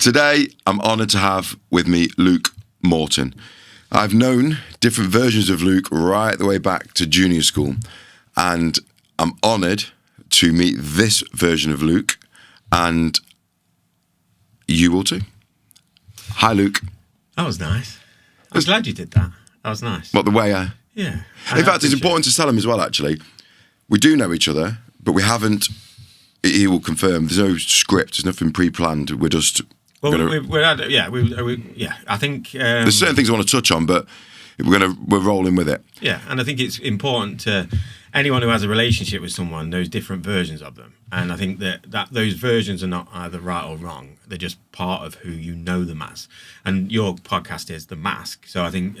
Today, I'm honoured to have with me Luke Moreton. I've known different versions of Luke right the way back to junior school, and I'm honoured to meet this version of Luke, and you will too. Hi, Luke. That was nice. I'm glad you did that. That was nice. What, the way I... Yeah. In fact, it's important to tell him as well, actually. We do know each other, but we haven't... He will confirm. There's no script. There's nothing pre-planned. We're just... Well, I think... there's certain things I want to touch on, but we're rolling with it. Yeah, and I think it's important to... Anyone who has a relationship with someone knows different versions of them. And I think that those versions are not either right or wrong. They're just part of who you know them as. And your podcast is The Mask. So I think,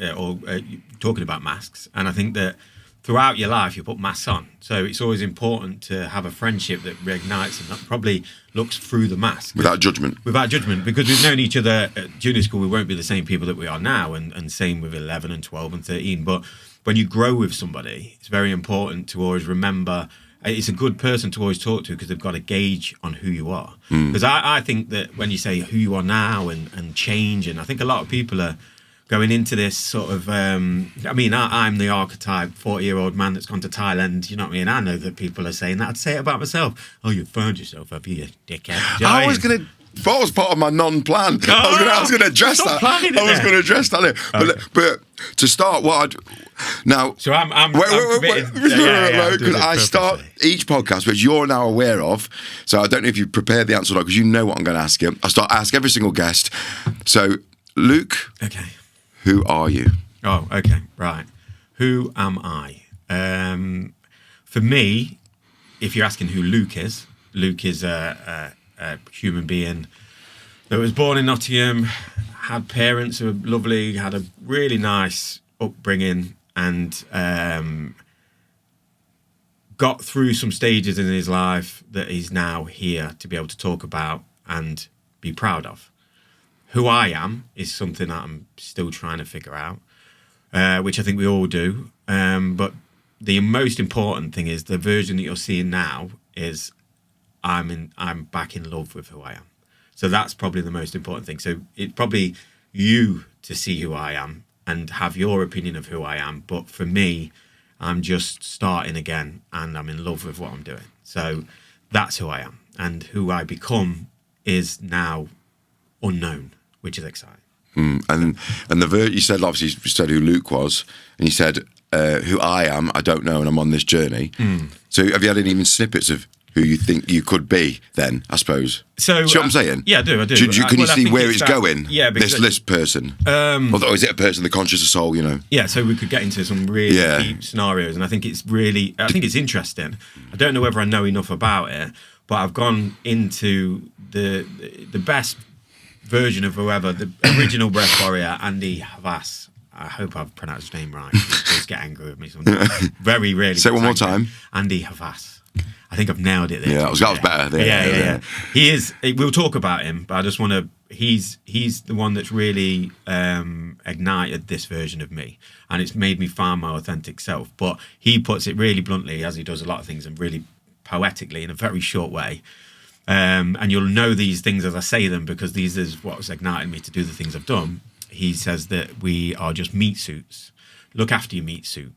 talking about masks. And I think that throughout your life, you put masks on. So it's always important to have a friendship that reignites and that probably looks through the mask. Without judgment. Without judgment. Because we've known each other at junior school, we won't be the same people that we are now. And same with 11 and 12 and 13. But when you grow with somebody, it's very important to always remember it's a good person to always talk to because they've got a gauge on who you are. Because I think that when you say who you are now and change, and I think a lot of people are going into this sort of, I'm the archetype 40-year-old man that's gone to Thailand, you know what I mean? I know that people are saying that. I'd say it about myself. Oh, you've found yourself, have you, dickhead? I was going to... That was part of my non-plan. I was going to address that. I was going to address that. But to start, now? So I'm committed. Because I start each podcast, which you're now aware of. So I don't know if you've prepared the answer or not, because you know what I'm going to ask you. I ask every single guest. So, Luke. Okay. Who are you? Oh, okay, right. Who am I? For me, if you're asking who Luke is a human being that was born in Nottingham, had parents who were lovely, had a really nice upbringing, and got through some stages in his life that he's now here to be able to talk about and be proud of. Who I am is something that I'm still trying to figure out, which I think we all do. But the most important thing is the version that you're seeing now is I'm back in love with who I am. So that's probably the most important thing. So it's probably you to see who I am and have your opinion of who I am. But for me, I'm just starting again and I'm in love with what I'm doing. So that's who I am. And who I become is now unknown, which is exciting. And you said, obviously, you said who Luke was, and you said who I am, I don't know, and I'm on this journey. So have you had any even snippets of who you think you could be then, I suppose? So, see what I'm saying? Yeah, I do. Can you see where it's going? Yeah, because this person? Or is it a person, the conscious of soul, you know? Yeah, so we could get into some really deep scenarios, and I think it's interesting. I don't know whether I know enough about it, but I've gone into the best version of whoever, the original breath warrior, Andy Havas. I hope I've pronounced his name right. Just get angry with me sometimes. Very rarely. Say it one more time. Andy Havas. I think I've nailed it there. Yeah, that was better. Yeah. He is. We'll talk about him, but I just want to. He's the one that's really ignited this version of me, and it's made me find my authentic self. But he puts it really bluntly, as he does a lot of things, and really poetically in a very short way. And you'll know these things as I say them because these is what's ignited me to do the things I've done. He says that we are just meat suits. Look after your meat suit.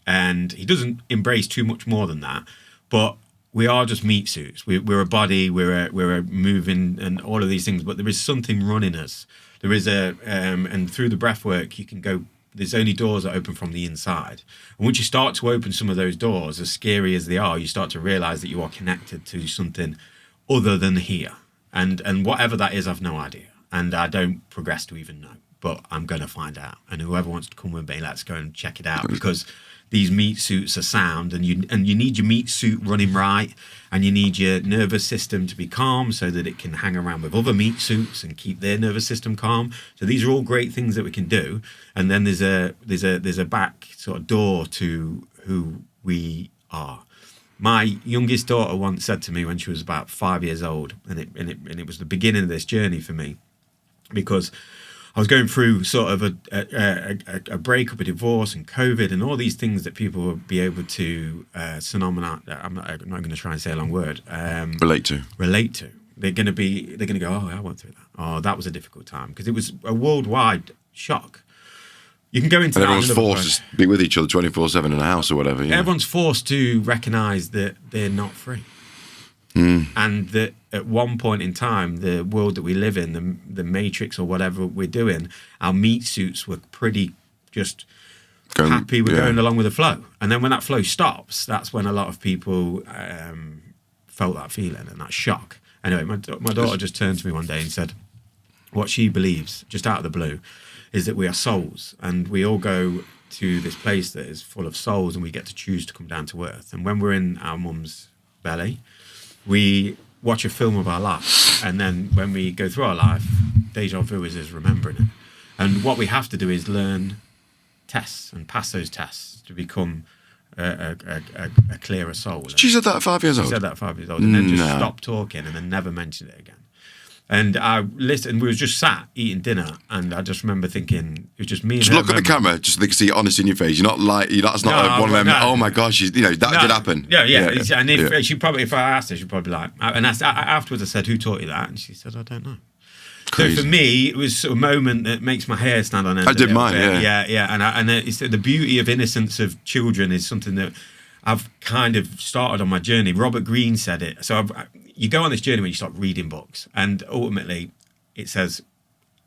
And he doesn't embrace too much more than that. But we are just meat suits. We're a body, we're a moving and all of these things. But there is something running us. There is and through the breathwork, you can go, there's only doors that open from the inside. And once you start to open some of those doors, as scary as they are, you start to realize that you are connected to something other than here. And whatever that is, I've no idea. And I don't progress to even know. But I'm going to find out. And whoever wants to come with me, let's go and check it out. Because these meat suits are sound. And you need your meat suit running right. And you need your nervous system to be calm so that it can hang around with other meat suits and keep their nervous system calm. So these are all great things that we can do. And then there's a back sort of door to who we are. My youngest daughter once said to me when she was about 5 years old, and it was the beginning of this journey for me, because I was going through sort of a breakup, a divorce, and COVID, and all these things that people will be able to I'm not going to try and say a long word. Relate to. They're going to go, oh, I went through that. Oh, that was a difficult time, because it was a worldwide shock. You can go into and that. Everyone's forced to be with each other 24/7 in a house or whatever. Yeah. Everyone's forced to recognise that they're not free. And that at one point in time, the world that we live in, the matrix or whatever we're doing, our meat suits were pretty just happy with going along with the flow. And then when that flow stops, that's when a lot of people felt that feeling and that shock. Anyway, my daughter just turned to me one day and said, what she believes, just out of the blue, is that we are souls, and we all go to this place that is full of souls, and we get to choose to come down to earth. And when we're in our mum's belly, we watch a film of our life, and then when we go through our life, deja vu is us remembering it. And what we have to do is learn tests and pass those tests to become a clearer soul. She said that at 5 years old? She said that at 5 years old, and then just stopped talking and then never mentioned it again. And I listened, we were just sat eating dinner, and I just remember thinking, it was just me and just her. Look at the camera, just so they can see it honest in your face. You're not like, that's not one of them, oh my gosh, that did happen. Yeah. And if she probably, if I asked her, she'd probably be like, and afterwards I said, who taught you that? And she said, I don't know. Crazy. So for me, it was a moment that makes my hair stand on end. I did mine, yeah. And it's the beauty of innocence of children is something that I've kind of started on my journey. Robert Greene said it. So you go on this journey when you start reading books, and ultimately it says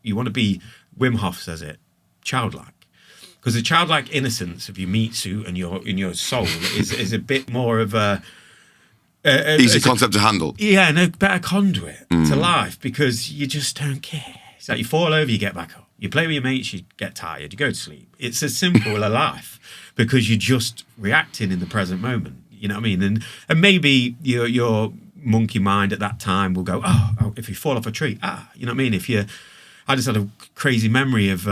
you want to be, Wim Hof says it, childlike. Because the childlike innocence of your meat suit and your soul is a bit more of a easy concept to handle. Yeah, and a better conduit to life, because you just don't care. It's like you fall over, you get back up. You play with your mates, you get tired, you go to sleep. It's as simple a life, because you're just reacting in the present moment. You know what I mean? And maybe your monkey mind at that time will go, oh, if you fall off a tree, you know what I mean? I just had a crazy memory of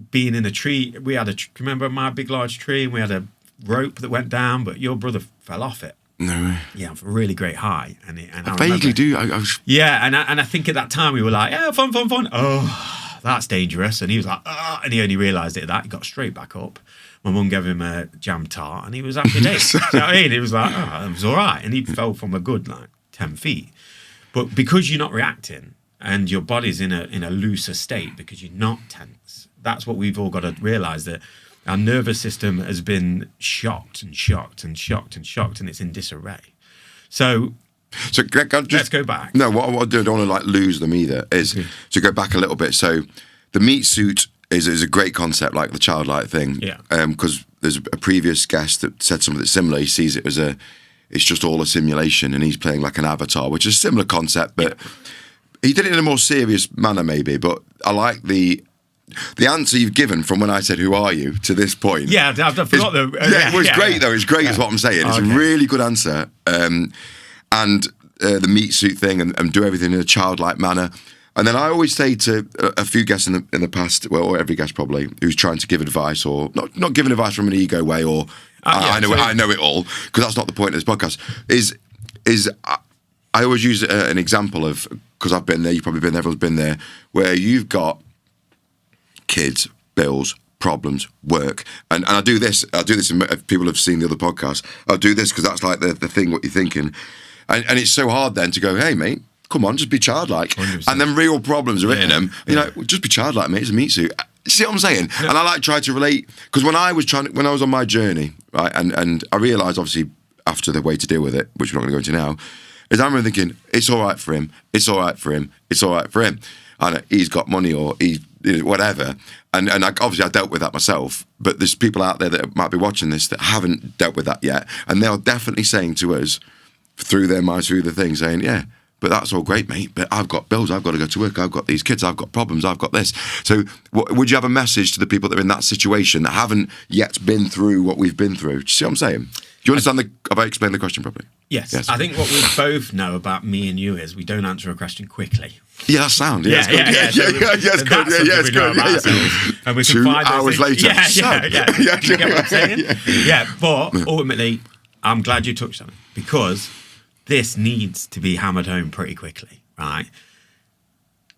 being in a tree. We had remember my big large tree, and we had a rope that went down, but your brother fell off it. No way. Yeah, a really great high. And I vaguely do. Yeah, and I think at that time we were like, yeah, fun. Oh, that's dangerous. And he was like, and he only realised it at that. He got straight back up. My mum gave him a jam tart, and he was happy days. You know what I mean? He was like, it was all right. And he fell from a good 10 feet. But because you're not reacting, and your body's in a looser state because you're not tense, that's what we've all got to realise, that our nervous system has been shocked, and it's in disarray. So let's go back. No, what I don't want to lose them either is to go back a little bit. So the meat suit is a great concept, like the childlike thing. Yeah. Because there's a previous guest that said something similar. He sees it as it's just all a simulation, and he's playing like an avatar, which is a similar concept, but he did it in a more serious manner maybe. But I like the answer you've given from when I said, who are you, to this point. Yeah, I forgot the... it was great though. It's great is what I'm saying. It's a really good answer. And the meat suit thing, and do everything in a childlike manner. And then I always say to a few guests in the past, well, or every guest probably, who's trying to give advice, or not giving advice from an ego way, or I know it all, because that's not the point of this podcast, is I always use an example of, because I've been there, you've probably been there, everyone's been there, where you've got kids, bills, problems, work, and I do this, if people have seen the other podcasts, I'll do this because that's like the thing, what you're thinking, and it's so hard then to go, hey mate, come on, just be childlike. 100%. And then real problems are hitting them. You know, just be childlike, mate. It's a meat suit. See what I'm saying? Yeah. And I try to relate, because when I was on my journey, right, and I realised obviously after the way to deal with it, which we're not going to go into now, is I remember thinking, it's all right for him. It's all right for him. It's all right for him. And he's got money, or whatever. And obviously I dealt with that myself, but there's people out there that might be watching this that haven't dealt with that yet, and they're definitely saying to us through their minds, through the thing, saying, yeah, but that's all great, mate, but I've got bills, I've got to go to work, I've got these kids, I've got problems, I've got this. So would you have a message to the people that are in that situation that haven't yet been through what we've been through? Do you see what I'm saying? Do you understand have I explained the question properly? Yes. I think what we both know about me and you is we don't answer a question quickly. Yeah, that's sound. Yeah, it's good. And we can 2 find hours later. Yeah. You get what I'm saying? Yeah, but ultimately, I'm glad you touched on it, because this needs to be hammered home pretty quickly, right?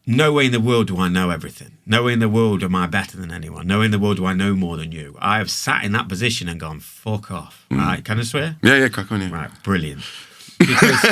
No way in the world do I know everything. No way in the world am I better than anyone. No way in the world do I know more than you. I have sat in that position and gone, fuck off, right? Can I swear? Yeah, crack on, yeah. Right, brilliant. Because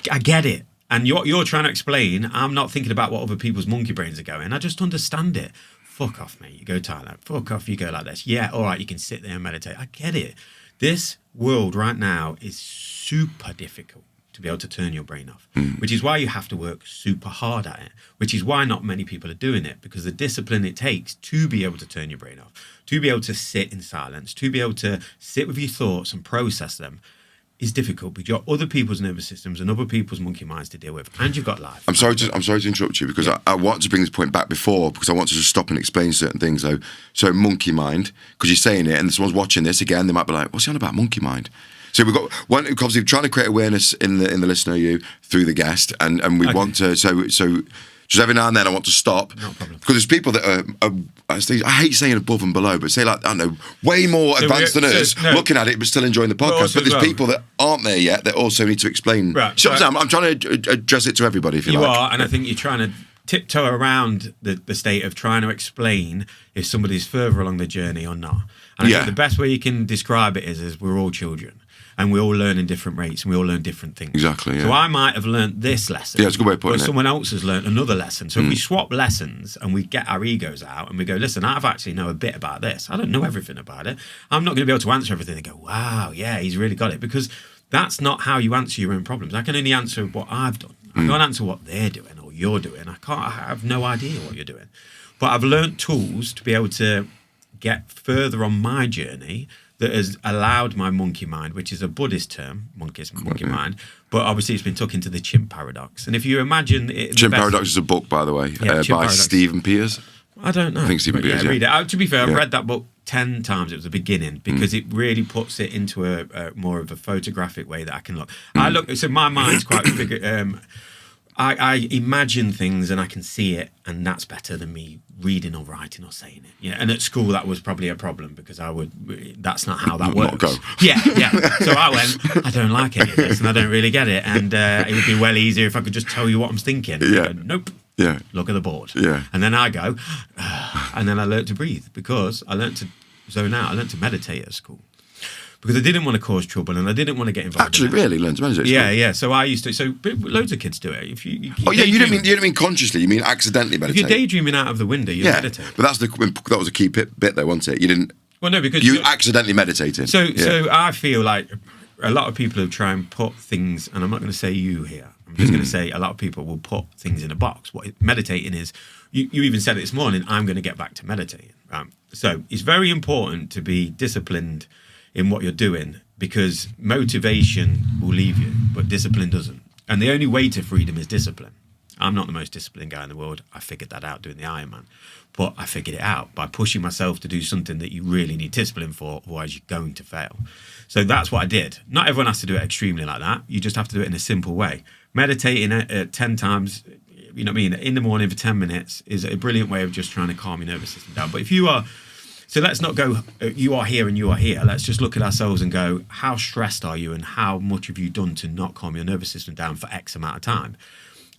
I get it. And you're trying to explain, I'm not thinking about what other people's monkey brains are going. I just understand it. Fuck off, mate. You go Thailand. Fuck off, you go like this. Yeah, all right, you can sit there and meditate. I get it. This world right now is super difficult to be able to turn your brain off, which is why you have to work super hard at it, which is why not many people are doing it, because the discipline it takes to be able to turn your brain off, to be able to sit in silence, to be able to sit with your thoughts and process them is difficult, because you've got other people's nervous systems and other people's monkey minds to deal with, and you've got life. I'm sorry to interrupt you, because I want to bring this point back before, because I want to just stop and explain certain things. So monkey mind, because you're saying it, and someone's watching this again, they might be like, "What's he on about, monkey mind?" So we've got one, obviously trying to create awareness in the listener, you, through the guest, and we want to so just every now and then I want to stop, no problem, because there's people that are I hate saying above and below, but say like, I don't know, way more advanced than us, looking at it but still enjoying the podcast. But there's people that aren't there yet that also need to explain. Right, so I'm trying to address it to everybody. If you like, are, and I think you're trying to tiptoe around the state of trying to explain if somebody's further along the journey or not. And I think the best way you can describe it is we're all children. And we all learn in different rates, and we all learn different things. Exactly, yeah. So I might have learned this lesson. Yeah, it's a good way of putting it. Or someone else has learned another lesson. So if we swap lessons and we get our egos out and we go, listen, I've actually know a bit about this. I don't know everything about it. I'm not going to be able to answer everything. They go, wow, yeah, he's really got it. Because that's not how you answer your own problems. I can only answer what I've done. I can't answer what they're doing or you're doing. I have no idea what you're doing. But I've learned tools to be able to get further on my journey that has allowed my monkey mind, which is a Buddhist term, monkey mind, but obviously it's been took into the chimp paradox. And if you imagine it, Chimp Paradox is a book, by the way, by Paradox. Stephen Peters. I don't know. I think Stephen Peters. Read it. To be fair, I've read that book 10 times. It was the beginning, because it really puts it into a more of a photographic way that I can look. So my mind's quite I imagine things and I can see it, and that's better than me reading or writing or saying it. Yeah, and at school that was probably a problem, because that's not how that works. Not go. Yeah. So I went, I don't like any of this, and I don't really get it, and it would be well easier if I could just tell you what I'm thinking. Yeah. Go, nope. Yeah. Look at the board. Yeah. And then I go, and then I learned to breathe, because I learned to zone out. I learned to meditate at school, because I didn't want to cause trouble and I didn't want to get involved. Actually, really learn to meditate. Yeah. So I used to. So loads of kids do it. If you you didn't mean consciously. You mean accidentally meditate. If you're daydreaming out of the window, you meditate. But that was a key bit though, wasn't it? You didn't. Well, no, because you accidentally meditated. So I feel like a lot of people who try and put things, and I'm not going to say you here. I'm just going to say a lot of people will put things in a box. What meditating is, you even said it this morning, I'm going to get back to meditating. So it's very important to be disciplined in what you're doing, because motivation will leave you, but discipline doesn't. And the only way to freedom is discipline. I'm not the most disciplined guy in the world. I figured that out doing the Ironman. But I figured it out by pushing myself to do something that you really need discipline for, otherwise you're going to fail. So that's what I did. Not everyone has to do it extremely like that. You just have to do it in a simple way. Meditating 10 times, you know what I mean, in the morning for 10 minutes is a brilliant way of just trying to calm your nervous system down. But if you are... So let's not go, you are here and you are here. Let's just look at ourselves and go, how stressed are you and how much have you done to not calm your nervous system down for X amount of time?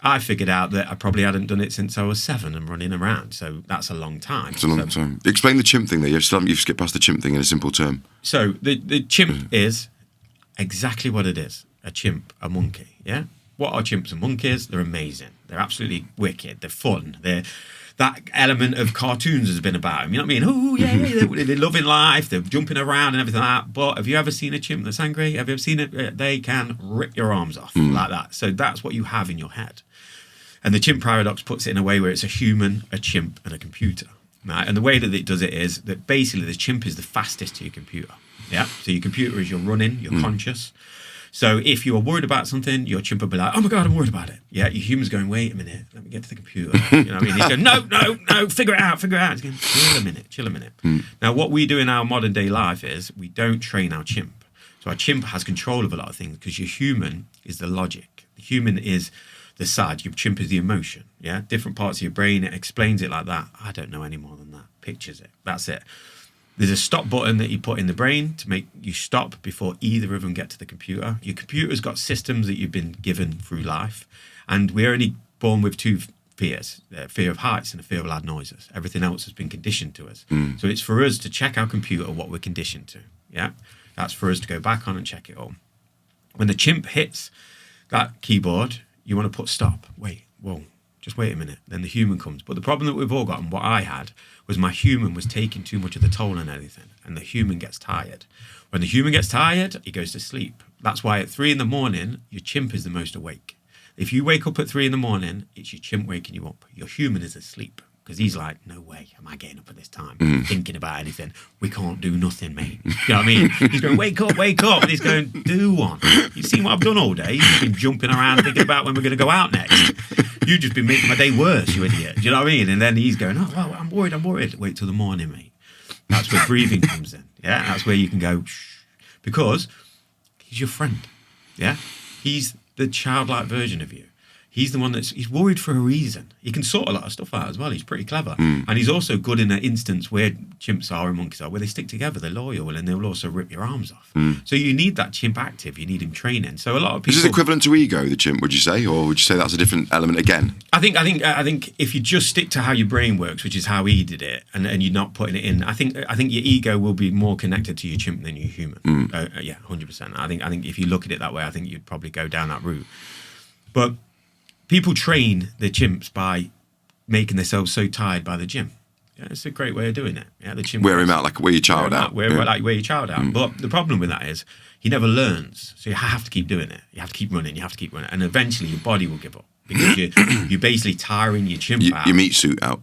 I figured out that I probably hadn't done it since I was 7 and running around. So that's a long time. It's a long time. Explain the chimp thing there. You've skipped past the chimp thing in a simple term. So the chimp is exactly what it is. A chimp, a monkey, yeah? What are chimps and monkeys? They're amazing. They're absolutely wicked. They're fun. That element of cartoons has been about them. You know what I mean? Oh, yeah, they're loving life. They're jumping around and everything like that. But have you ever seen a chimp that's angry? Have you ever seen it? They can rip your arms off like that. So that's what you have in your head. And the chimp paradox puts it in a way where it's a human, a chimp, and a computer. Right? And the way that it does it is that basically the chimp is the fastest to your computer. Yeah. So your computer is you're running, you're conscious. So if you are worried about something, your chimp will be like, oh my God, I'm worried about it. Yeah, your human's going, wait a minute, let me get to the computer. You know what I mean? He's going, no, figure it out. He's going, chill a minute. Now, what we do in our modern day life is we don't train our chimp. So our chimp has control of a lot of things, because your human is the logic. The human is the side. Your chimp is the emotion. Yeah, different parts of your brain, it explains it like that. I don't know any more than that. Pictures it. That's it. There's a stop button that you put in the brain to make you stop before either of them get to the computer. Your computer's got systems that you've been given through life. And we're only born with 2 fears, a fear of heights and a fear of loud noises. Everything else has been conditioned to us. So it's for us to check our computer what we're conditioned to. Yeah, that's for us to go back on and check it all. When the chimp hits that keyboard, you want to put stop. Wait, whoa, just wait a minute. Then the human comes. But the problem that we've all got, and what I had, was my human was taking too much of the toll on everything, and the human gets tired. When the human gets tired, he goes to sleep. That's why at 3 a.m, your chimp is the most awake. If you wake up at 3 a.m, it's your chimp waking you up. Your human is asleep. Because he's like, no way, am I getting up at this time, thinking about anything? We can't do nothing, mate. You know what I mean? He's going, wake up. And he's going, do one. You've seen what I've done all day? You've been jumping around thinking about when we're going to go out next. You've just been making my day worse, you idiot. Do you know what I mean? And then he's going, oh, well, I'm worried. Wait till the morning, mate. That's where breathing comes in. Yeah, that's where you can go, shh. Because he's your friend. Yeah? He's the childlike version of you. He's the one he's worried for a reason. He can sort a lot of stuff out as well. He's pretty clever. And he's also good in an instance where chimps are and monkeys are, where they stick together, they're loyal, and they'll also rip your arms off. So you need that chimp active. You need him training. So a lot of people... Is this equivalent to ego, the chimp, would you say? Or would you say that's a different element again? I think if you just stick to how your brain works, which is how he did it, and you're not putting it in, I think your ego will be more connected to your chimp than your human. Yeah, 100%. I think if you look at it that way, I think you'd probably go down that route. But... people train their chimps by making themselves so tired by the gym. Yeah, it's a great way of doing it. Yeah, the chimp wear him out, like wear your child out. Wear your child out. But the problem with that is he never learns. So you have to keep doing it. You have to keep running. And eventually your body will give up because you're basically tiring your chimp out. Your meat suit out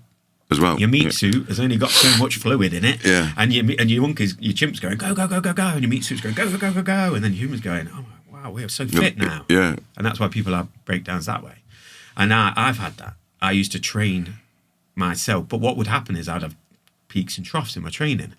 as well. Your meat suit has only got so much fluid in it. Yeah. And your monkeys, your chimp's going, go, go, go, go, go. And your meat suit's going, go, go, go, go, go. And then humans going, oh, wow, we're so fit now. Yeah. And that's why people have breakdowns that way. And I've had that. I used to train myself. But what would happen is I'd have peaks and troughs in my training.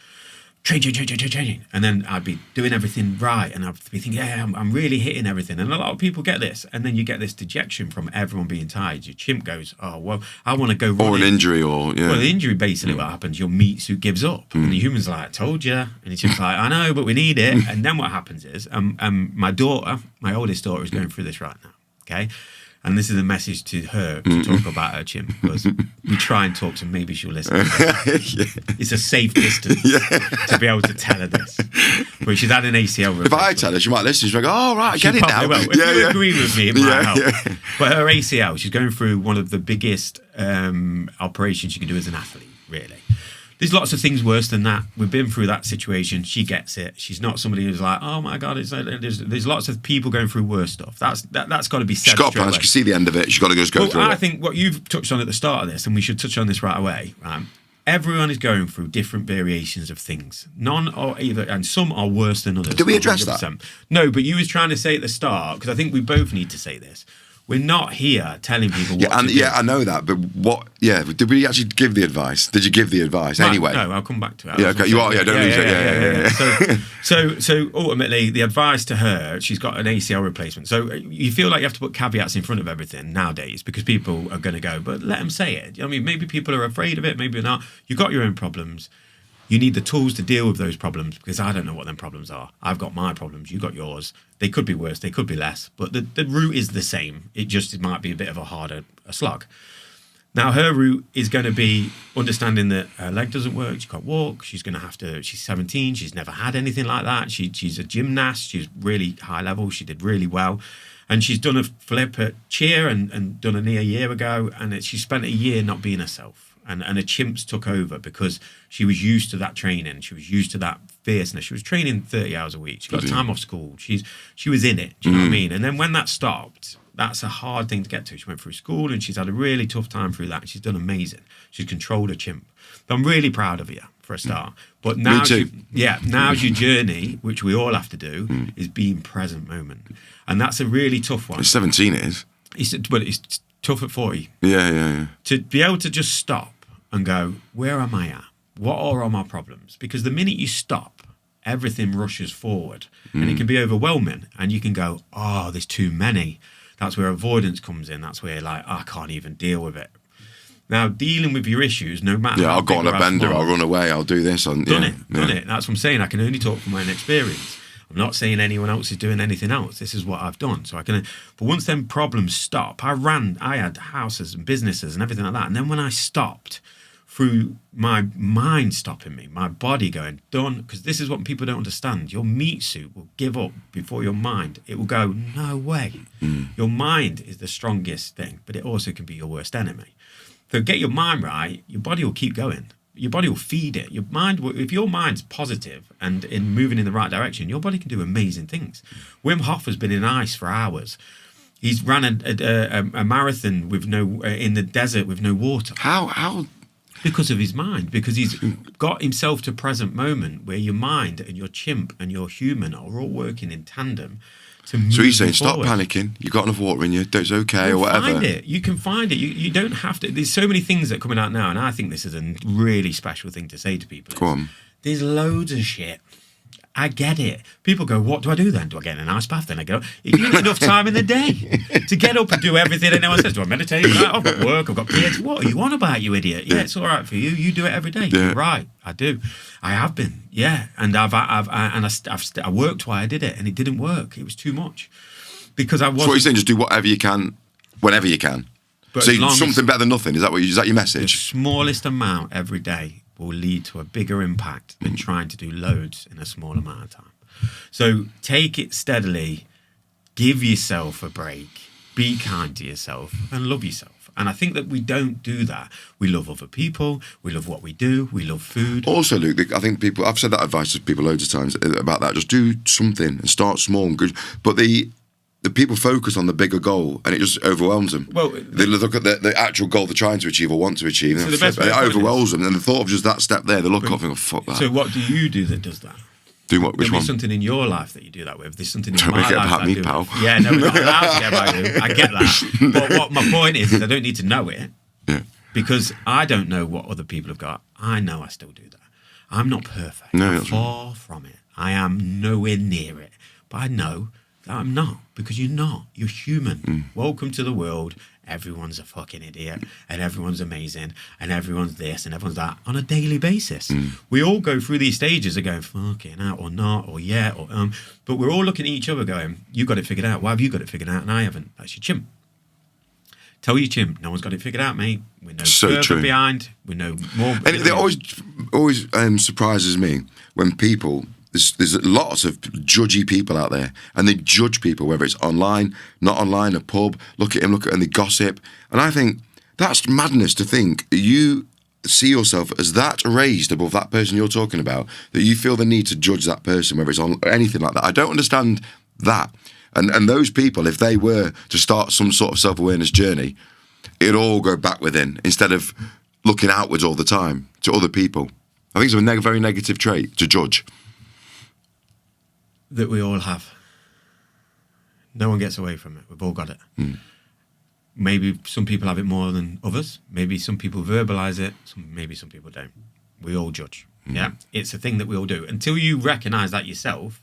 Training. And then I'd be doing everything right. And I'd be thinking, yeah, I'm really hitting everything. And a lot of people get this. And then you get this dejection from everyone being tired. Your chimp goes, oh, well, I want to go running. Or an injury or, yeah. Well, the injury, basically what happens, your meat suit gives up. And the human's like, told you. And the chimp's like, I know, but we need it. And then what happens is, my daughter, my oldest daughter is going through this right now. Okay? And this is a message to her to talk about her chimp, because we try and talk to her, maybe she'll listen. Yeah. It's a safe distance to be able to tell her this. But she's had an ACL replacement. If I tell her, she might listen. She's like, oh, right, I get it now. Will. If you agree with me, it might help. But her ACL, she's going through one of the biggest operations you can do as an athlete, really. There's lots of things worse than that. We've been through that situation. She gets it. She's not somebody who's like, oh my God, there's lots of people going through worse stuff. That's got to be said. She's got a plan. She can see the end of it. She's got to just go through it. I think what you've touched on at the start of this, and we should touch on this right away, right? Everyone is going through different variations of things. None are either, and some are worse than others. Did we address 100%. That? No, but you was trying to say at the start, because I think we both need to say this. We're not here telling people what to do. Yeah, I know that, but what? Yeah, did we actually give the advice? Did you give the advice anyway? No, I'll come back to it. Yeah, okay, you are. Yeah, don't lose it. Yeah. So ultimately, the advice to her, she's got an ACL replacement. So you feel like you have to put caveats in front of everything nowadays because people are going to go, but let them say it. I mean, maybe people are afraid of it, maybe not. You've got your own problems. You need the tools to deal with those problems, because I don't know what them problems are. I've got my problems. You got yours. They could be worse. They could be less. But the route is the same. It might be a bit of a slog. Now, her route is going to be understanding that her leg doesn't work. She can't walk. She's going to have to. She's 17. She's never had anything like that. She's a gymnast. She's really high level. She did really well. And she's done a flip at cheer and done a knee a year ago. And she spent a year not being herself. And her chimps took over because she was used to that training. She was used to that fierceness. She was training 30 hours a week. She got time off school. She was in it. Do you know what I mean? And then when that stopped, that's a hard thing to get to. She went through school and she's had a really tough time through that. And she's done amazing. She's controlled her chimp. So I'm really proud of you for a start. But now, now's your journey, which we all have to do, is being present moment. And that's a really tough one. At 17 it is. But it's tough at 40. Yeah. To be able to just stop and go, where am I at? What are all my problems? Because the minute you stop, everything rushes forward and it can be overwhelming. And you can go, oh, there's too many. That's where avoidance comes in. That's where I can't even deal with it. Now, dealing with your issues, no matter how I'll go on a bender, I'll run away, I'll do this. Done it. That's what I'm saying. I can only talk from my own experience. I'm not saying anyone else is doing anything else. This is what I've done. So but once them problems stop, I had houses and businesses and everything like that. And then when I stopped through my mind stopping me, my body going, done. Because this is what people don't understand. Your meat suit will give up before your mind. It will go, no way. Your mind is the strongest thing, but it also can be your worst enemy. So get your mind right, your body will keep going. Your body will feed it. Your mind will, if your mind's positive and in moving in the right direction, your body can do amazing things. Wim Hof has been in ice for hours. He's ran a marathon with in the desert with no water. How? Because of his mind, because he's got himself to present moment where your mind and your chimp and your human are all working in tandem to move. So he's saying, forward. stop panicking. You've got enough water in you. It's okay, or whatever. Find it. You can find it. You don't have to. There's so many things that are coming out now, and I think this is a really special thing to say to people. Go on. There's loads of shit. I get it. People go, what do I do then? Do I get in an ice bath? Then I go, you need enough time in the day to get up and do everything. And anyone says, do I meditate? I've got work, I've got kids. What are you on about, you idiot? Yeah, it's all right for you. You do it every day. Yeah. Right, I do. I have been, yeah. And I worked while I did it, and it didn't work. It was too much. Because I was. So what you're saying, just do whatever you can, whenever you can. But So something better than nothing. Is that your the message? smallest amount every day will lead to a bigger impact than trying to do loads in a small amount of time. So take it steadily, give yourself a break, be kind to yourself, and love yourself. And I think that we don't do that. We love other people, we love what we do, we love food. Also, Luke, I think I've said that advice to people loads of times about that. Just do something and start small and good. But the people focus on the bigger goal, and it just overwhelms them. Well, they look at the actual goal they're trying to achieve or want to achieve, So and the best way it to put it overwhelms them. And the thought of just that step there, they look up and go, fuck that. So what do you do that does that? Do what? Which There'll one? be something in your life that you do that with. There's something in Don't my life forget about that I me, do. pal. Yeah, no, we're not allowed to get about you. I get that. But what my point is I don't need to know it. Yeah. Because I don't know what other people have got. I know I still do that. I'm not perfect. No, I'm that's right. far from it. I am nowhere near it. But I know that I'm not, because you're not. You're human. Welcome to the world. Everyone's a fucking idiot, and everyone's amazing, and everyone's this, and everyone's that on a daily basis. We all go through these stages of going, fucking out, or not, or yeah, or but we're all looking at each other going, you got it figured out. Why have you got it figured out and I haven't? That's your chimp. Tell your chimp, no one's got it figured out, mate. We know So further true. behind. We know more. And it always surprises me when people. There's lots of judgy people out there, and they judge people, whether it's online, not online, a pub. Look at him, and they gossip. And I think that's madness to think you see yourself as that raised above that person you're talking about, that you feel the need to judge that person, whether it's on anything like that. I don't understand that. And those people, if they were to start some sort of self-awareness journey, it'd all go back within instead of looking outwards all the time to other people. I think it's a very negative trait to judge. That we all have. No one gets away from it. We've all got it. Maybe some people have it more than others. Maybe some people verbalise it. Maybe some people don't. We all judge. Yeah, it's a thing that we all do. Until you recognise that yourself,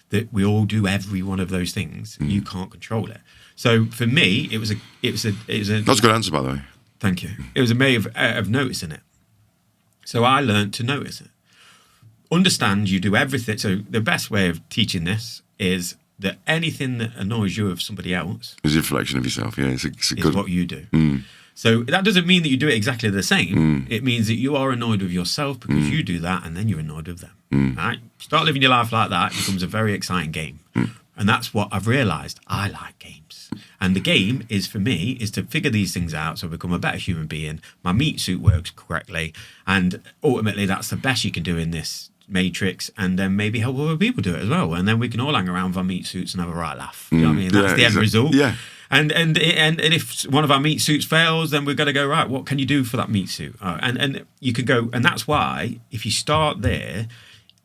that we all do every one of those things, you can't control it. So for me, it was a. That's a good answer, by the way. Thank you. It was a way of noticing it. So I learned to notice it. Understand you do everything. So the best way of teaching this is that anything that annoys you of somebody else is a reflection of yourself. Yeah, it's a good. Is what you do. So that doesn't mean that you do it exactly the same. It means that you are annoyed with yourself because you do that, and then you're annoyed with them. Right? Start living your life like that. It becomes a very exciting game, and that's what I've realised. I like games, and the game is for me is to figure these things out so I become a better human being. My meat suit works correctly, and ultimately that's the best you can do in this matrix, and then maybe help other people do it as well, and then we can all hang around with our meat suits and have a right laugh. You know what I mean? That's the end result. Yeah. And if one of our meat suits fails, then we've got to go, right, what can you do for that meat suit? And you could go, and that's why if you start there,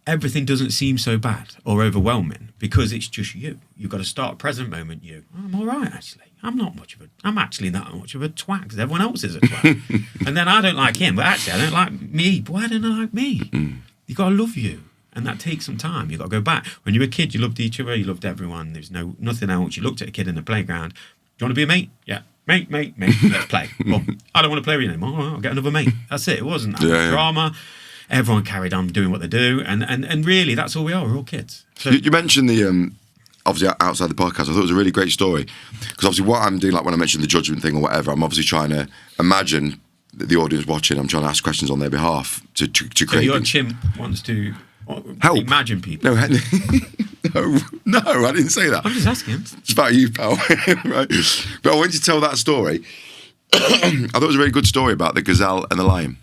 everything doesn't seem so bad or overwhelming because it's just you. You've got to start present moment you. I'm all right, actually. I'm actually not much of a twat because everyone else is a twat. And then I don't like him, but actually I don't like me. But why don't I like me? You got to love you. And that takes some time. You got to go back. When you were a kid, you loved each other. You loved everyone. There's nothing else. You looked at a kid in the playground. Do you want to be a mate? Yeah. Mate. Let's play. Well, I don't want to play with you anymore. Well, I'll get another mate. That's it. It wasn't that drama. Everyone carried on doing what they do. And really, that's all we are. We're all kids. So, you mentioned the, obviously outside the podcast, I thought it was a really great story. Because obviously what I'm doing, like when I mentioned the judgment thing or whatever, I'm obviously trying to imagine the audience watching, I'm trying to ask questions on their behalf to So create your things. chimp wants to Help. imagine people. No, no, I didn't say that. I'm just asking. It's about you, pal. Right? But I wanted to tell that story. I thought it was a really good story about the gazelle and the lion.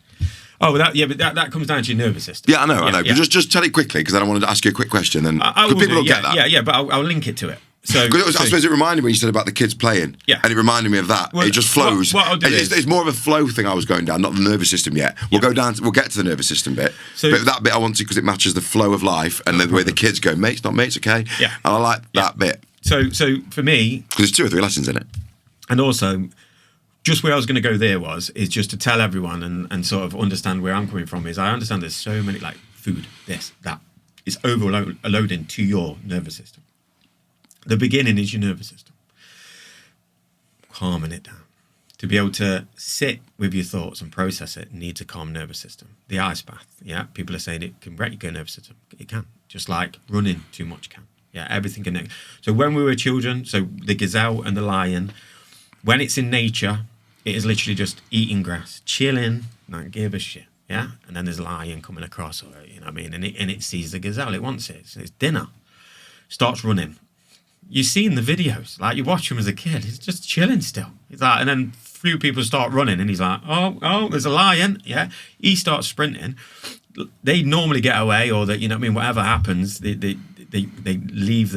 Oh, but that comes down to your nervous system. Yeah, I know. But just tell it quickly, because then I wanted to ask you a quick question. And people don't get that. Yeah, but I'll link it to it. So, I suppose it reminded me when you said about the kids playing. Yeah. And it reminded me of that. Well, it just flows. What I'll do it's more of a flow thing I was going down, not the nervous system yet. We'll go down. We'll get to the nervous system bit. So, but that bit I want to, because it matches the flow of life and the way the kids go. Mates, not mates, okay? Yeah. And I like that bit. So for me, because there's 2 or 3 lessons in it. And also, just where I was going to go there is just to tell everyone and sort of understand where I'm coming from. Is I understand there's so many, like food, this, that. It's overloading to your nervous system. The beginning is your nervous system. Calming it down. To be able to sit with your thoughts and process it needs a calm nervous system. The ice bath, yeah, people are saying it can wreck your nervous system. It can. Just like running too much can. Yeah, everything can. So when we were children, so the gazelle and the lion, when it's in nature, it is literally just eating grass, chilling, not give a shit. Yeah, and then there's a lion coming across, or you know what I mean, and it sees the gazelle, it wants it. So it's dinner. Starts running. You've seen the videos, like you watch him as a kid. He's just chilling still. He's like, and then few people start running, and he's like, oh, there's a lion. Yeah, he starts sprinting. They normally get away, or that, you know what I mean. Whatever happens, they leave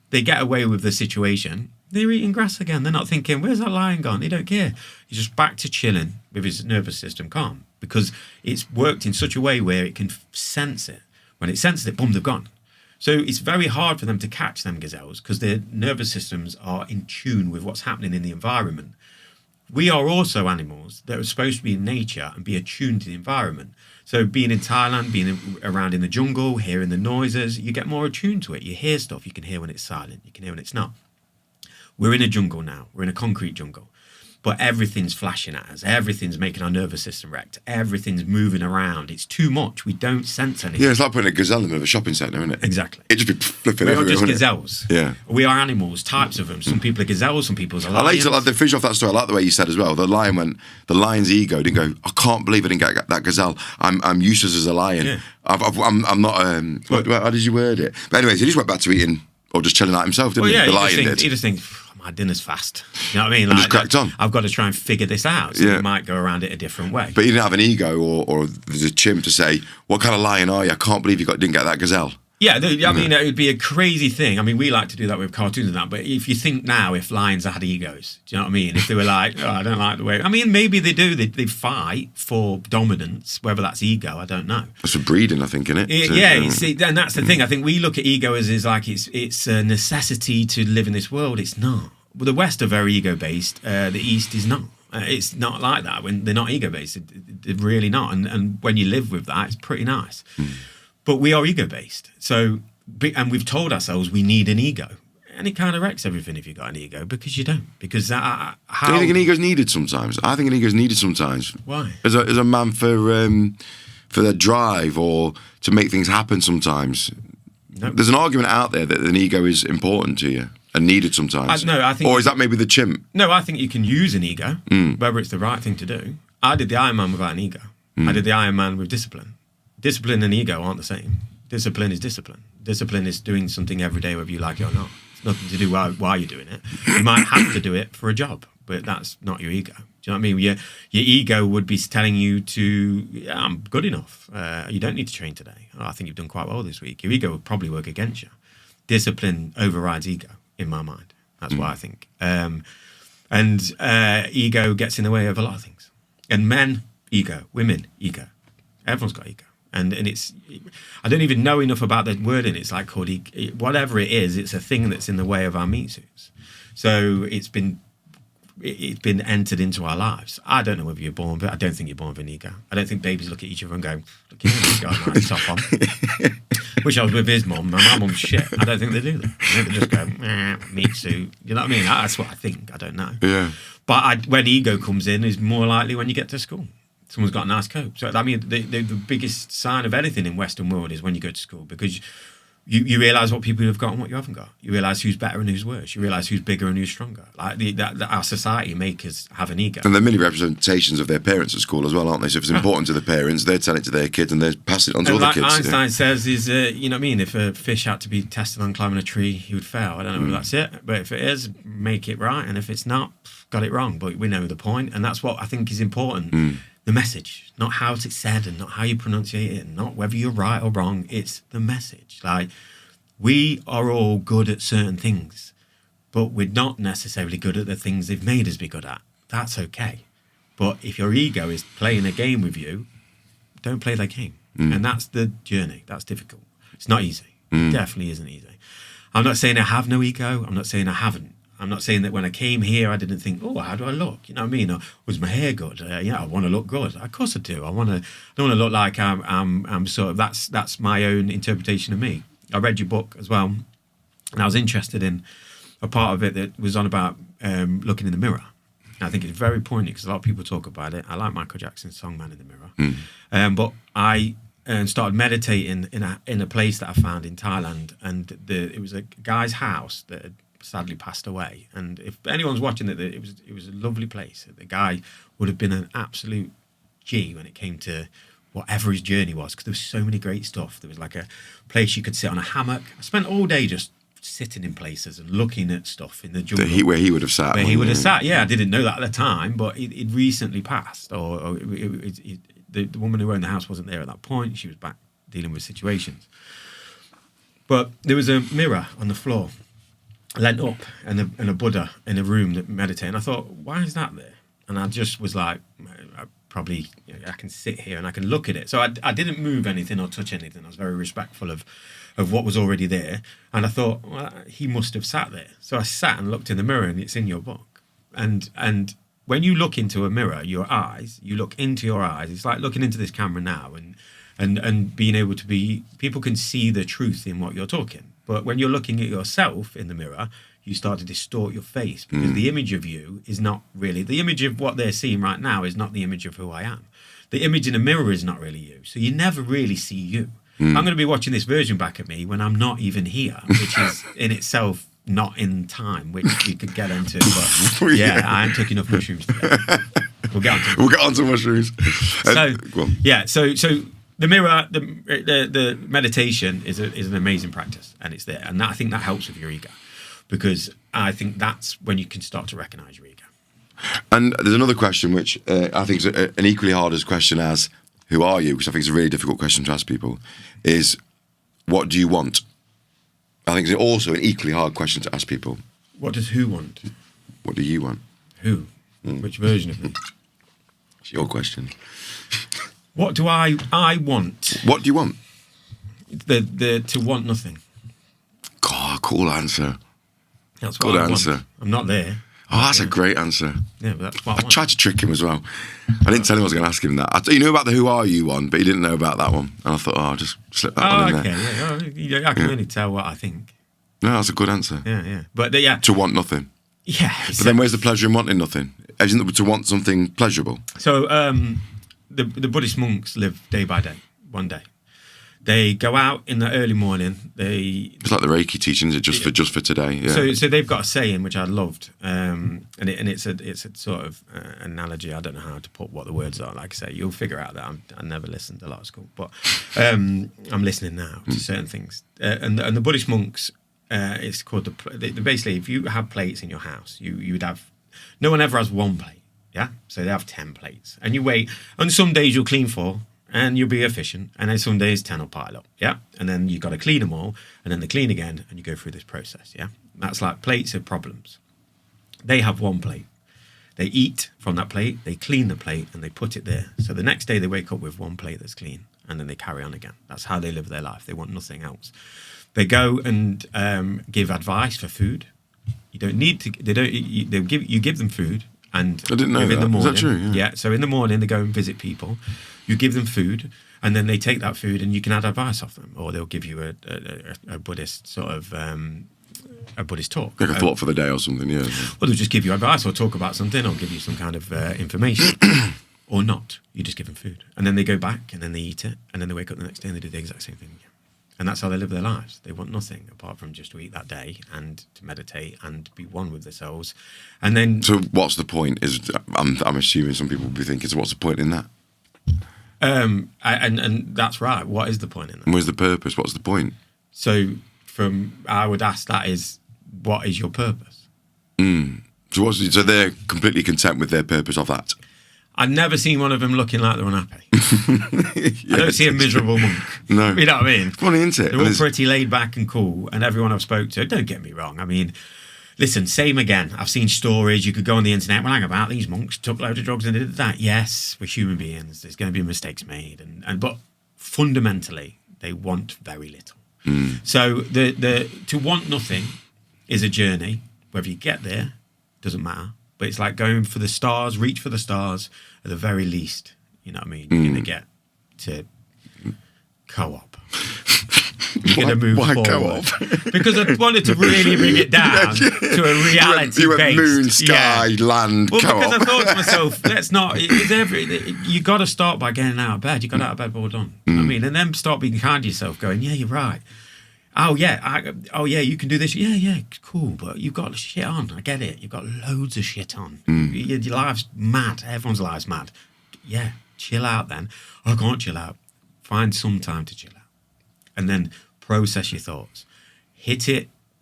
they get away with the situation. They're eating grass again. They're not thinking, where's that lion gone? They don't care. He's just back to chilling with his nervous system calm, because it's worked in such a way where it can sense it. When it senses it, boom, they've gone. So it's very hard for them to catch them gazelles, because their nervous systems are in tune with what's happening in the environment. We are also animals that are supposed to be in nature and be attuned to the environment. So being in Thailand, being around in the jungle, hearing the noises, you get more attuned to it. You hear stuff. You can hear when it's silent. You can hear when it's not. We're in a jungle now. We're in a concrete jungle. But everything's flashing at us. Everything's making our nervous system wrecked. Everything's moving around. It's too much. We don't sense anything. Yeah, it's like putting a gazelle in the middle of a shopping centre, isn't it? Exactly. It just be flipping We are everywhere. just wouldn't it? gazelles. Yeah. We are animals, types of them. Some people are gazelles, some people are lions. I like to, like, the finish off that story. I like the way you said as well. The lion's ego didn't go, I can't believe I didn't get that gazelle. I'm useless as a lion. Yeah. I'm not. How did you word it? But anyways, he just went back to eating or just chilling out himself, didn't Well, yeah, he? The lion did. He just thinks, my dinner's fast. You know what I mean? And just cracked on. I've got to try and figure this out. So we might go around it a different way. But he didn't have an ego or there's a chimp to say, what kind of lion are you? I can't believe you didn't get that gazelle. Yeah, I mean, it would be a crazy thing. I mean, we like to do that with cartoons and that. But if you think now, if lions had egos, do you know what I mean? If they were like, oh, I don't like the way... I mean, maybe they do. They fight for dominance. Whether that's ego, I don't know. It's for breeding, I think, isn't it? And that's the thing. I think we look at ego as like it's a necessity to live in this world. It's not. Well, the West are very ego-based. The East is not. It's not like that. When they're not ego-based, they're really not. And when you live with that, it's pretty nice. But we are ego-based. So, and we've told ourselves we need an ego. And it kind of wrecks everything if you've got an ego, because you don't. Because Do you think an ego's needed sometimes? I think an ego's needed sometimes. Why? As a man for their drive or to make things happen sometimes. No. There's an argument out there that an ego is important to you and needed sometimes. I think... Or is that maybe the chimp? No, I think you can use an ego, whether it's the right thing to do. I did the Iron Man without an ego. I did the Iron Man with discipline. Discipline and ego aren't the same. Discipline is discipline. Discipline is doing something every day whether you like it or not. It's nothing to do why you're doing it. You might have to do it for a job, but that's not your ego. Do you know what I mean? Your ego would be telling you I'm good enough. You don't need to train today. Oh, I think you've done quite well this week. Your ego would probably work against you. Discipline overrides ego, in my mind. That's what I think. And ego gets in the way of a lot of things. And men, ego. Women, ego. Everyone's got ego. And it's, I don't even know enough about the wording. It's like called, whatever it is, it's a thing that's in the way of our meat suits. So it's been entered into our lives. I don't know whether you're born, but I don't think you're born with an ego. I don't think babies look at each other and go, look, he's got a nice top on. Wish I was with his mum. My mum's shit. I don't think they do that. I think they just go, meat suit. You know what I mean? That's what I think. I don't know. Yeah. But when ego comes in, is more likely when you get to school. Someone's got a nice coat. So, I mean, the biggest sign of anything in Western world is when you go to school, because you realize what people have got and what you haven't got. You realize who's better and who's worse. You realize who's bigger and who's stronger. Like our society make us have an ego. And they're many representations of their parents at school as well, aren't they? So if it's important to the parents, they tell it to their kids and they pass it on to other like kids. Einstein says is, you know what I mean? If a fish had to be tested on climbing a tree, he would fail. I don't know whether that's it, but if it is, make it right. And if it's not, got it wrong. But we know the point, and that's what I think is important. The message, not how it's said and not how you pronunciate it, and not whether you're right or wrong. It's the message. Like, we are all good at certain things, but we're not necessarily good at the things they've made us be good at. That's okay. But if your ego is playing a game with you, don't play that game. And that's the journey. That's difficult. It's not easy. It definitely isn't easy. I'm not saying I have no ego. I'm not saying I haven't. I'm not saying that when I came here, I didn't think, oh, how do I look? You know what I mean? Or was my hair good? I want to look good. Of course I do. I don't want to look like I'm sort of, that's my own interpretation of me. I read your book as well, and I was interested in a part of it that was on about looking in the mirror. And I think it's very poignant because a lot of people talk about it. I like Michael Jackson's song "Man in the Mirror," but I started meditating in a place that I found in Thailand, and it was a guy's house that had sadly passed away. And if anyone's watching it was a lovely place. The guy would have been an absolute G when it came to whatever his journey was, because there was so many great stuff. There was like a place you could sit on a hammock. I spent all day just sitting in places and looking at stuff in the jungle. Where he would have sat. Where he would have sat, yeah. I didn't know that at the time, but it recently passed. The woman who owned the house wasn't there at that point. She was back dealing with situations. But there was a mirror on the floor, leant up, and a Buddha in a room that meditated. And I thought, why is that there? And I just was like, I can sit here and I can look at it. So I didn't move anything or touch anything. I was very respectful of what was already there. And I thought, well, he must have sat there. So I sat and looked in the mirror, and it's in your book. And when you look into a mirror, you look into your eyes. It's like looking into this camera now and being able to be, people can see the truth in what you're talking. But when you're looking at yourself in the mirror, you start to distort your face, because the image of you is not really, the image of what they're seeing right now is not the image of who I am. The image in the mirror is not really you. So you never really see you. I'm going to be watching this version back at me when I'm not even here, which is in itself not in time, which we could get into. But yeah, I ain't took enough mushrooms today. We'll get on to mushrooms. So the mirror, the meditation is an amazing practice, and it's there. And I think that helps with your ego, because I think that's when you can start to recognise your ego. And there's another question which I think is an equally hard as question as, who are you? Which I think is a really difficult question to ask people, is what do you want? I think it's also an equally hard question to ask people. What does who want? What do you want? Who? Which version of me? It's your question. What do I want? What do you want? To want nothing. God, cool answer. That's what I want. I'm not there. Oh, that's a great answer. Yeah, but that's what I want. Tried to trick him as well. I didn't tell him I was going to ask him that. You knew about the who are you one, but he didn't know about that one. And I thought, I'll just slip that one in there. Yeah. I can only tell what I think. No, that's a good answer. Yeah. But yeah. To want nothing. Yeah. But then where's the pleasure in wanting nothing? Isn't it to want something pleasurable? So the Buddhist monks live day by day, one day. They go out in the early morning. It's like the Reiki teachings, just for today. Yeah. So they've got a saying which I loved, and it's a sort of analogy. I don't know how to put what the words are. Like I say, you'll figure out that I never listened a lot of school, but I'm listening now to certain things. And the Buddhist monks, it's called basically, if you have plates in your house, you would have. No one ever has one plate. Yeah, so they have 10 plates, and you wait. And some days you'll clean 4. And you'll be efficient. And then some days 10 will pile up. Yeah. And then you've got to clean them all. And then they clean again. And you go through this process. Yeah. That's like plates of problems. They have one plate. They eat from that plate. They clean the plate. And they put it there. So the next day they wake up with one plate that's clean. And then they carry on again. That's how they live their life. They want nothing else. They go and give advice for food. You don't need to. You give them food. And I didn't know that. In the morning, is that true? Yeah. So in the morning they go and visit people. You give them food, and then they take that food, and you can add advice off them, or they'll give you a Buddhist sort of a Buddhist talk, like a thought for the day or something. Yeah. Well, they'll just give you advice, or talk about something, or give you some kind of information, or not. You just give them food, and then they go back, and then they eat it, and then they wake up the next day and they do the exact same thing again. And that's how they live their lives. They want nothing apart from just to eat that day and to meditate and be one with themselves. And then... So what's the point? I'm assuming some people will be thinking, so what's the point in that? And that's right. What is the point in that? And where's the purpose? What's the point? So I would ask that is, what is your purpose? So they're completely content with their purpose of that? I've never seen one of them looking like they're unhappy. I don't see a miserable monk. No. You know what I mean? Funny, isn't it? They're all pretty laid back and cool, and everyone I've spoke to, don't get me wrong, I mean, listen, same again. I've seen stories, you could go on the internet, well, hang about, these monks took loads of drugs and did that. Yes, we're human beings, there's going to be mistakes made, but fundamentally, they want very little. So to want nothing is a journey. Whether you get there, doesn't matter. But it's like going for the stars, reach for the stars at the very least. You know what I mean? You're going to get to co-op. You're going to move forward. Co-op? Because I wanted to really bring it down to a reality you based. Moon, sky, land, well, co-op. Because I thought to myself, let's not. You got to start by getting out of bed. You got out of bed, well done. You know what I mean? And then start being kind to yourself, going, yeah, you're right. Oh yeah, you can do this. Yeah, cool. But you've got shit on. I get it. You've got loads of shit on. Your life's mad. Everyone's life's mad. Yeah, chill out then. I can't chill out. Find some time to chill out, and then process your thoughts. Hit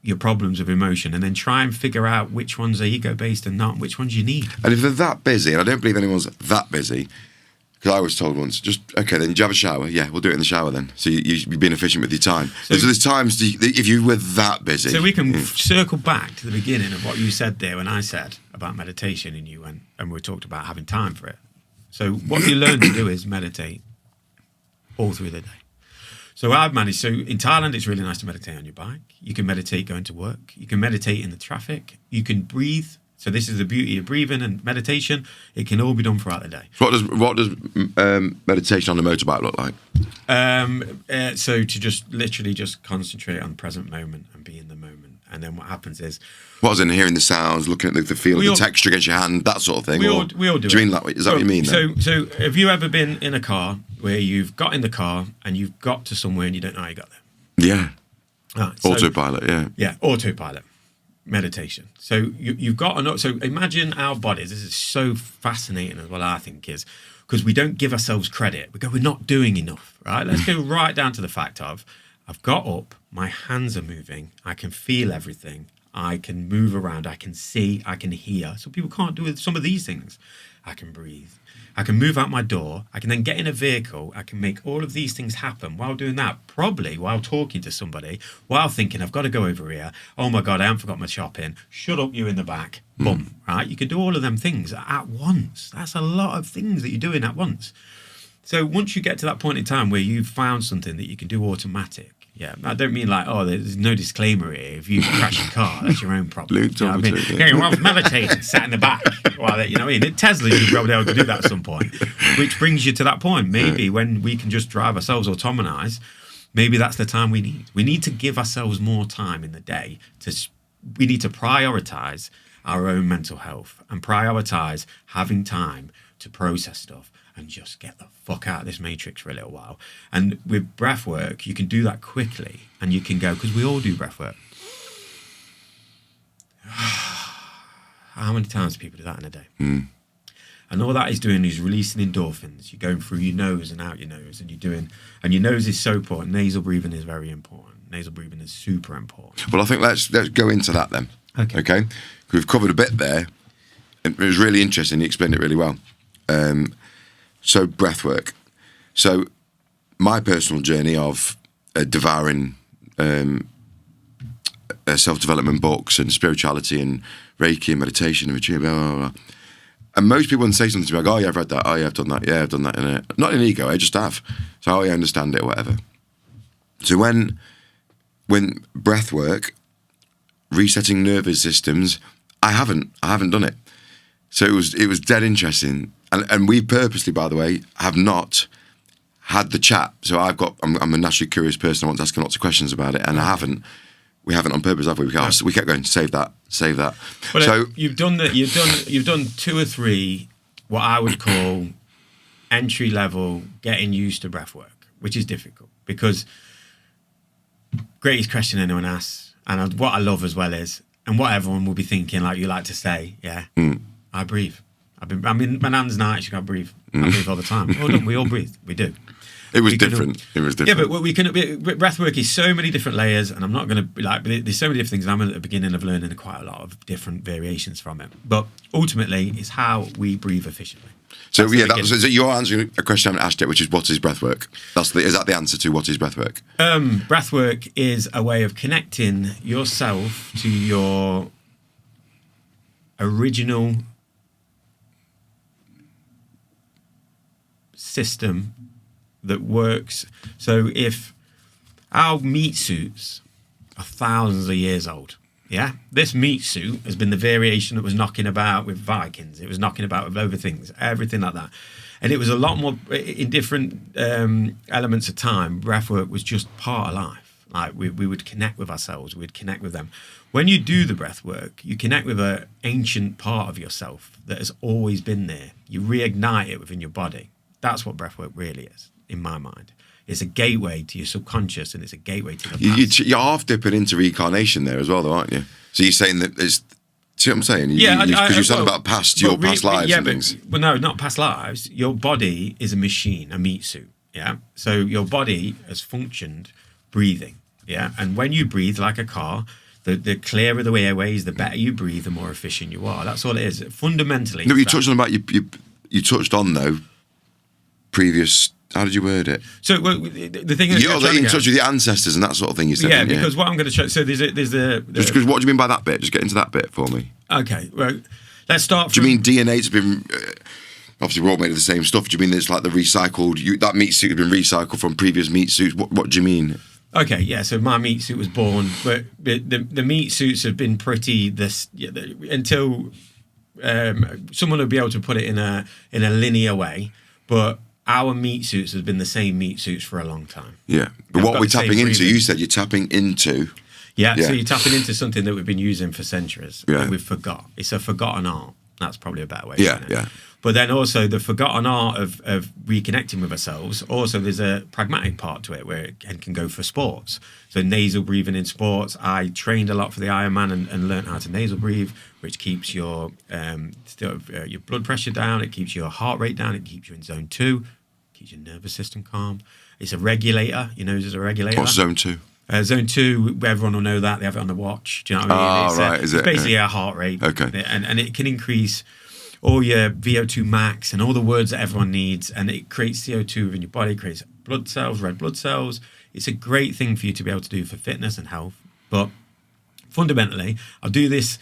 your problems of emotion, and then try and figure out which ones are ego based and not, which ones you need. And if they're that busy, and I don't believe anyone's that busy. Because I was told once, okay, then you have a shower. Yeah, we'll do it in the shower then. So you're being efficient with your time. So there's times, if you were that busy. So we can circle back to the beginning of what you said there when I said about meditation and you went, and we talked about having time for it. So what you learn to do is meditate all through the day. So I've managed, so in Thailand, it's really nice to meditate on your bike. You can meditate going to work. You can meditate in the traffic. You can breathe. So this is the beauty of breathing and meditation. It can all be done throughout the day. So what does meditation on a motorbike look like? So to just literally just concentrate on the present moment and be in the moment. And then what happens is... What is in hearing the sounds, looking at the feel of the texture against your hand, that sort of thing? We all do. Do you mean that way? Is that what you mean then? So have you ever been in a car where you've got in the car and you've got to somewhere and you don't know how you got there? Yeah. Right, autopilot, yeah. Yeah, autopilot. Meditation. So you've got so imagine our bodies. This is so fascinating as well, I think, is because we don't give ourselves credit. We're not doing enough, right? Let's go right down to the fact of I've got up, my hands are moving, I can feel everything, I can move around, I can see, I can hear. So people can't do some of these things. I can breathe. I can move out my door. I can then get in a vehicle. I can make all of these things happen while doing that, probably while talking to somebody, while thinking, I've got to go over here. Oh my God, I haven't forgot my shopping. Shut up, you in the back. Boom, right? You can do all of them things at once. That's a lot of things that you're doing at once. So once you get to that point in time where you've found something that you can do automatic, yeah, I don't mean like, there's no disclaimer here. If you crash your car, that's your own problem. Luke, you know what I mean? Yeah, I was meditating, sat in the back. Well, you know what I mean? Tesla, you'd probably be able to do that at some point, which brings you to that point. Maybe when we can just drive ourselves, autonomize, maybe that's the time we need. We need to give ourselves more time in the day. We need to prioritize our own mental health and prioritize having time to process stuff and just get the fuck out of this matrix for a little while. And with breath work, you can do that quickly and you can go, because we all do breath work. How many times do people do that in a day? And all that is doing is releasing endorphins. You're going through your nose and out your nose, and and your nose is so important. Nasal breathing is very important. Nasal breathing is super important. Well, I think let's go into that then. Okay? We've covered a bit there. It was really interesting. You explained it really well. So breath work. So my personal journey of devouring self-development books and spirituality and Reiki and meditation and retreat, blah, blah, blah. And most people, when they say something to me, like, oh yeah, I've read that, oh yeah, I've done that, yeah, I've done that. Not in ego, I just have. So, oh yeah, I understand it or whatever. So when breath work, resetting nervous systems, I haven't done it. So it was dead interesting. And we purposely, by the way, have not had the chat. So I'm a naturally curious person. I want to ask lots of questions about it, and we haven't on purpose, have we? We kept going, save that. But so you've done 2 or 3 what I would call entry level getting used to breath work, which is difficult because greatest question anyone asks, and what I love as well is, and what everyone will be thinking, like you like to say, I breathe. I mean, my nan's night, she can't breathe. I breathe all the time. Oh, don't we all breathe? We do. It was different. Yeah, but we can. Breathwork is so many different layers, and I'm not going to like. There's so many different things. And I'm at the beginning of learning quite a lot of different variations from it. But ultimately, it's how we breathe efficiently. So so you're answering a question I haven't asked yet, which is what is breathwork? Is that the answer to what is breathwork? Breathwork is a way of connecting yourself to your original system that works. So if our meat suits are thousands of years old, this meat suit has been the variation that was knocking about with Vikings. It was knocking about with other things, everything like that. And it was a lot more in different elements of time. Breathwork was just part of life. Like we would connect with ourselves, we'd connect with them. When you do the breathwork, you connect with an ancient part of yourself that has always been there. You reignite it within your body. That's what breathwork really is, in my mind. It's a gateway to your subconscious, and it's a gateway to the past. You're half dipping into reincarnation there as well, though, aren't you? So you're saying that it's... See what I'm saying? Because you're saying about your past lives and things. Well, no, not past lives. Your body is a machine, a meat suit, So your body has functioned breathing, And when you breathe like a car, the clearer the airways, the better you breathe, the more efficient you are. That's all it is. Fundamentally... No, you touched on about... You touched on, though, previous... How did you word it? So the thing is, you're in touch with your ancestors and that sort of thing. You said, because what I'm going to show. So there's the just because. What do you mean by that bit? Just get into that bit for me. Okay, well, let's start. Do you mean DNA's been? Obviously, we're all made of the same stuff. Do you mean it's like the recycled? That meat suit has been recycled from previous meat suits. What do you mean? Okay, yeah. So my meat suit was born, but the meat suits have been pretty until someone would be able to put it in a linear way, but. Our meat suits have been the same meat suits for a long time. Yeah. But what we're tapping into, you said you're tapping into... Yeah, so you're tapping into something that we've been using for centuries. That we've forgot. It's a forgotten art. That's probably a better way of saying it. Yeah. But then also the forgotten art of reconnecting with ourselves, also there's a pragmatic part to it where it can go for sports. So nasal breathing in sports. I trained a lot for the Ironman and learned how to nasal breathe, which keeps your blood pressure down. It keeps your heart rate down. It keeps you in zone 2. Keeps your nervous system calm. It's a regulator. Your nose is a regulator. What's zone 2? Zone 2, everyone will know that. They have it on the watch. Do you know what I mean? It's basically our heart rate. Okay. And it can increase all your VO2 max and all the words that everyone needs. And it creates CO2 within your body, creates blood cells, red blood cells. It's a great thing for you to be able to do for fitness and health. But fundamentally, I'll do this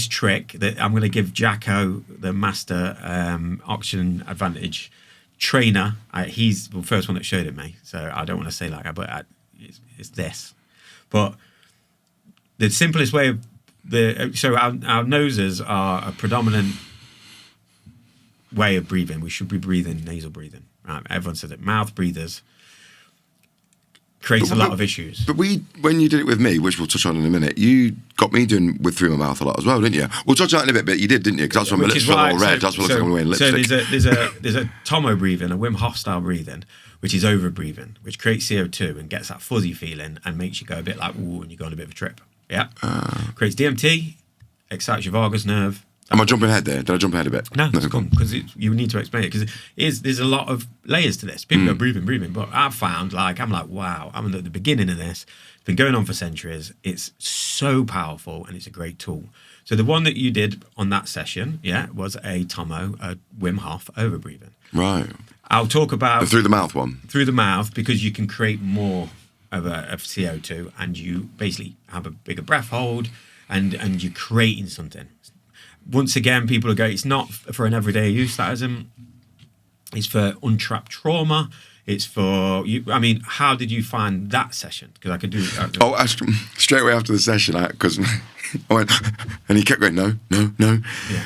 trick that I'm going to give Jacko, the master oxygen advantage trainer. He's the first one that showed it me, so I don't want to say like that, but it's this. But the simplest way of so our noses are a predominant way of breathing. We should be breathing nasal breathing. Right? Everyone says it. Mouth breathers creates a lot of issues. But when you did it with me, which we'll touch on in a minute, you got me doing with through my mouth a lot as well, didn't you? We'll touch on that in a bit, but you did, didn't you? Because that's when my lips feel all red. That's what looks like I'm wearing lipstick. So there's a Tomo breathing, a Wim Hof style breathing, which is over breathing, which creates CO2 and gets that fuzzy feeling and makes you go a bit like, ooh, and you go on a bit of a trip. Yeah. Creates DMT, excites your vagus nerve. Am I jumping ahead there? Did I jump ahead a bit? No, it's cool, because you need to explain it, because there's a lot of layers to this. People are breathing, but I've found, I'm like, wow, I'm at the beginning of this. It's been going on for centuries. It's so powerful, and it's a great tool. So the one that you did on that session, was a Tomo, a Wim Hof over breathing. Right. I'll talk about... The through the mouth one? Through the mouth, because you can create more of CO2, and you basically have a bigger breath hold, and you're creating something. Once again, people will go, it's not for an everyday use, that isn't. It's for untrapped trauma. It's for you. I mean, how did you find that session? Because I could do. Straight away after the session, because I went, and he kept going, no. Yeah.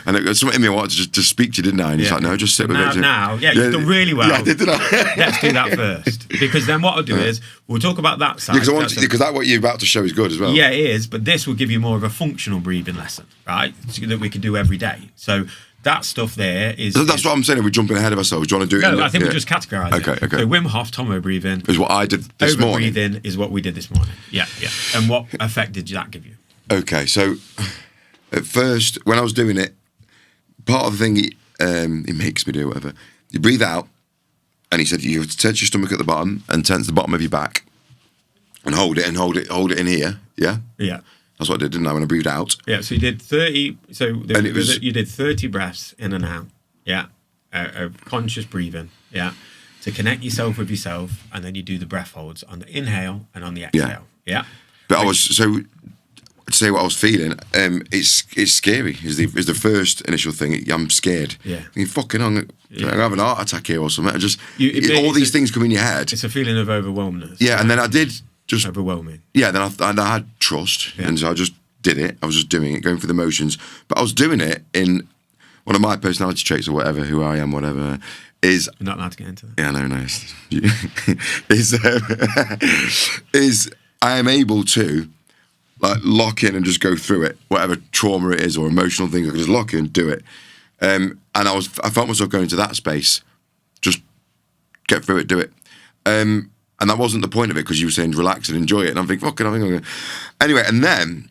And it was something in me I wanted to speak to you, didn't I? And he's like, no, just sit with it. You've done really well. Yeah, I did, didn't I? Let's do that first, because then what I'll do is we'll talk about that side. Because what you're about to show is good as well. Yeah, it is. But this will give you more of a functional breathing lesson, right? So that we can do every day. So that stuff there is... That's what I'm saying. We're jumping ahead of ourselves. Do you want to do it? No, I think we'll just categorise it. Okay. So Wim Hof, Tomo breathing. Is what I did this morning. Over-breathing is what we did this morning. Yeah. And what effect did that give you? Okay, so at first, when I was doing it, part of the thing he makes me do, whatever, you breathe out, and he said you tense your stomach at the bottom and tense the bottom of your back, and hold it in here, yeah? Yeah. That's what I did, didn't I, when I breathed out? Yeah, so you did 30, you did 30 breaths in and out, yeah, of conscious breathing, yeah, to connect yourself with yourself, and then you do the breath holds on the inhale and on the exhale, yeah. But to say what I was feeling, it's scary. Is the first initial thing. I'm scared. Yeah. You fucking I'm having a heart attack here or something. All these things come in your head. It's a feeling of overwhelmness. Yeah, and then I did just overwhelming. Yeah, then I had trust, and so I just did it. I was just doing it, going through the motions. But I was doing it in one of my personality traits or whatever, who I am, whatever. Is you're not allowed to get into that. Yeah, no. is I am able to like lock in and just go through it, whatever trauma it is or emotional thing. I can just lock in, do it. And I felt myself going to that space, just get through it, do it. And that wasn't the point of it, because you were saying relax and enjoy it. And I'm thinking, fucking, I'm going to... Anyway, and then,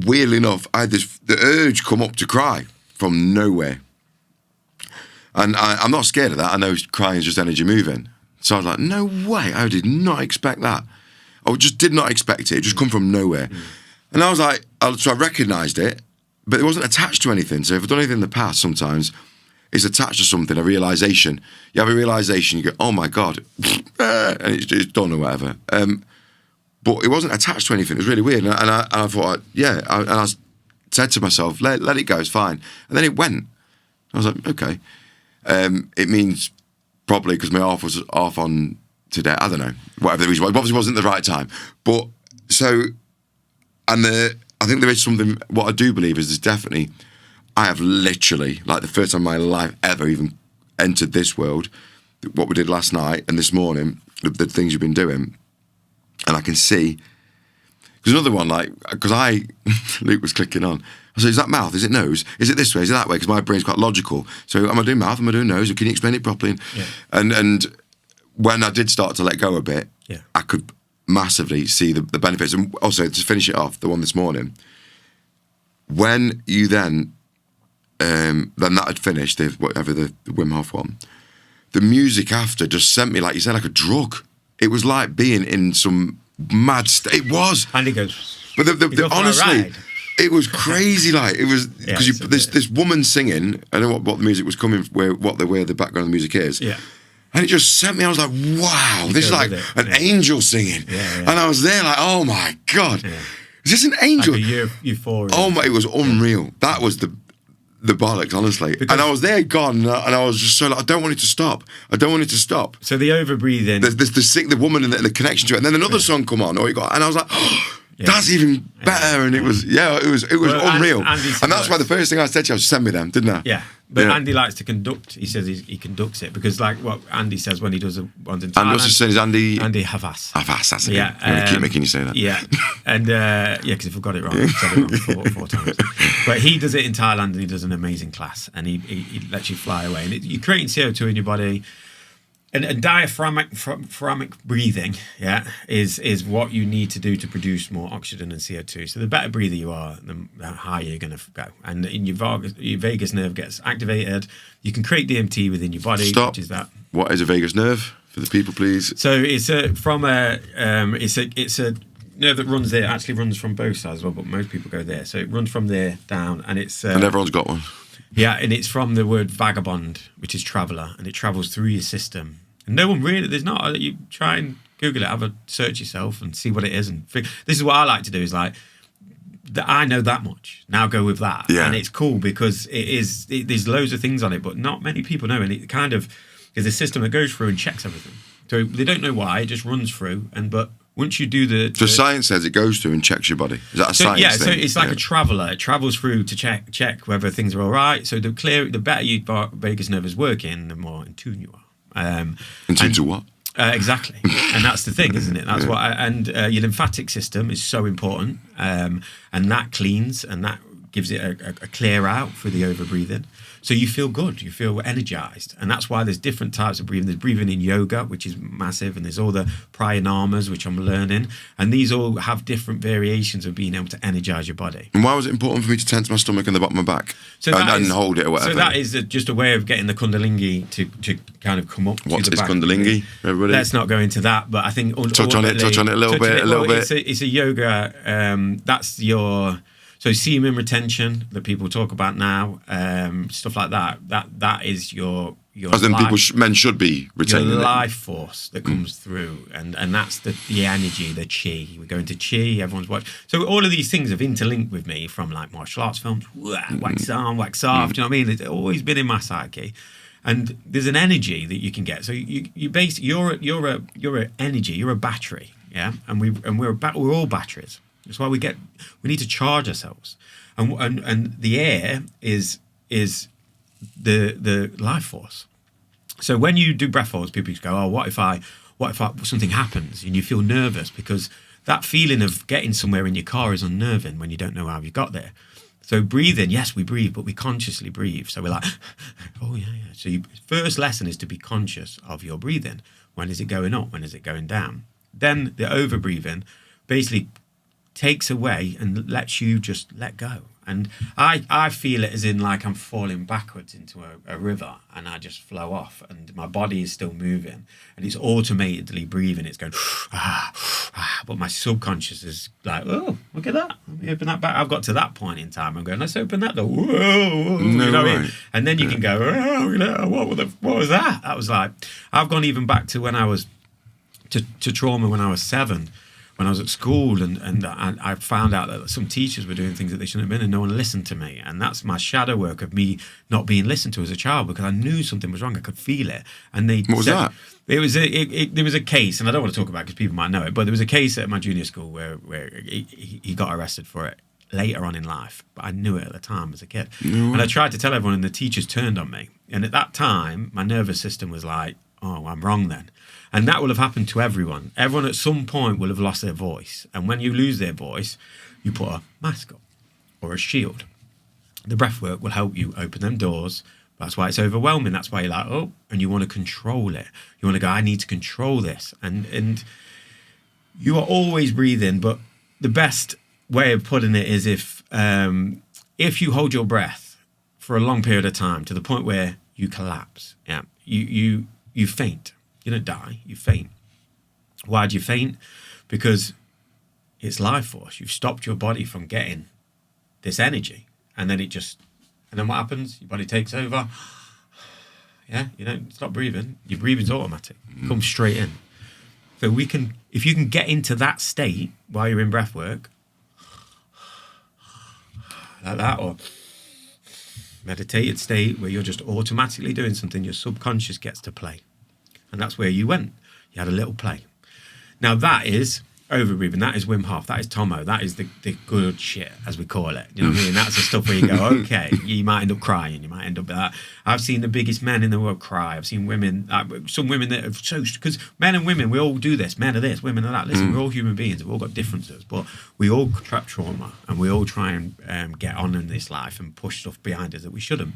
weirdly enough, I had the urge come up to cry from nowhere. And I'm not scared of that. I know crying is just energy moving. So I was like, no way. I did not expect that. I just did not expect it. It just come from nowhere. And I was like, so I recognised it, but it wasn't attached to anything. So if I've done anything in the past, sometimes it's attached to something, a realisation. You have a realisation, you go, oh my God, and it's done or whatever. But it wasn't attached to anything. It was really weird. And I thought, and I said to myself, let it go, it's fine. And then it went. I was like, okay. It means probably because my arm was off on today. I don't know, whatever the reason was. It obviously wasn't the right time. But so, and I think there is something, what I do believe is there's definitely, I have literally, like the first time in my life ever even entered this world, what we did last night and this morning, the things you've been doing, and I can see, there's another one, like, because Luke was clicking on. I said, is that mouth? Is it nose? Is it this way? Is it that way? Because my brain's quite logical. So am I doing mouth? Am I doing nose? Can you explain it properly? Yeah. And when I did start to let go a bit, yeah, I could massively see the benefits. And also, to finish it off, the one this morning, when you then that had finished, the Wim Hof one, the music after just sent me, like you said, like a drug. It was like being in some mad state. It was. And he goes, but honestly, it was crazy. Like it was because this woman singing. I don't know what the music was coming, where the background of the music is. Yeah. And it just sent me. I was like, wow, this is like an angel singing. Yeah. And I was there like, oh my God, is this an angel? Like a euphoria. Oh my, it was unreal. That was the bollocks, honestly. Because, and I was there, gone, and I was just so like, I don't want it to stop. I don't want it to stop. So the over-breathing. The woman and the connection to it. And then another song come on, and I was like, oh, that's even better. And it was unreal. And that's why the first thing I said to you was, send me them, didn't I? Yeah. But Andy likes to conduct. He says he conducts it because, like what Andy says when he does ones in Thailand. And what's his name? Is Andy Havas. Havas, that's it. Yeah. I'm going to keep making you say that. Yeah. And because if I've got it wrong, I've said it wrong four times. But he does it in Thailand, and he does an amazing class, and he lets you fly away, and you're creating CO2 in your body. And diaphragmic breathing, is what you need to do to produce more oxygen and CO2. So the better breather you are, the higher you're going to go. And in your vagus nerve gets activated. You can create DMT within your body. Stop. Which is that. What is a vagus nerve for the people, please? So it's a nerve that runs there. It actually runs from both sides as well, but most people go there. So it runs from there down, and it's and everyone's got one. Yeah, and it's from the word vagabond, which is traveller, and it travels through your system. And no one really, there's not, you try and Google it, have a search yourself and see what it is. And this is what I like to do, is like, I know that much, now go with that. Yeah. And it's cool because there's loads of things on it, but not many people know. And it kind of is a system that goes through and checks everything. So they don't know why, it just runs through. But once you do So science says it goes through and checks your body. Is that a science thing? So it's like a traveller. It travels through to check whether things are all right. So the better your vagus nerve is working, the more in tune you are. In tune to what? Exactly. And that's the thing, isn't it? That's your lymphatic system is so important. And that cleans and that gives it a clear out through the over breathing. So you feel good, you feel energized. And that's why there's different types of breathing. There's breathing in yoga, which is massive, and there's all the pranayamas, which I'm learning. And these all have different variations of being able to energize your body. And why was it important for me to tense my stomach and the bottom of my back? And hold it or whatever? So that is just a way of getting the Kundalini to kind of come up. What to the is back. Kundalini, everybody? Let's not go into that, but I think... Touch on it a little bit. It's a yoga, that's your... So semen retention that people talk about now, stuff like that. That is your as in men should be retaining your life force that comes through, and that's the energy, the chi. We go into chi. Everyone's watching. So all of these things have interlinked with me from like martial arts films. Wax on, wax off. Do you know what I mean? It's always been in my psyche, and there's an energy that you can get. So you're an energy. You're a battery. Yeah, and we're all batteries. That's why we need to charge ourselves, and the air is the life force. So when you do breath holds, people just go, "Oh, what if something happens?" And you feel nervous because that feeling of getting somewhere in your car is unnerving when you don't know how you got there. So breathing, yes, we breathe, but we consciously breathe. So we're like, "Oh yeah." So first lesson is to be conscious of your breathing. When is it going up? When is it going down? Then the over breathing basically takes away and lets you just let go. And I feel it as in like I'm falling backwards into a river and I just flow off and my body is still moving and it's automatically breathing. It's going, but my subconscious is like, oh, look at that. Let me open that back. I've got to that point in time. I'm going, let's open that door. Whoa, you know what I mean? And then you can go, what was that? That was like, I've gone even back to when I was to trauma when I was 7. When I was at school and I found out that some teachers were doing things that they shouldn't have been and no one listened to me. And that's my shadow work of me not being listened to as a child because I knew something was wrong. I could feel it. And what was that? There was a case, and I don't want to talk about it because people might know it, but there was a case at my junior school where he got arrested for it later on in life. But I knew it at the time as a kid. And I tried to tell everyone and the teachers turned on me. And at that time, my nervous system was like, oh, I'm wrong then. And that will have happened to everyone. Everyone at some point will have lost their voice. And when you lose their voice, you put a mask on or a shield. The breathwork will help you open them doors. That's why it's overwhelming. That's why you're like, oh, and you want to control it. You want to go, I need to control this. And you are always breathing, but the best way of putting it is if you hold your breath for a long period of time to the point where you collapse, you faint. You don't die, you faint. Why do you faint? Because it's life force. You've stopped your body from getting this energy. And then then what happens? Your body takes over. Yeah, you don't stop breathing. Your breathing's automatic. It comes straight in. So if you can get into that state while you're in breath work, like that, or meditated state where you're just automatically doing something, your subconscious gets to play. And that's where you went. You had a little play. Now that is over breathing. That is Wim Hof. That is Tomo. That is the good shit, as we call it. You know what I mean? That's the stuff where you go, okay, you might end up crying. You might end up with that. I've seen the biggest men in the world cry. I've seen women, some women that have because men and women, we all do this. Men are this, women are that. Listen, we're all human beings. We've all got differences, but we all trap trauma and we all try and get on in this life and push stuff behind us that we shouldn't.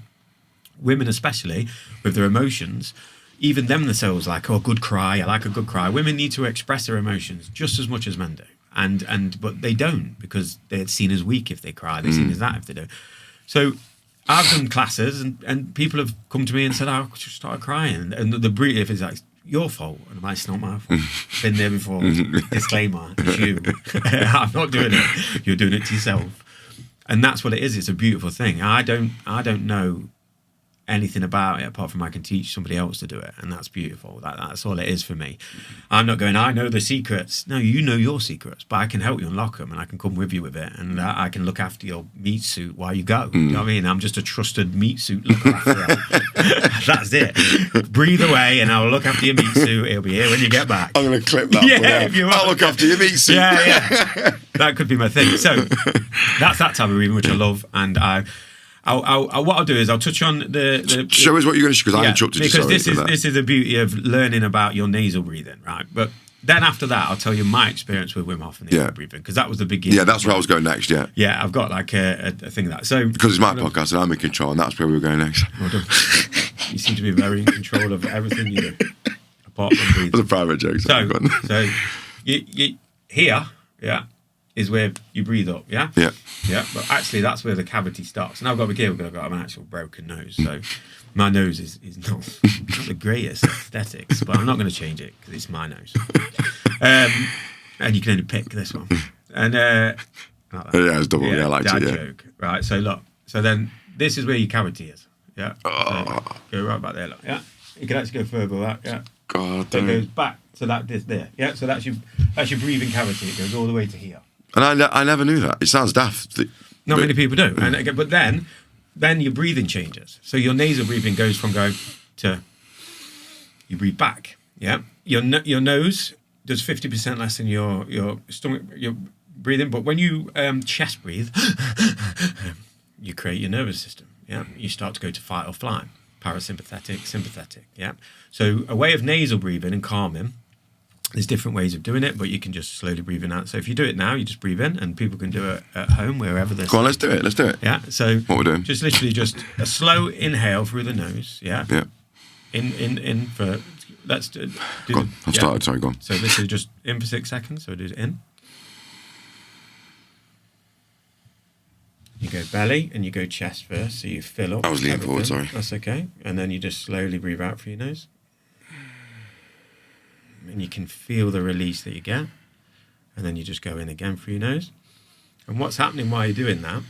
Women especially, with their emotions, even them themselves like, oh, good cry, I like a good cry. Women need to express their emotions just as much as men do. But they don't because they're seen as weak if they cry. They're seen as that if they do. So I've done classes and people have come to me and said, oh, I just started crying. And the brief is like, your fault. And I'm like, it's not my fault. Been there before. Disclaimer, it's you. I'm not doing it. You're doing it to yourself. And that's what it is. It's a beautiful thing. I don't know anything about it apart from I can teach somebody else to do it, and that's beautiful. That's all it is for me. I'm not going, I know the secrets. No, you know your secrets, but I can help you unlock them and I can come with you with it, and I can look after your meat suit while you go. You know what I mean? I'm just a trusted meat suit looker after. That's it. Breathe away and I'll look after your meat suit. It'll be here when you get back. I'm going to clip that. If you want. I'll look after your meat suit. Yeah. That could be my thing. So that's that type of reading which I love, and what I'll do is I'll touch on the show us what you're going to show, because I interrupted you. Because this is the beauty of learning about your nasal breathing, right? But then after that, I'll tell you my experience with Wim Hof and the breathing, because that was the beginning. Yeah, that's where I was going next. Yeah, yeah, I've got like a thing of that. So because it's my podcast and I'm in control, and that's where we were going next. Well done. You seem to be very in control of everything you do, apart from breathing. That's a private joke. So you here, is where you breathe up, yeah. But actually, that's where the cavity starts. And I've got to be careful because I've got an actual broken nose, so my nose is not the greatest aesthetics, but I'm not going to change it because it's my nose. And you can only pick this one. And like yeah, it's double. Yeah, I liked dad it. Yeah. joke, right? So look, so then this is where your cavity is. Yeah. So go right back there. Look. Yeah. You can actually go further with that. Yeah. God. So it goes back to that this there. Yeah. So that's your breathing cavity. It goes all the way to here. And I never knew that. It sounds daft. Not many people do. And but then your breathing changes. So your nasal breathing goes from going to you breathe back. Yeah. Your nose does 50% less than your stomach. Your breathing. But when you chest breathe, you create your nervous system. Yeah, you start to go to fight or flight, parasympathetic, sympathetic. Yeah, so a way of nasal breathing and calming. There's different ways of doing it, but you can just slowly breathe in out. So if you do it now, you just breathe in, and people can do it at home wherever they're. Go on, let's do it. Let's do it. Yeah. So what we're doing? Just literally just a slow inhale through the nose. Yeah. Yeah. In for let's do. Go on. I've started. Sorry, go on. So this is just in for 6 seconds. So do it in. You go belly and you go chest first, so you fill up. I was leaning forward, sorry. That's okay. And then you just slowly breathe out through your nose. And you can feel the release that you get. And then you just go in again through your nose. And what's happening while you're doing that,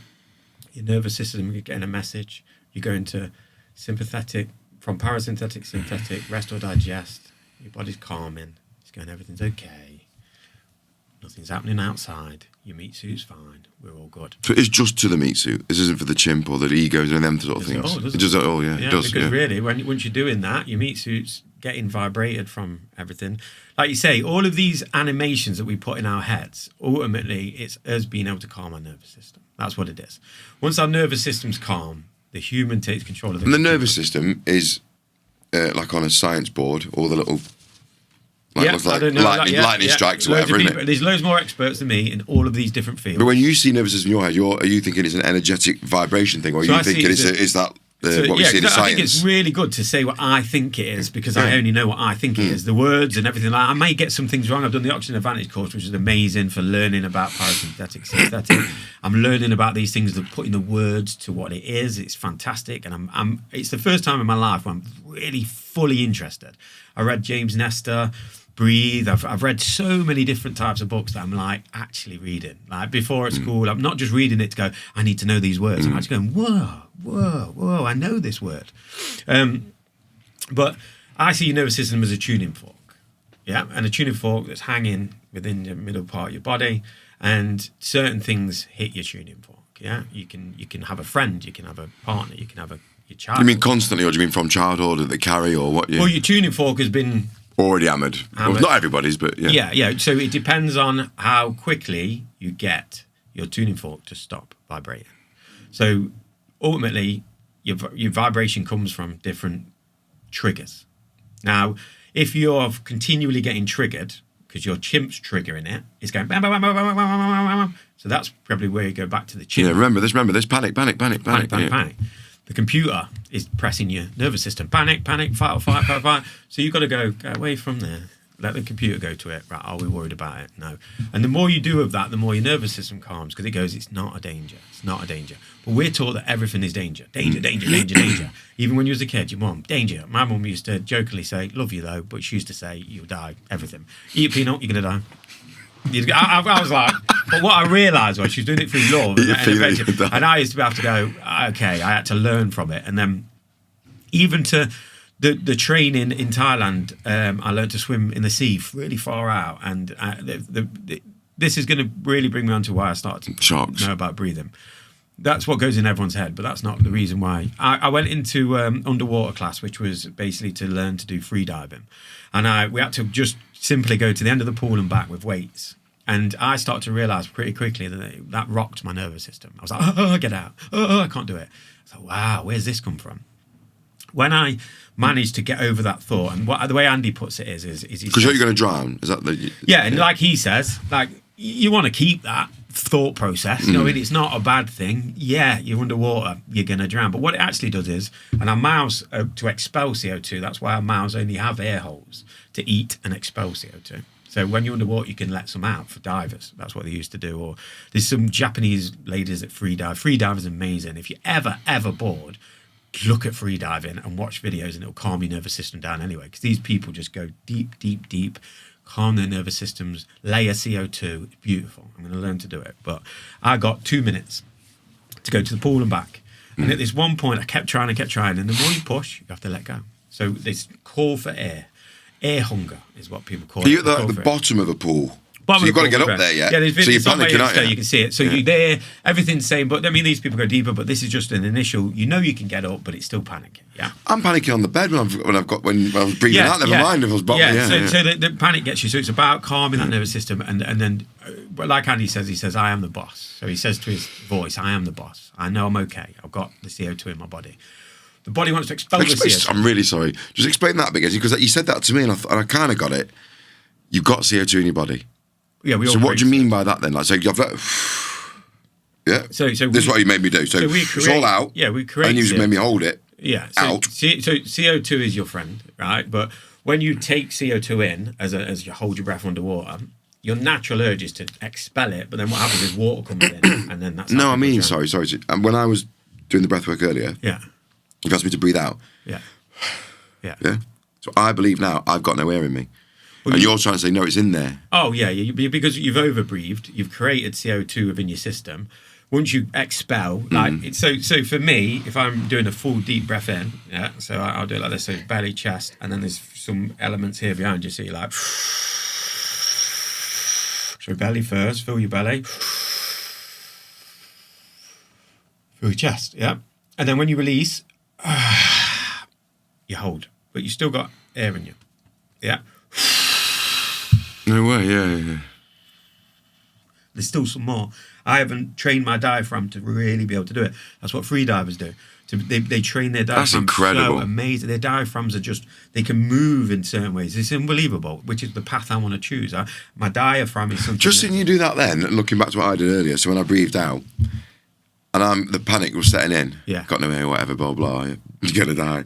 your nervous system, you're getting a message. You go into sympathetic, from parasympathetic, sympathetic, rest or digest. Your body's calming. It's going, everything's okay. Nothing's happening outside. Your meat suit's fine. We're all good. So it's just to the meat suit. This isn't for the chimp or the egos and them sort of things. It does it all, yeah. It does, because really, once you're doing that, your meat suit's getting vibrated from everything. Like you say, all of these animations that we put in our heads, ultimately, it's us being able to calm our nervous system. That's what it is. Once our nervous system's calm, the human takes control of the. And the nervous system is like on a science board, all the little. Lightning strikes or whatever, isn't it? There's loads more experts than me in all of these different fields. But when you see nervous system in your head, are you thinking it's an energetic vibration thing, or are you thinking it's that what we see in science? I think it's really good to say what I think it is, because I only know what I think it is. The words and everything. I may get some things wrong. I've done the Oxygen Advantage course, which is amazing for learning about parasympathetic, sympathetic. I'm learning about these things, that putting the words to what it is. It's fantastic, and it's the first time in my life where I'm really fully interested. I read James Nestor. Breathe. I've read so many different types of books that I'm like actually reading. Like before at school, I'm not just reading it to go, I need to know these words. I'm actually going, whoa, I know this word. But I see your nervous system as a tuning fork. Yeah, and a tuning fork that's hanging within the middle part of your body, and certain things hit your tuning fork. Yeah, you can have a friend, you can have a partner, you can have your child. You mean constantly, or do you mean from childhood that they carry, or what? Well, your tuning fork has been already hammered. Well, not everybody's, but yeah. Yeah. So it depends on how quickly you get your tuning fork to stop vibrating. So ultimately, your vibration comes from different triggers. Now, if you're continually getting triggered because your chimp's triggering it, it's going bam, bam, bam, bam, bam, bam, bam, bam. So that's probably where you go back to the chimp. Yeah, remember this, panic. The computer is pressing your nervous system. Panic, fight or fight, fight, fight. So you've got to go away from there. Let the computer go to it. Right, are we worried about it? No. And the more you do of that, the more your nervous system calms, because it goes, it's not a danger. It's not a danger. But we're taught that everything is danger. Danger. Even when you was a kid, your mum, danger. My mum used to jokingly say, love you though, but she used to say, you'll die, everything. Eat a peanut, you're going to die. I was like, but what I realised was she was doing it through love, and I used to have to go, okay, I had to learn from it. And then even to the training in Thailand, I learned to swim in the sea really far out, and this is going to really bring me on to why I started to know about breathing. That's what goes in everyone's head, but that's not the reason why. I went into underwater class, which was basically to learn to do free diving, and we had to just simply go to the end of the pool and back with weights. And I started to realise pretty quickly that rocked my nervous system. I was like, get out. I can't do it. I thought, wow, where's this come from? when I managed to get over that thought, and the way Andy puts it is he Because you're going to drown. Is that the... Yeah, and like he says, like, you want to keep that thought process. You know, it's not a bad thing. Yeah, you're underwater, you're going to drown. But what it actually does is, and our mouths, to expel CO2, that's why our mouths only have air holes to eat and expel CO2. So when you're underwater, you can let some out for divers. That's what they used to do. Or there's some Japanese ladies that free dive. Free dive is amazing. If you're ever bored, look at free diving and watch videos, and it'll calm your nervous system down anyway. Because these people just go deep, calm their nervous systems, layer CO2. It's beautiful. I'm going to learn to do it. But I got 2 minutes to go to the pool and back. And at this one point, I kept trying. And the more you push, you have to let go. So this call for air. Air hunger is what people call it. You're at the bottom of a pool. So you've got to get up there, yeah? Yeah, there's so you're panicking, aren't you? You can see it. So you're there, everything's same, but I mean, these people go deeper, but this is just an initial, you know you can get up, but it's still panicking, yeah? I'm panicking on the bed when I was breathing out, never mind if I was bobbing. So the panic gets you, so it's about calming that nervous system, and then, like Andy says, he says, I am the boss. So he says to his voice, I am the boss. I know I'm okay. I've got the CO2 in my body. The body wants to expel the CO2. I'm really sorry. Just explain that bit, because you said that to me, and I kind of got it. You've got CO2 in your body. Yeah, we all. So what do you mean by that then? Like, so you've got, yeah. So this is what you made me do. So it's all out. Yeah, we create. And you just made me hold it. Yeah. Out. So CO2 is your friend, right? But when you take CO2 in as you hold your breath underwater, your natural urge is to expel it. But then what happens is water comes in, and then that's. No, I mean, sorry. And when I was doing the breathwork earlier, yeah, you've asked me to breathe out. Yeah. So I believe now I've got no air in me. And you're trying to say, no, it's in there. Oh, yeah, because you've overbreathed, you've created CO2 within your system. Once you expel, so for me, if I'm doing a full deep breath in, yeah, so I'll do it like this, so belly, chest, and then there's some elements here behind you, so you're like, so belly first, fill your belly, fill your chest, yeah, and then when you release, you hold, but you still got air in you, yeah. No way, yeah. There's still some more. I haven't trained my diaphragm to really be able to do it. That's what free divers do. They train their diaphragm. That's incredible. So amazing. Their diaphragms are they can move in certain ways. It's unbelievable, which is the path I want to choose. My diaphragm is something. Just seeing you do that then, looking back to what I did earlier, so when I breathed out, and the panic was setting in, got no air, whatever, blah, blah, you're going to die.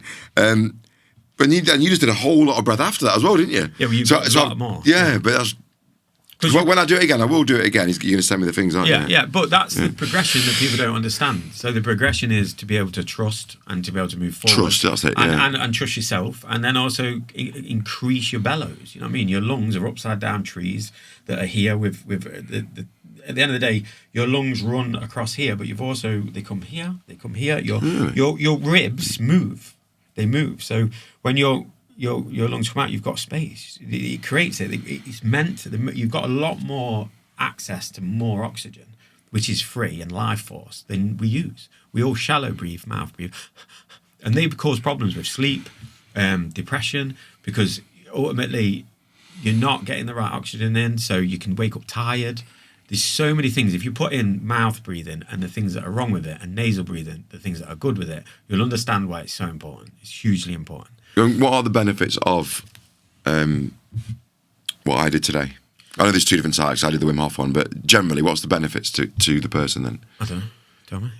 But you just did a whole lot of breath after that as well, didn't you? Yeah, well, you've got a lot more. Yeah, but that's... When I do it again, I will do it again. You're going to send me the things, aren't you? Yeah, but that's the progression that people don't understand. So the progression is to be able to trust and to be able to move forward. Trust, that's it, yeah. And trust yourself, and then also increase your bellows. You know what I mean? Your lungs are upside down trees that are here with the at the end of the day, your lungs run across here, but they come here. Your ribs move. They move. So when your lungs come out, you've got space. It creates it. It's meant to. You've got a lot more access to more oxygen, which is free and life force than we use. We all shallow breathe, mouth breathe, and they cause problems with sleep, depression, because ultimately you're not getting the right oxygen in, so you can wake up tired. There's so many things. If you put in mouth breathing and the things that are wrong with it, and nasal breathing, the things that are good with it, you'll understand why it's so important. It's hugely important. What are the benefits of what I did today? I know there's two different sides. I did the Wim Hof one, but generally, what's the benefits to the person then? I don't know. Tell me.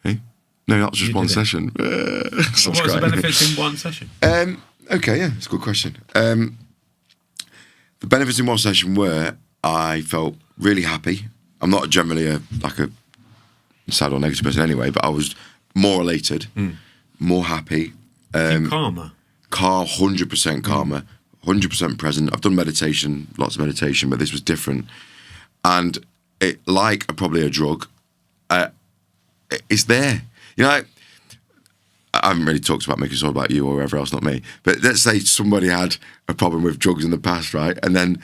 Hey? No, that's just one session. What's the benefits in one session? Okay, yeah, it's a good question. The benefits in one session were I felt really happy. I'm not generally a sad or negative person anyway, but I was more elated, more happy. Calmer. 100% calmer, 100% present. I've done meditation, lots of meditation, but this was different. And it, like probably a drug, it's there. You know, I haven't really talked about making sure about you or whoever else, not me. But let's say somebody had a problem with drugs in the past, right? And then,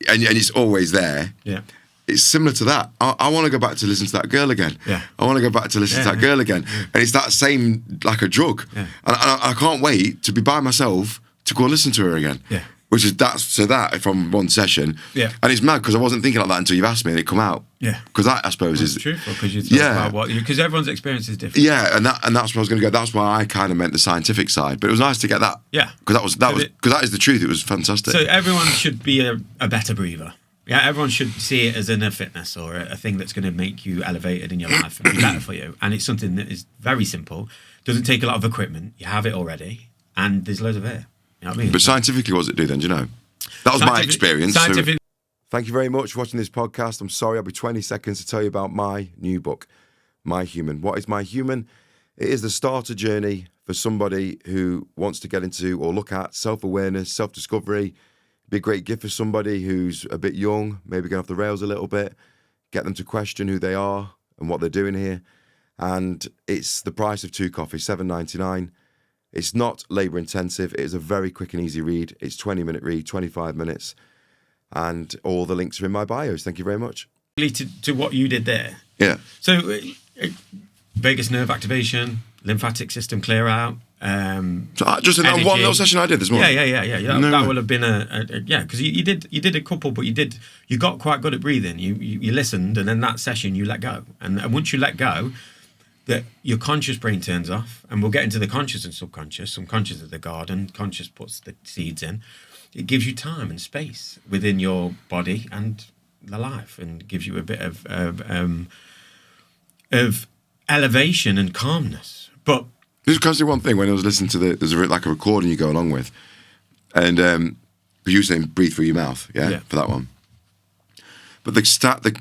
and it's always there. Yeah. It's similar to that. I want to go back to listen to that girl again. Yeah. I want to go back to listen to that girl again. Yeah. And it's that same, like a drug. Yeah. And I can't wait to be by myself to go and listen to her again. Yeah. Which is that from one session. Yeah. And it's mad because I wasn't thinking like that until you've asked me and it come out. Yeah. Because that, I suppose, is truthful because you talk about because everyone's experience is different. Yeah, and that's where I was going to go. That's why I kind of meant the scientific side, but it was nice to get that. Yeah. Because that is the truth. It was fantastic. So everyone should be a better breather. Yeah, everyone should see it as a fitness or a thing that's going to make you elevated in your life and be better for you. And it's something that is very simple. Doesn't take a lot of equipment. You have it already, and there's loads of air. You know what I mean? But scientifically, what does it do then? Do you know? That was my experience. Scientific. Thank you very much for watching this podcast. I'm sorry, I'll be 20 seconds to tell you about my new book, My Human. What is My Human? It is the starter journey for somebody who wants to get into or look at self-awareness, self-discovery. Be a great gift for somebody who's a bit young, maybe going off the rails a little bit, get them to question who they are and what they're doing here. And it's the price of 2 coffees, $7.99. It's not labour intensive. It is a very quick and easy read. It's 20-minute read, 25 minutes. And all the links are in my bios. Thank you very much. To what you did there. Yeah. So vagus nerve activation, lymphatic system clear out. So just in that one little session I did this morning. Yeah. That would have been because you did a couple, but you got quite good at breathing. You listened, and then that session you let go, and once you let go, that your conscious brain turns off, and we'll get into the conscious and subconscious. Subconscious is the garden, conscious puts the seeds in. It gives you time and space within your body and the life, and gives you a bit of elevation and calmness. But this is constantly one thing when I was listening to there's a recording you go along with, and you were saying breathe through your mouth, yeah, for that one. But the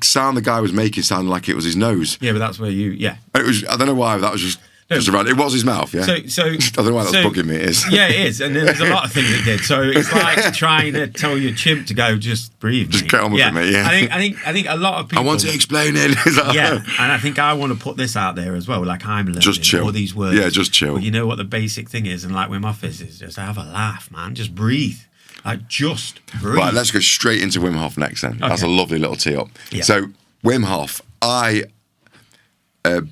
sound the guy was making sounded like it was his nose. Yeah, but that's where it was. I don't know why. That was just around. It was his mouth. Yeah. So I don't know why that's bugging me. It is. Yeah, it is. And there's a lot of things it did. So it's like trying to tell your chimp to go, just breathe. Just get on with it, mate. Yeah. I think a lot of people. I want to explain it. Yeah, and I think I want to put this out there as well. Like I'm learning just chill. all these words. Yeah, just chill. But you know what the basic thing is, and like Wim Hof is just have a laugh, man. Just breathe. Like just breathe. Right, let's go straight into Wim Hof next then. Okay. That's a lovely little tee up. Yeah. So Wim Hof, I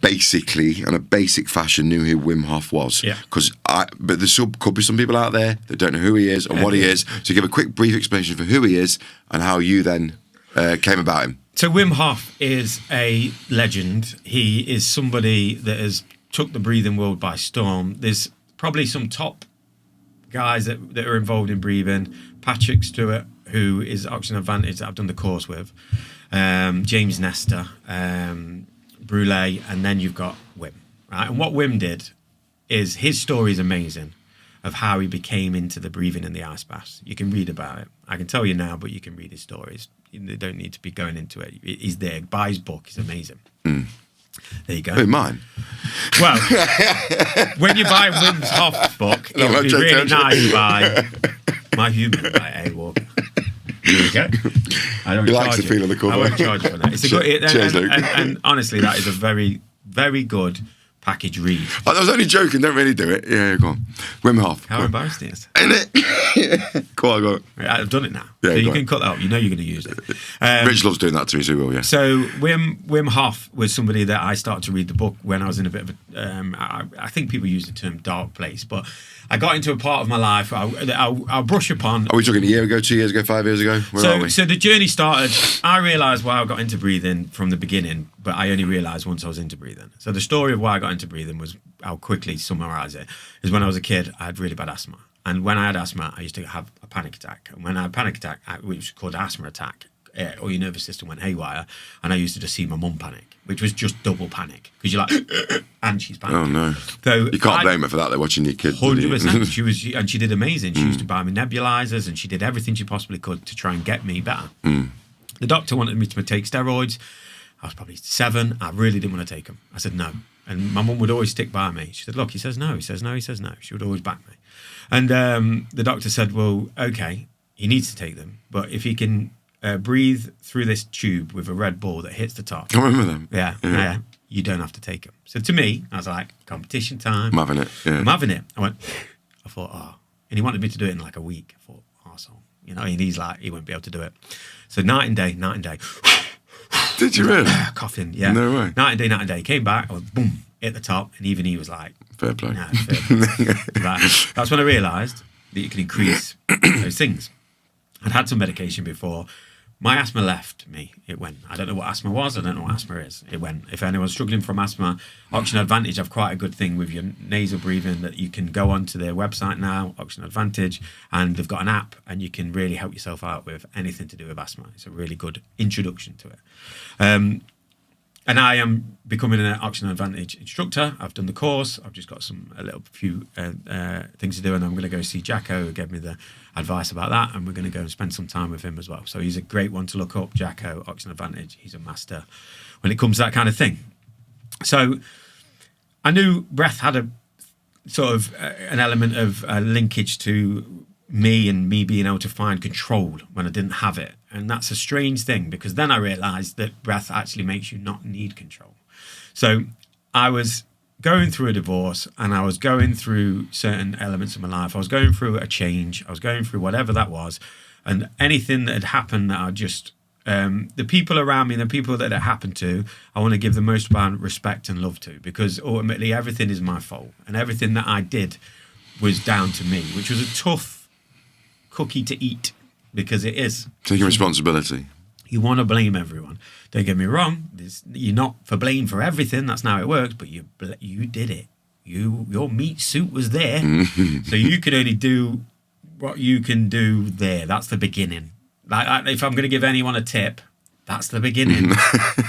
basically, in a basic fashion, knew who Wim Hof was. Yeah. But there could be some people out there that don't know who he is and what he is. So give a quick, brief explanation for who he is and how you then came about him. So Wim Hof is a legend. He is somebody that has took the breathing world by storm. There's probably some top guys that are involved in breathing. Patrick Stewart, who is Oxygen Advantage that I've done the course with. James Nestor, Brule, and then you've got Wim. Right? And what Wim did is his story is amazing of how he became into the breathing and the ice baths. You can read about it. I can tell you now, but you can read his stories. You don't need to be going into it. He's there. Buy his book. It's amazing. Mm. There you go. Who, mine? Well, when you buy Wim's Hof book, it would be really nice to buy My Human by A. Walker. There you go. I don't he likes the feel of the cover. I won't charge for that. It's a good, Cheers, Luke. And honestly, that is a very, very good package read. I was only joking. Don't really do it. Yeah, go on. Wim Hof. How embarrassing it is. Isn't it? Go on, go on. I've done it now. Yeah, so you can cut that up. You know you're going to use it. Rich loves doing that to me, so he will, yeah. So Wim Hof was somebody that I started to read the book when I was in a bit of a, I think people use the term dark place, but I got into a part of my life I'll brush upon. Are we talking a year ago, 2 years ago, 5 years ago? Where are we? So the journey started, I realised why I got into breathing from the beginning, but I only realised once I was into breathing. So the story of why I got into breathing was, I'll quickly summarise it, is when I was a kid, I had really bad asthma. And when I had asthma, I used to have a panic attack. And when I had a panic attack, which was called asthma attack, or your nervous system went haywire, and I used to just see my mum panic, which was just double panic, because you're like, and she's panicking. Oh no! So you can't blame her for that. They're watching your kids. 100%. And she did amazing. She used to buy me nebulizers, and she did everything she possibly could to try and get me better. The doctor wanted me to take steroids. I was probably 7. I really didn't want to take them. I said no, and my mum would always stick by me. She said, "Look," he says no. He says no. He says no. She would always back me. And the doctor said, "Well, okay, he needs to take them, but if he can." Breathe through this tube with a red ball that hits the top. I remember them. Yeah. You don't have to take them. So to me, I was like, competition time. I'm having it. Yeah. I'm having it. I thought, and he wanted me to do it in like a week. I thought, arsehole. You know, and he's like, he won't be able to do it. So night and day. Did you really? Coughing, yeah. No way. Night and day. Came back, I was boom, hit the top, and even he was like, fair play. Nah, fair play. That's when I realised that you can increase those things. I'd had some medication before. My asthma left me. It went. I don't know what asthma was. I don't know what asthma is. It went. If anyone's struggling from asthma, Oxygen Advantage have quite a good thing with your nasal breathing that you can go onto their website now, Oxygen Advantage, and they've got an app and you can really help yourself out with anything to do with asthma. It's a really good introduction to it. And I am becoming an Oxygen Advantage instructor. I've done the course. I've just got a few things to do, and I'm going to go see Jacko, who gave me the advice about that, and we're going to go and spend some time with him as well. So he's a great one to look up, Jacko, Oxygen Advantage. He's a master when it comes to that kind of thing. So I knew breath had a sort of an element of linkage to me and me being able to find control when I didn't have it. And that's a strange thing, because then I realized that breath actually makes you not need control. So I was going through a divorce and I was going through certain elements of my life. I was going through a change. I was going through whatever that was. And anything that had happened that I just, the people around me, the people that it happened to, I want to give the most amount of respect and love to, because ultimately everything is my fault. And everything that I did was down to me, which was a tough cookie to eat, because it is. Taking responsibility. You want to blame everyone. Don't get me wrong. You're not for blame for everything. That's not how it works. But you did it. Your meat suit was there. So you can only do what you can do there. That's the beginning. Like if I'm going to give anyone a tip, that's the beginning.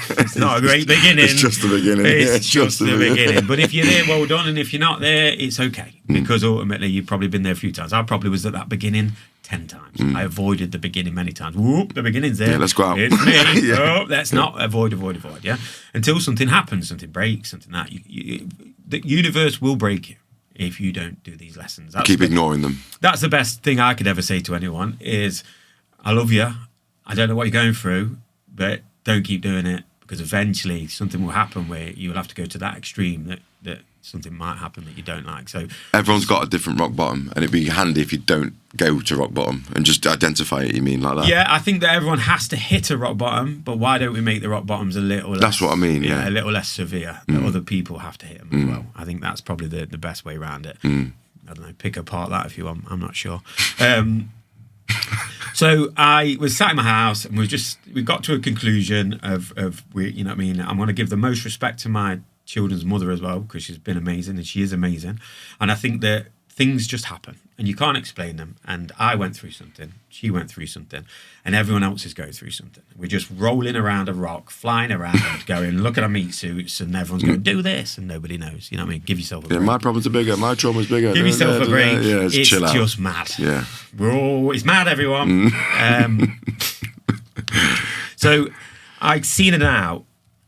It's not a great beginning. It's just the beginning. It's just the beginning. But if you're there, well done. And if you're not there, it's okay. Because ultimately, you've probably been there a few times. I probably was at that beginning 10 times. I avoided the beginning many times. Whoop, the beginning's there. Yeah, let's go out. It's me. Yeah. Oh, let's not avoid, yeah? Until something happens, something breaks, something that. The universe will break you if you don't do these lessons. Keep ignoring them. That's the best thing I could ever say to anyone is, I love you. I don't know what you're going through, but don't keep doing it, because eventually something will happen where you will have to go to that extreme that something might happen that you don't like. So everyone's got a different rock bottom, and it'd be handy if you don't go to rock bottom and just identify it. You mean like that? Yeah, I think that everyone has to hit a rock bottom, but why don't we make the rock bottoms a little less? That's what I mean. Yeah, a little less severe. That other people have to hit them as well. I think that's probably the best way around it. I don't know. Pick apart that if you want. I'm not sure. So I was sat in my house and we got to a conclusion of you know what I mean. I'm going to give the most respect to my children's mother as well, because she's been amazing and she is amazing. And I think that things just happen and you can't explain them. And I went through something, she went through something, and everyone else is going through something. We're just rolling around a rock, flying around, going, look at our meat suits, and everyone's going, do this, and nobody knows. You know what I mean? Give yourself a break. Yeah, my problems are bigger, my trauma's bigger. Give yourself a break. Yeah, it's chill out. just mad. Yeah. It's mad, everyone. So I'd seen it out.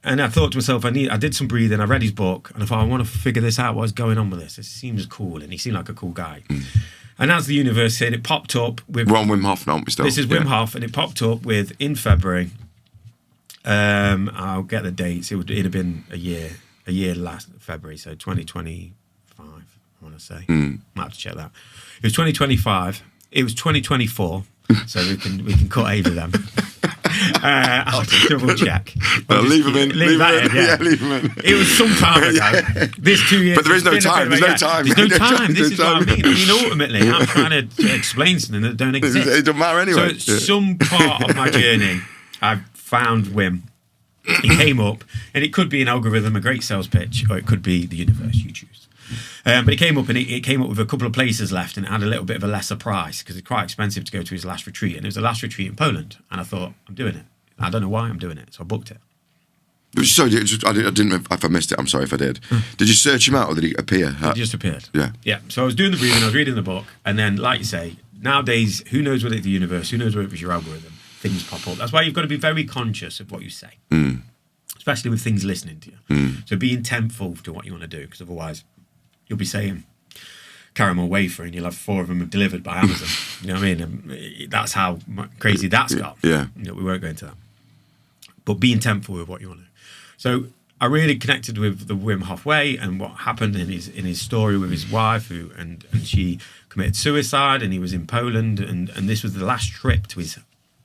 And I thought to myself, I did some breathing, I read his book, and I thought, I want to figure this out, what's going on with this. It seems cool, and he seemed like a cool guy. And as the universe said, it popped up with... We're on Wim Hof now, aren't we still? This is Wim Hof, and it popped up with, in February, I'll get the dates, it'd have been a year last February, so 2025, I want to say. Might have to check that. It was 2025, it was 2024, so we can cut either of them. I'll just double check. Leave them in. Leave that in. Yeah, leave them in. It was some time ago. Yeah. This 2 years. But there is no time. There's no time. There's no time. This is what I mean. I mean, ultimately, I'm trying to explain something that don't exist. It doesn't matter anyway. So, some part of my journey, I found Wim. He came up, and it could be an algorithm, a great sales pitch, or it could be the universe. You choose. But it came up, and it came up with a couple of places left, and it had a little bit of a lesser price because it's quite expensive to go to his last retreat, and it was the last retreat in Poland. And I thought, I'm doing it. I don't know why I'm doing it, so I booked it. So I didn't know if I missed it. I'm sorry if I did. Did you search him out, or did he appear? He just appeared. Yeah. Yeah. So I was doing the breathing, I was reading the book, and then, like you say, nowadays, who knows whether it's the universe, who knows whether it's your algorithm, things pop up. That's why you've got to be very conscious of what you say, especially with things listening to you. So be intentful to what you want to do, because otherwise you'll be saying caramel wafer and you'll have 4 of them delivered by Amazon. You know what I mean? That's how crazy that's got. Yeah. You know, we won't go into that. But be intentful with what you want to do. So I really connected with the Wim Hof way and what happened in his story with his wife, and she committed suicide, and he was in Poland, and this was the last trip to his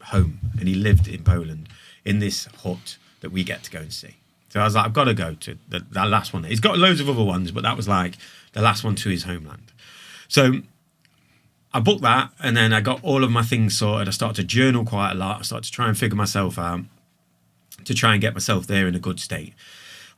home, and he lived in Poland in this hut that we get to go and see. So I was like, I've got to go to that last one. He's got loads of other ones, but that was like the last one to his homeland. So I booked that, and then I got all of my things sorted. I started to journal quite a lot. I started to try and figure myself out, to try and get myself there in a good state.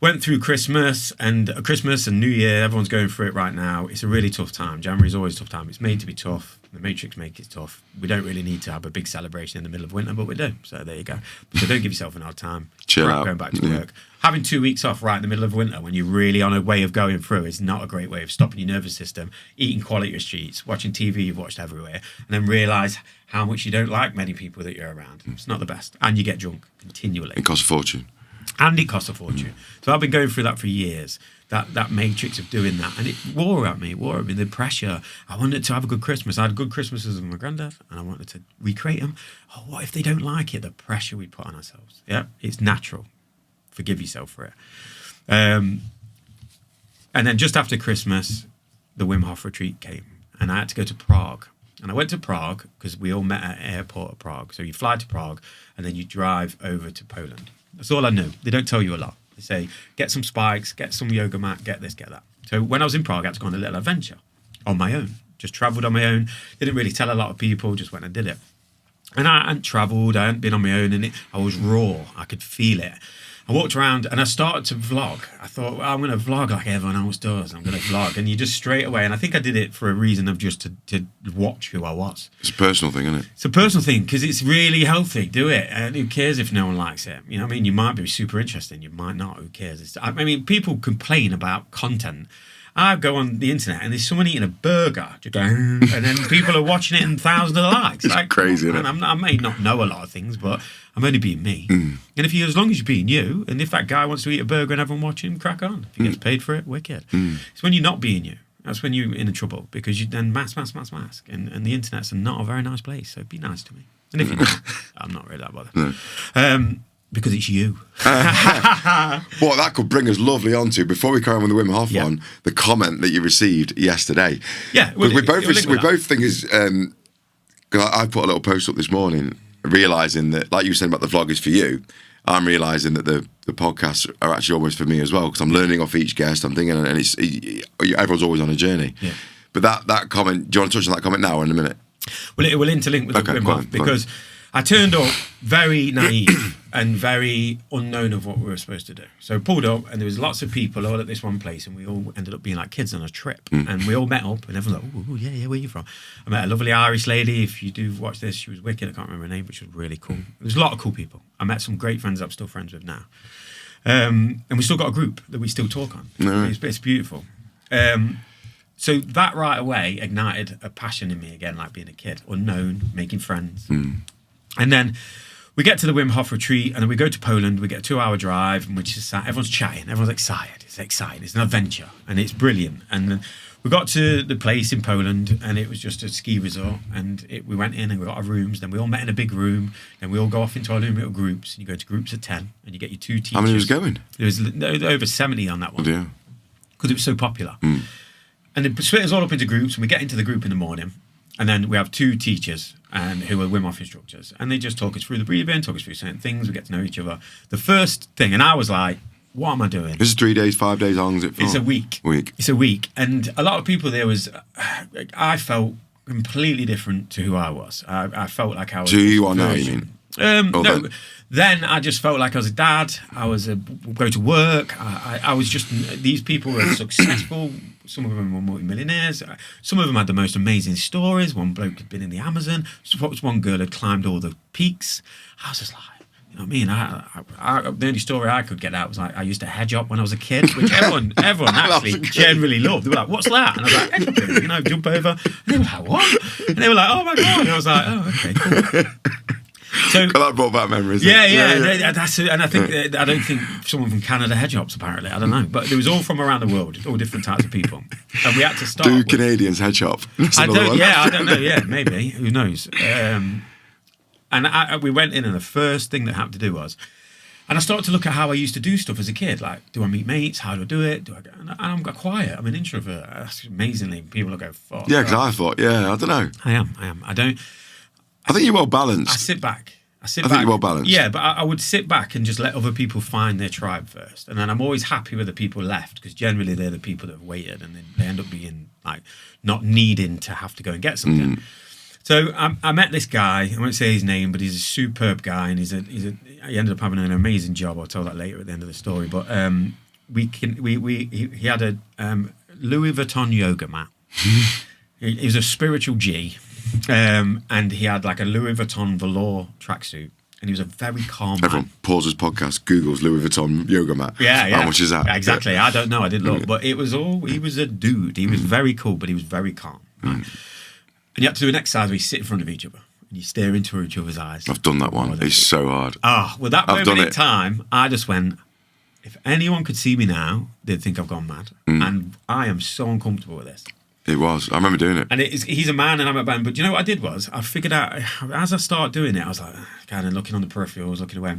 Went through Christmas and New Year. Everyone's going through it right now. It's a really tough time. January is always a tough time. It's made to be tough. The Matrix make it tough. We don't really need to have a big celebration in the middle of winter, but we do. So there you go. So don't give yourself an hard time. Chill out. Going back to work. Having 2 weeks off right in the middle of winter when you're really on a way of going through is not a great way of stopping your nervous system, eating quality streets, watching TV you've watched everywhere, and then realise how much you don't like many people that you're around. It's not the best. And you get drunk continually. It costs a fortune. And it costs a fortune. So I've been going through that for years, that matrix of doing that. And it wore at me, the pressure. I wanted to have a good Christmas. I had good Christmases with my granddad, and I wanted to recreate them. Oh, what if they don't like it? The pressure we put on ourselves. Yeah, it's natural. Forgive yourself for it. And then just after Christmas, the Wim Hof retreat came, and I had to go to Prague. And I went to Prague because we all met at the airport of Prague. So you fly to Prague, and then you drive over to Poland. That's all I knew. They don't tell you a lot. They say, get some spikes, get some yoga mat, get this, get that. So when I was in Prague, I had to go on a little adventure on my own. Just travelled on my own. Didn't really tell a lot of people, just went and did it. And I hadn't travelled, I hadn't been on my own, and I was raw. I could feel it. I walked around and I started to vlog. I thought, well, I'm going to vlog like everyone else does. I'm going to vlog. And you just straight away, and I think I did it for a reason of just to watch who I was. It's a personal thing, isn't it? It's a personal thing because it's really healthy. Do it. And who cares if no one likes it? You know what I mean? You might be super interesting. You might not. Who cares? I mean, people complain about content. I go on the internet and there's someone eating a burger, and then people are watching it and thousands of likes. It's like, crazy, isn't it? I may not know a lot of things, but I'm only being me. And as long as you're being you, and if that guy wants to eat a burger and everyone watching him, crack on. If he gets paid for it, wicked. It's when you're not being you. That's when you're in trouble because you then mask. And the internet's not a very nice place, so be nice to me. And if you don't, I'm not really that bothered. No. Because it's you. Well, that could bring us lovely onto, before we carry on with the Wim Hof one, the comment that you received yesterday. Yeah. Well, we both think is, I put a little post up this morning, realising that, like you were saying about the vlog is for you, I'm realising that the podcasts are actually almost for me as well, because I'm learning off each guest, I'm thinking, and everyone's always on a journey. Yeah. But that comment, do you want to touch on that comment now or in a minute? Well, it will interlink with the Wim Hof, because I turned up very naive and very unknown of what we were supposed to do. So pulled up, and there was lots of people all at this one place, and we all ended up being like kids on a trip. And we all met up, and everyone's like, oh, yeah, where are you from? I met a lovely Irish lady. If you do watch this, she was wicked. I can't remember her name, but she was really cool. There's a lot of cool people. I met some great friends I'm still friends with now. And we still got a group that we still talk on. It's beautiful. So that right away ignited a passion in me again, like being a kid, unknown, making friends. And then we get to the Wim Hof retreat, and then we go to Poland. We get a 2-hour drive, and we're just sat, everyone's chatting, everyone's excited. It's exciting. It's an adventure, and it's brilliant. And then we got to the place in Poland, and it was just a ski resort. And we went in, and we got our rooms. Then we all met in a big room. Then we all go off into our little groups. And you go into groups of 10, and you get your 2 teachers. How many was going? There was over 70 on that one. Oh, yeah. Because it was so popular. And they split us all up into groups, and we get into the group in the morning. And then we have 2 teachers who are Wim Hof instructors. And they just talk us through the breathing, talk us through certain things. We get to know each other. The first thing, and I was like, what am I doing? This is 3 days, 5 days, how long is it for? It's a week. It's a week. And a lot of people there I felt completely different to who I was. I felt like I was... To who you are now, you mean? No. Then I just felt like I was a dad. I was go to work. I was just... These people were successful. Some of them were multi-millionaires. Some of them had the most amazing stories. One bloke had been in the Amazon. One girl had climbed all the peaks. I was just like, you know what I mean? The only story I could get out was like, I used to hedge up when I was a kid, which everyone actually generally loved. They were like, what's that? And I was like, hedge up, jump over. And they were like, what? And they were like, oh my God. And I was like, oh, okay, cool. So that brought back memories. Yeah. That's it. And I don't think someone from Canada hedge hops, apparently. I don't know. But it was all from around the world, all different types of people. And we had to start. Do Canadians hedge hop? I don't know. Yeah, maybe. Who knows? And we went in, and the first thing that happened to do was, and I started to look at how I used to do stuff as a kid. Like, do I meet mates? How do I do it? And I'm quiet. I'm an introvert. That's amazingly, people will go, fuck. Yeah, because I thought, I don't know. I am. I think you're well balanced. I sit back I sit I back. think you're well balanced. Yeah, but I would sit back and just let other people find their tribe first. And then I'm always happy with the people left because generally they're the people that have waited and they end up being like not needing to have to go and get something. So I met this guy. I won't say his name, but he's a superb guy, and he ended up having an amazing job. I'll tell that later at the end of the story. But he had a Louis Vuitton yoga mat. He was a spiritual G, and he had like a Louis Vuitton velour tracksuit, and he was a very calm man. Everyone pauses podcast, Googles Louis Vuitton yoga mat. Yeah. How much is that? Exactly. I don't know. I didn't look, but he was a dude. He was very cool, but he was very calm. Right? And you have to do an exercise where you sit in front of each other and you stare into each other's eyes. I've done that one. It's so hard. Well, that moment in time, I just went, if anyone could see me now, they'd think I've gone mad. And I am so uncomfortable with this. It was. I remember doing it. And he's a man and I'm a man. But you know what I did was, I figured out, as I started doing it, I was like, kind of looking on the periphery, I was looking away.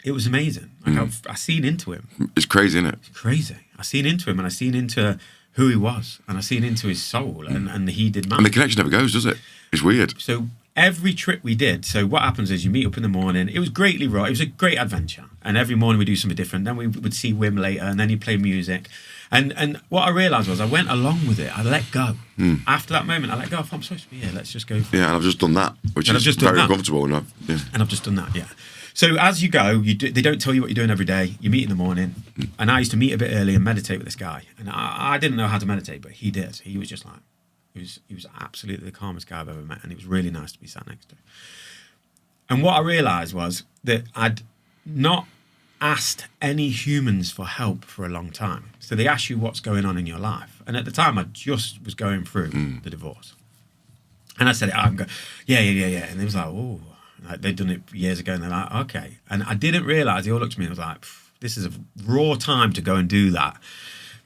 It was amazing. Like I seen into him. It's crazy, isn't it? It's crazy. I seen into him and I seen into who he was. And I seen into his soul and he did mine. And the connection never goes, does it? It's weird. So every trip we did, so what happens is you meet up in the morning. It was greatly raw. It was a great adventure. And every morning we do something different. Then we would see Wim later and then he'd play music. And what I realised was I went along with it. I let go. After that moment, I let go. I'm supposed to be here. Let's just go for it. Yeah, and I've just done that, which is very uncomfortable. And I've just done that, yeah. So as you go, they don't tell you what you're doing every day. You meet in the morning. And I used to meet a bit early and meditate with this guy. And I didn't know how to meditate, but he did. He was just like, he was absolutely the calmest guy I've ever met. And it was really nice to be sat next to. And what I realised was that I'd not asked any humans for help for a long time. So they ask you what's going on in your life. And at the time, I just was going through the divorce. And I said, yeah. And they was like, oh, like they'd done it years ago. And they're like, okay. And I didn't realise, they all looked at me and was like, this is a raw time to go and do that.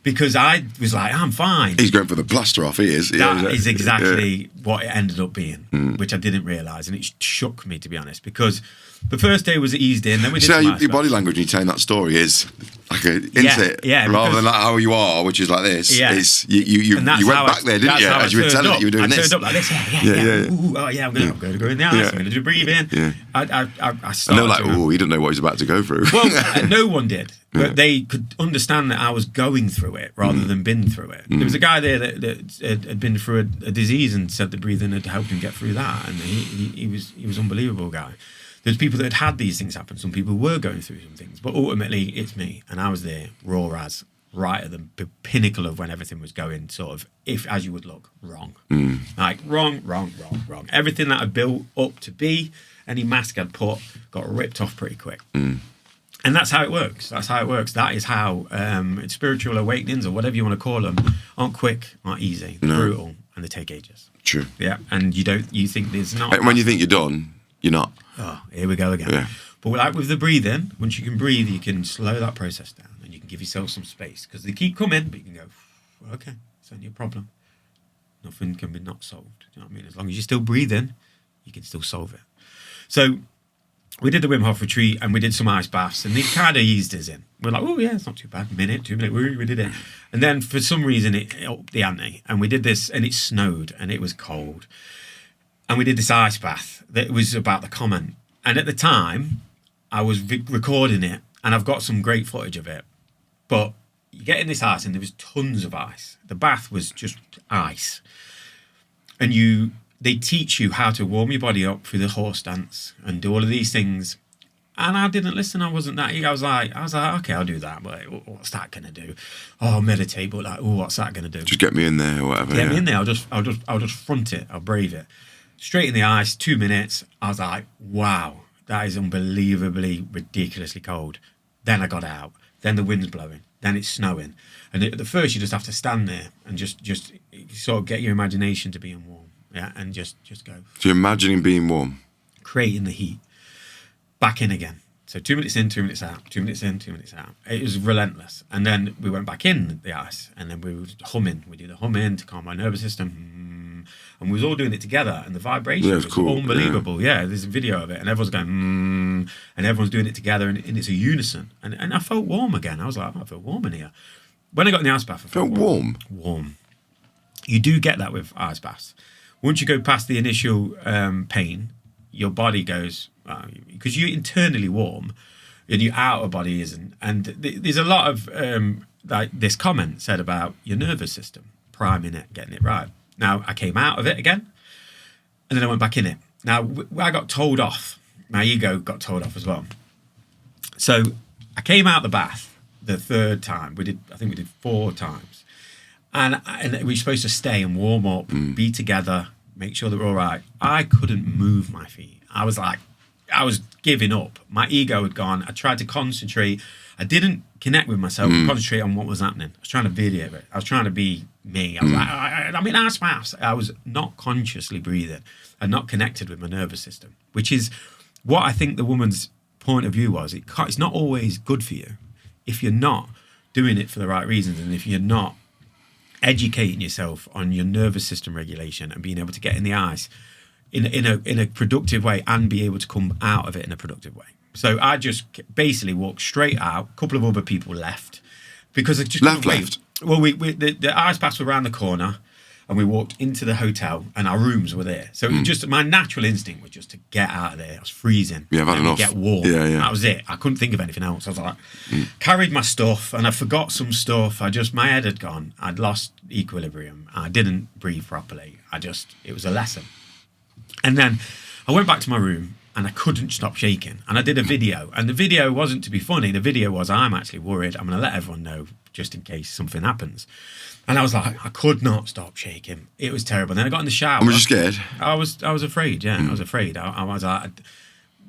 Because I was like, I'm fine. He's going for the plaster off, he is. That is exactly what it ended up being, which I didn't realise. And it shook me, to be honest, because the first day was eased in. Then we did your body language when you're telling that story is like rather than like how you are, which is like this. Yeah. You went back there, didn't you? As you were telling it, you were doing this. I turned up like this. Yeah. Ooh, I'm going to go in the ice. I'm going to do breathing. Yeah. I started. And they're like, he didn't know what he's about to go through. Well, no one did. But they could understand that I was going through it rather than been through it. There was a guy there that had been through a disease and said the breathing had helped him get through that, and he was an unbelievable guy. There's people that had these things happen. Some people were going through some things, but ultimately it's me, and I was there raw as right at the pinnacle of when everything was going sort of, if as you would look, wrong. Like wrong. Everything that I built up to be, any mask I'd put, got ripped off pretty quick. And that's how it works. That is how spiritual awakenings, or whatever you want to call them, aren't quick, aren't easy, they're brutal, and they take ages. True. Yeah, and you think there's not. And when you think you're done, you're not. Oh, here we go again. Yeah. But like with the breathing, once you can breathe, you can slow that process down, and you can give yourself some space, because they keep coming, but you can go, okay, it's only a problem. Nothing can be not solved. You know what I mean? As long as you're still breathing, you can still solve it. So we did the Wim Hof retreat and we did some ice baths, and they kind of eased us in. We're like, oh yeah, it's not too bad. 2 minutes, we did it. And then for some reason it upped the ante, and we did this, and it snowed and it was cold. And we did this ice bath that was about the comment. And at the time, I was recording it, and I've got some great footage of it. But you get in this ice, and there was tons of ice. The bath was just ice. And they teach you how to warm your body up through the horse dance and do all of these things. And I didn't listen. I wasn't that eager. I was like, okay, I'll do that. But what's that going to do? Oh, meditate. But like, what's that going to do? Just get me in there or whatever. Get me in there. I'll just front it. I'll brave it. Straight in the ice, 2 minutes. I was like, wow, that is unbelievably, ridiculously cold. Then I got out. Then the wind's blowing. Then it's snowing. And at the first, you just have to stand there and just sort of get your imagination to being warm. Yeah, and just go. So you're imagining being warm? Creating the heat. Back in again. So 2 minutes in, 2 minutes out. 2 minutes in, 2 minutes out. It was relentless. And then we went back in the ice, and then we were humming. We did the humming to calm my nervous system. And we was all doing it together, and the vibration was cool. Unbelievable. Yeah, there's a video of it, and everyone's going, and everyone's doing it together, and it's a unison. And I felt warm again. I was like, I feel warm in here. When I got in the ice bath, I felt warm. Warm. You do get that with ice baths. Once you go past the initial pain, your body goes, because you're internally warm and your outer body isn't. And there's a lot of like this comment said about your nervous system, priming it, getting it right. Now, I came out of it again, and then I went back in it. Now, I got told off. My ego got told off as well. So I came out the bath the third time. I think we did 4 times. And we were supposed to stay and warm up, be together, make sure that we're all right. I couldn't move my feet. I was giving up. My ego had gone. I tried to concentrate. I didn't connect with myself and concentrate on what was happening. I was trying to video it. I was trying to be me. I was like, I'm in ass maths. I was not consciously breathing and not connected with my nervous system, which is what I think the woman's point of view was. It's not always good for you if you're not doing it for the right reasons, and if you're not educating yourself on your nervous system regulation and being able to get in the ice in a productive way and be able to come out of it in a productive way. So I just basically walked straight out. A couple of other people left because I just left. Well, the ice baths were around the corner, and we walked into the hotel, and our rooms were there. So it was just my natural instinct was just to get out of there. I was freezing. Yeah, I've had enough. Get warm. Yeah. That was it. I couldn't think of anything else. I was like, carried my stuff, and I forgot some stuff. My head had gone. I'd lost equilibrium. I didn't breathe properly. It was a lesson. And then I went back to my room, and I couldn't stop shaking. And I did a video. And the video wasn't to be funny. The video was, I'm actually worried. I'm going to let everyone know just in case something happens. And I was like, I could not stop shaking. It was terrible. Then I got in the shower. Was you scared? I was afraid, yeah. I was afraid. I was like,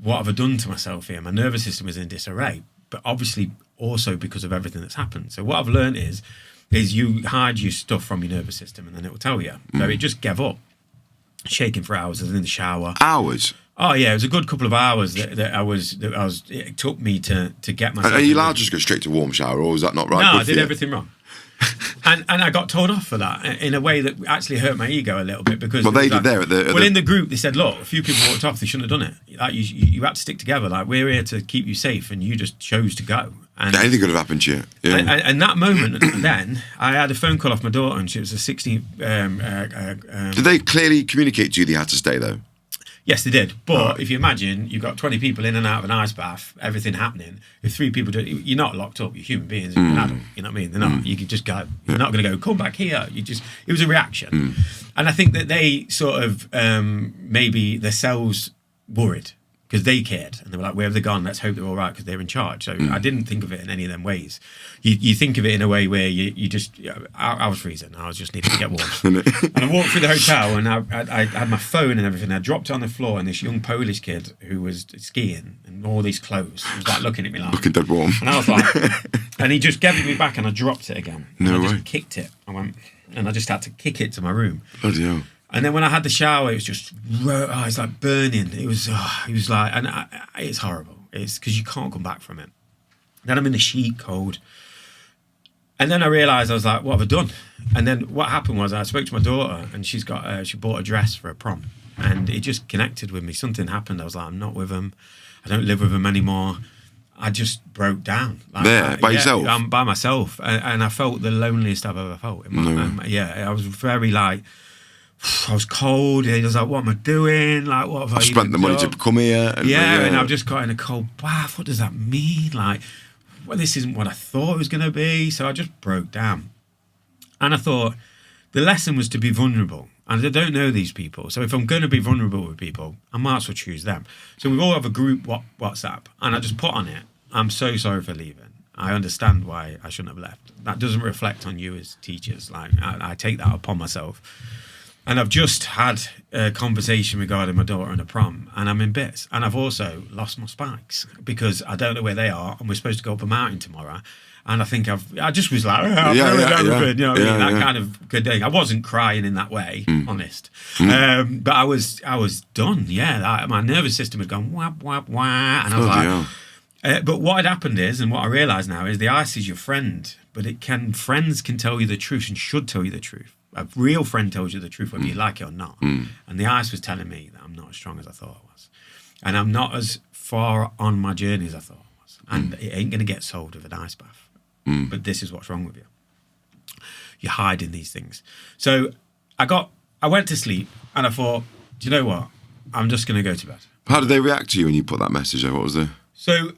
what have I done to myself here? My nervous system is in disarray. But obviously also because of everything that's happened. So what I've learned is you hide your stuff from your nervous system, and then it will tell you. So it just gave up. Shaking for hours. I was in the shower. Hours? Oh yeah, it was a good couple of hours that I was. It took me to get myself. Are you allowed to just go straight to warm shower, or is that not right? No, I did everything wrong. and I got told off for that in a way that actually hurt my ego a little bit because. Well, they did there in the group they said, look, a few people walked off. They shouldn't have done it. Like you had to stick together. Like we're here to keep you safe, and you just chose to go. And anything could have happened to you. Yeah. And that moment, then I had a phone call off my daughter, and she was a 16. Did they clearly communicate to you that you had to stay though? Yes, they did. But if you imagine you've got 20 people in and out of an ice bath, everything happening. If 3 people do it, you're not locked up. You're human beings. You're an adult. You know what I mean? They're not. You can just go. You're not going to go. Come back here. It was a reaction, and I think that they sort of maybe themselves worried because they cared and they were like, "Where have they gone? Let's hope they're all right because they're in charge." So I didn't think of it in any of them ways. You think of it in a way where you just. I was freezing. I was just needing to get warm. And I walked through the hotel and I had my phone and everything. I dropped it on the floor, and this young Polish kid who was skiing and all these clothes was like looking at me like looking dead warm. And I was like, and he just gave it me back, and I dropped it again. No and way. I just kicked it. I went, and I just had to kick it to my room. Bloody hell. And then when I had the shower, it was just, it's like burning. It was like, and it's horrible. It's because you can't come back from it. Then I'm in the sheet cold. And then I realised, I was like, what have I done? And then what happened was I spoke to my daughter, and she bought a dress for a prom. And it just connected with me. Something happened. I was like, I'm not with him. I don't live with him anymore. I just broke down. By yourself? I'm by myself. And I felt the loneliest I've ever felt. I was very like, I was cold. He was like, what am I doing? Like, what have I spent the money to come here. And I've just got in a cold bath. What does that mean? Like, well, this isn't what I thought it was going to be. So I just broke down. And I thought the lesson was to be vulnerable. And I don't know these people. So if I'm going to be vulnerable with people, I might as well choose them. So we all have a group WhatsApp. And I just put on it, I'm so sorry for leaving. I understand why I shouldn't have left. That doesn't reflect on you as teachers. Like, I take that upon myself. And I've just had a conversation regarding my daughter and a prom, and I'm in bits. And I've also lost my spikes because I don't know where they are, and we're supposed to go up a mountain tomorrow. And I think I just was like, that kind of good day. I wasn't crying in that way, honest. But I was done. Yeah, my nervous system had gone wah wah wah, and I was like. But what had happened is, and what I realise now is, the ice is your friend, but friends can tell you the truth and should tell you the truth. A real friend tells you the truth whether you like it or not. And the ice was telling me that I'm not as strong as I thought I was. And I'm not as far on my journey as I thought I was. And it ain't going to get solved with an ice bath. But this is what's wrong with you. You're hiding these things. So I went to sleep and I thought, do you know what? I'm just going to go to bed. How did they react to you when you put that message there? What was the... So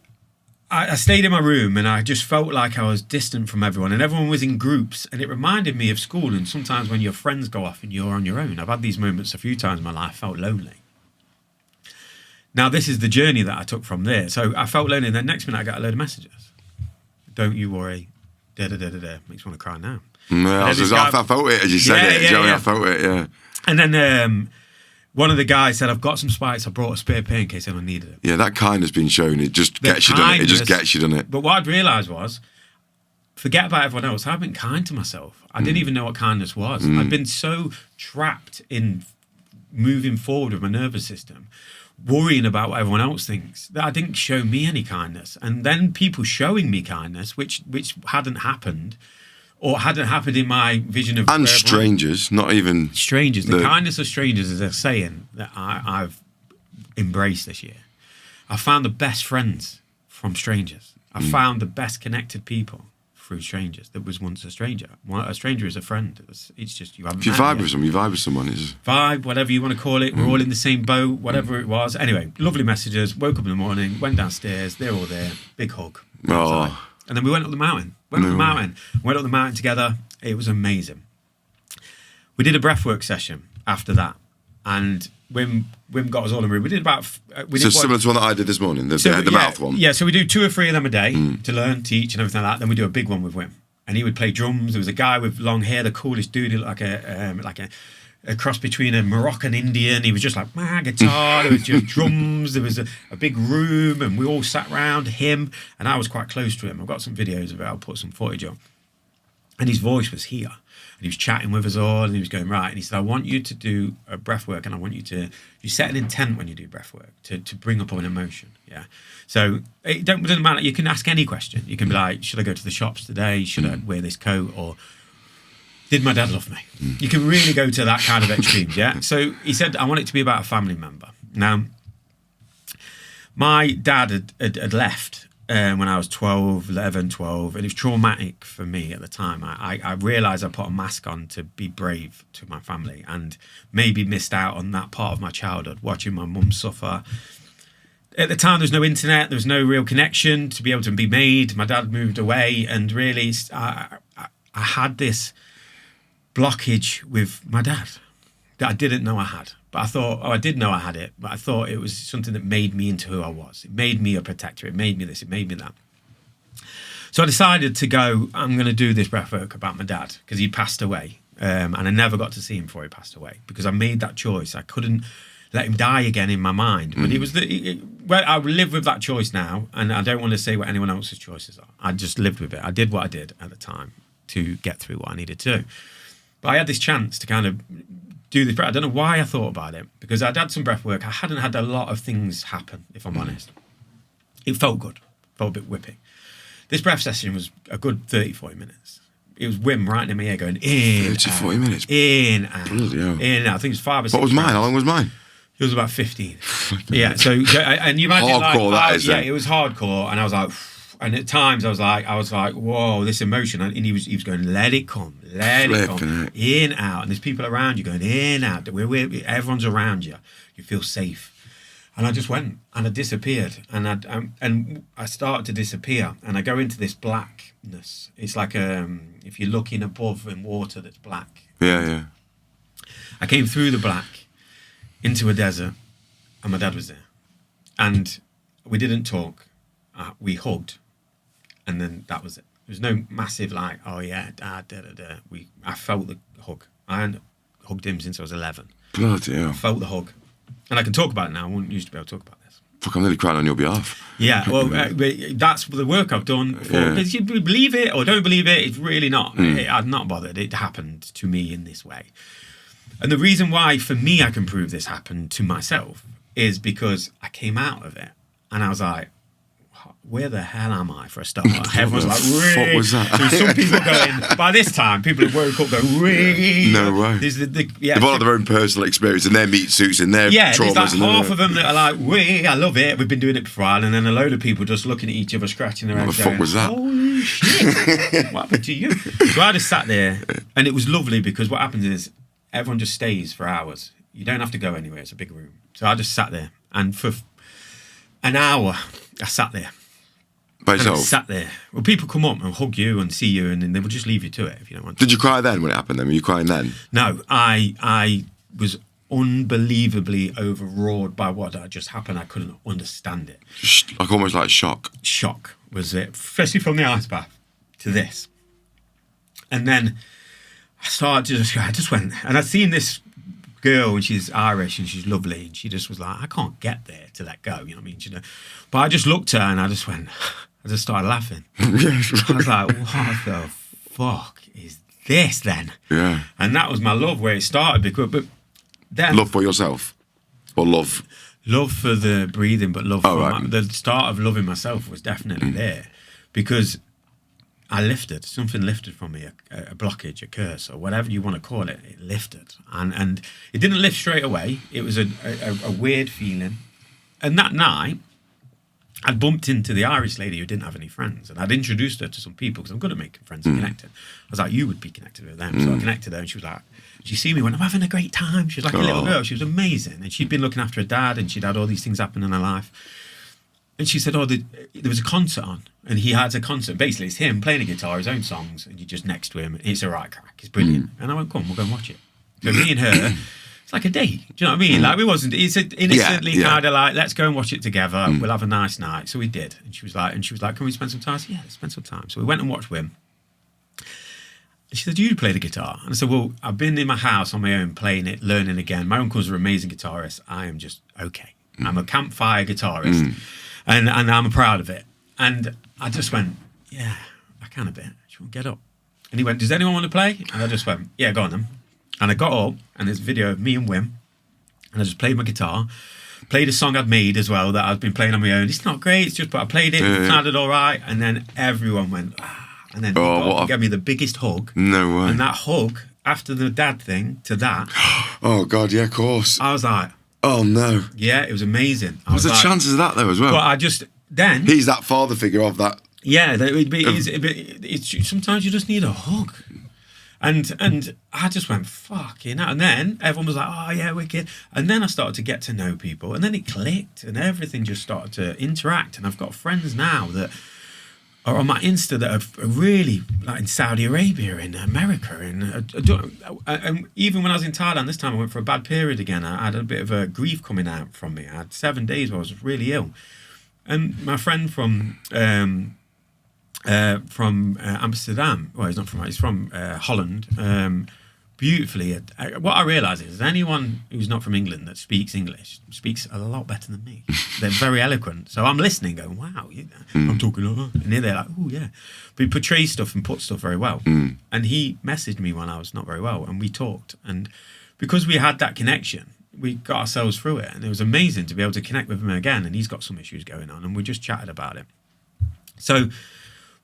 I stayed in my room and I just felt like I was distant from everyone, and everyone was in groups, and it reminded me of school and sometimes when your friends go off and you're on your own. I've had these moments a few times in my life. I felt lonely. Now, this is the journey that I took from there. So I felt lonely, and then next minute I got a load of messages. Don't you worry. Da-da-da-da-da. Makes me want to cry now. No, I felt it as you said it. I felt it, yeah. And then one of the guys said, I've got some spikes. I brought a spare pair in case anyone needed it. Yeah, that kindness being shown, it just gets you done it. It just gets you done it. But what I'd realised was, forget about everyone else. I've been kind to myself. I didn't even know what kindness was. I'd been so trapped in moving forward with my nervous system, worrying about what everyone else thinks, that I didn't show me any kindness. And then people showing me kindness, which hadn't happened, or hadn't happened in my vision of... And strangers, not even... Strangers. The kindness of strangers is a saying that I've embraced this year. I found the best friends from strangers. I found the best connected people through strangers. That was once a stranger. A stranger is a friend. It's just you haven't... If you vibe with someone, you vibe with someone. It's... Vibe, whatever you want to call it. We're all in the same boat, whatever it was. Anyway, lovely messages. Woke up in the morning, went downstairs. They're all there. Big hug. Oh. And then we went up the mountain. Went up the mountain together. It was amazing. We did a breathwork session after that. And Wim got us all in the room. We did about... similar to one that I did this morning, the mouth one. Yeah, so we do 2 or 3 of them a day to learn, teach and everything like that. Then we do a big one with Wim. And he would play drums. There was a guy with long hair, the coolest dude. He looked like a cross between a Moroccan Indian. He was just like, guitar. There was just drums. There was a big room. And we all sat around him. And I was quite close to him. I've got some videos of it. I'll put some footage on. And his voice was here. And he was chatting with us all, and he was going, right. And he said, I want you to do a breath work, and I want you to set an intent when you do breath work to bring up an emotion. Yeah. So it doesn't matter. You can ask any question. You can be like, should I go to the shops today? Should I wear this coat? Or did my dad love me? You can really go to that kind of extremes. Yeah. So he said, I want it to be about a family member. Now, my dad had left when I was 11, 12, and it was traumatic for me at the time. I realised I put a mask on to be brave to my family and maybe missed out on that part of my childhood, watching my mum suffer. At the time, there was no internet, there was no real connection to be able to be made. My dad moved away, and really, I had this blockage with my dad that I didn't know I had. But I thought, I did know I had it, but I thought it was something that made me into who I was. It made me a protector. It made me this. It made me that. So I decided to go, I'm going to do this breathwork about my dad because he passed away. And I never got to see him before he passed away because I made that choice. I couldn't let him die again in my mind. But it was I live with that choice now, and I don't want to say what anyone else's choices are. I just lived with it. I did what I did at the time to get through what I needed to do. But I had this chance to kind of do this. I don't know why I thought about it, because I'd had some breath work. I hadn't had a lot of things happen, if I'm honest. It felt good. Felt a bit whipping. This breath session was a good 30, 40 minutes. It was Wim right in my ear going in, 30, 40 minutes. In, out. Bloody hell. In, out. I think it was 5 or 6. What was mine? How long was mine? It was about 15. Yeah, so, and you imagine hardcore, like, that is. Yeah, it was hardcore, and I was like, and at times I was like, whoa, this emotion, and he was going, let it come, in, out, and there's people around you going in, out. Everyone's around you. You feel safe, and I just went, and I disappeared, and I started to disappear, and I go into this blackness. It's like if you're looking above in water that's black. Yeah. I came through the black into a desert, and my dad was there, and we didn't talk. We hugged, and then that was it. There was no massive like, oh yeah, dad, I felt the hug. I hadn't hugged him since I was 11. Bloody hell. I felt the hug, and I can talk about it now. I wouldn't used to be able to talk about this. Fuck, I'm nearly crying on your behalf. Yeah, well, that's the work I've done. If you believe it or don't believe it, it's really not. I'm not bothered. It happened to me in this way. And the reason why, for me, I can prove this happened to myself is because I came out of it and I was like, where the hell am I for a start? Everyone's like, really? What was that? So some people going, by this time, people have woke up going, really? No way. They've all had their own personal experience in their meat suits and their traumas. There's like half of them that are like, I love it. We've been doing it for a while. And then a load of people just looking at each other, scratching their heads. What the fuck was that? Holy shit. What happened to you? So I just sat there, and it was lovely because what happens is everyone just stays for hours. You don't have to go anywhere. It's a big room. So I just sat there. And for an hour, I sat there. By And I yourself? sat there. Well, people come up and hug you and see you, and then they will just leave you to it if you don't want to. Did you cry then when it happened then? Were you crying then? No, I was unbelievably overawed by what had just happened. I couldn't understand it. Like almost like shock. Shock was it, especially from the ice bath to this. And then I just went, and I'd seen this girl, and she's Irish and she's lovely, and she just was like, I can't get there to let go, you know what I mean? But I just looked at her and I just went, I just started laughing. I was like, what the fuck is this then? Yeah. And that was my love where it started, but then Love for yourself? Or love? Love for the breathing, but love for the start of loving myself was definitely there, because something lifted from me, a blockage, a curse, or whatever you want to call it. It lifted, and it didn't lift straight away. It was a weird feeling. And that night, I'd bumped into the Irish lady who didn't have any friends, and I'd introduced her to some people because I'm good at making friends and connecting. I was like, you would be connected with them. So I connected her, and she was like, she see me when I'm having a great time. She was like a little girl. She was amazing. And she'd been looking after her dad, and she'd had all these things happen in her life. And she said, there was a concert on, and he had a concert. Basically, it's him playing a guitar, his own songs, and you're just next to him. It's a right crack. It's brilliant. And I went, come on, we'll go and watch it. So me and her, it's like a date. Do you know what I mean? Like, it's innocently kind of like, let's go and watch it together. We'll have a nice night. So we did. And she was like, can we spend some time? I said, yeah, let's spend some time. So we went and watched Wim. And she said, do you play the guitar? And I said, well, I've been in my house on my own playing it, learning again. My uncles are amazing guitarists. I am just okay. I'm a campfire guitarist. And I'm proud of it. And I just went, yeah, I can a bit. She went, get up. And he went, does anyone want to play? And I just went, yeah, go on then. And I got up, and there's a video of me and Wim. And I just played my guitar. Played a song I'd made as well that I'd been playing on my own. It's not great, it's just, but I played it. It sounded all right. And then everyone went, ah. And then he gave me the biggest hug. No way. And that hug, after the dad thing to that. Oh, God, yeah, of course. I was like, oh, no. yeah, it was amazing. What's the chances of that, though, as well? But He's that father figure of that. Yeah, it's sometimes you just need a hug. And I just went, fuck, you know. And then everyone was like, oh, yeah, wicked. And then I started to get to know people. And then it clicked, and everything just started to interact. And I've got friends now that are on my Insta that are really, like, in Saudi Arabia, in America. And even when I was in Thailand, this time I went for a bad period again. I had a bit of a grief coming out from me. I had 7 days where I was really ill. And my friend from Amsterdam, well, he's from Holland, beautifully. What I realise is anyone who's not from England that speaks English speaks a lot better than me. They're very eloquent. So I'm listening going, wow, I'm talking like that. And they're like, oh, yeah. But he portrays stuff and puts stuff very well. And he messaged me when I was not very well, and we talked. And because we had that connection, we got ourselves through it. And it was amazing to be able to connect with him again. And he's got some issues going on, and we just chatted about it. So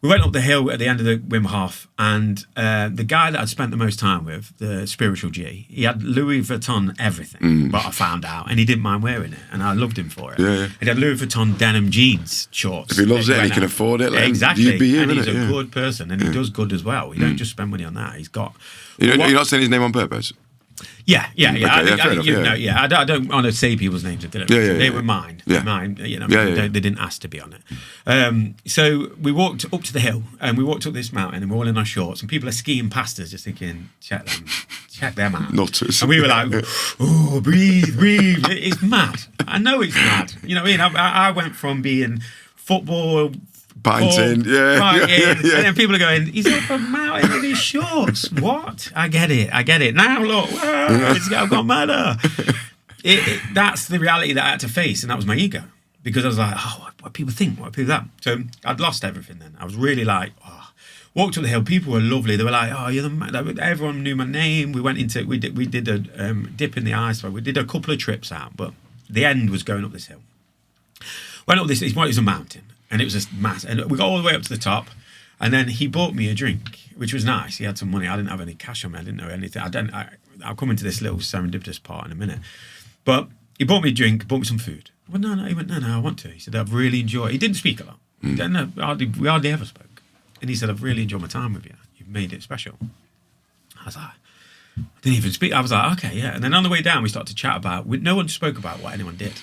we went up the hill at the end of the Wim Hof, and the guy that I'd spent the most time with, the spiritual G, he had Louis Vuitton everything, but I found out, and he didn't mind wearing it, and I loved him for it. Yeah. He had Louis Vuitton denim jeans shorts. If he loves it and he can afford it, exactly. You'd be him, and he's a good person, and he does good as well. You don't just spend money on that. He's got... You're not saying his name on purpose? Yeah. Okay, I don't want to say people's names. They were mine. Yeah. Mine. They didn't ask to be on it. So we walked up to the hill, and we walked up this mountain, and we're all in our shorts, and people are skiing past us, just thinking, check them out. Nutters. And we were like, oh, breathe. It's mad. I know it's mad. You know what I mean? I went from being football. Pinting, And then people are going, he's up a mountain in his shorts. What? I get it. Now look, it's got madder. That's the reality that I had to face, and that was my ego. Because I was like, oh, what people think, what people that. So I'd lost everything then. I was really like, walked up the hill, people were lovely. They were like, oh, you're the man. Everyone knew my name. We did a dip in the ice. We did a couple of trips out, but the end was going up this hill. Went up this, it was a mountain. And it was a mass, and we got all the way up to the top, and then he bought me a drink, which was nice. He had some money. I didn't have any cash on me. I didn't know anything. I'll come into this little serendipitous part in a minute. But he bought me a drink, bought me some food. I went, no. He went, no, I want to. He said, I've really enjoyed. He didn't speak a lot. We hardly ever spoke. And he said, I've really enjoyed my time with you. You've made it special. I was like, I Didn't even speak. I was like, okay, yeah. And then on the way down, we started to chat about. No one spoke about what anyone did,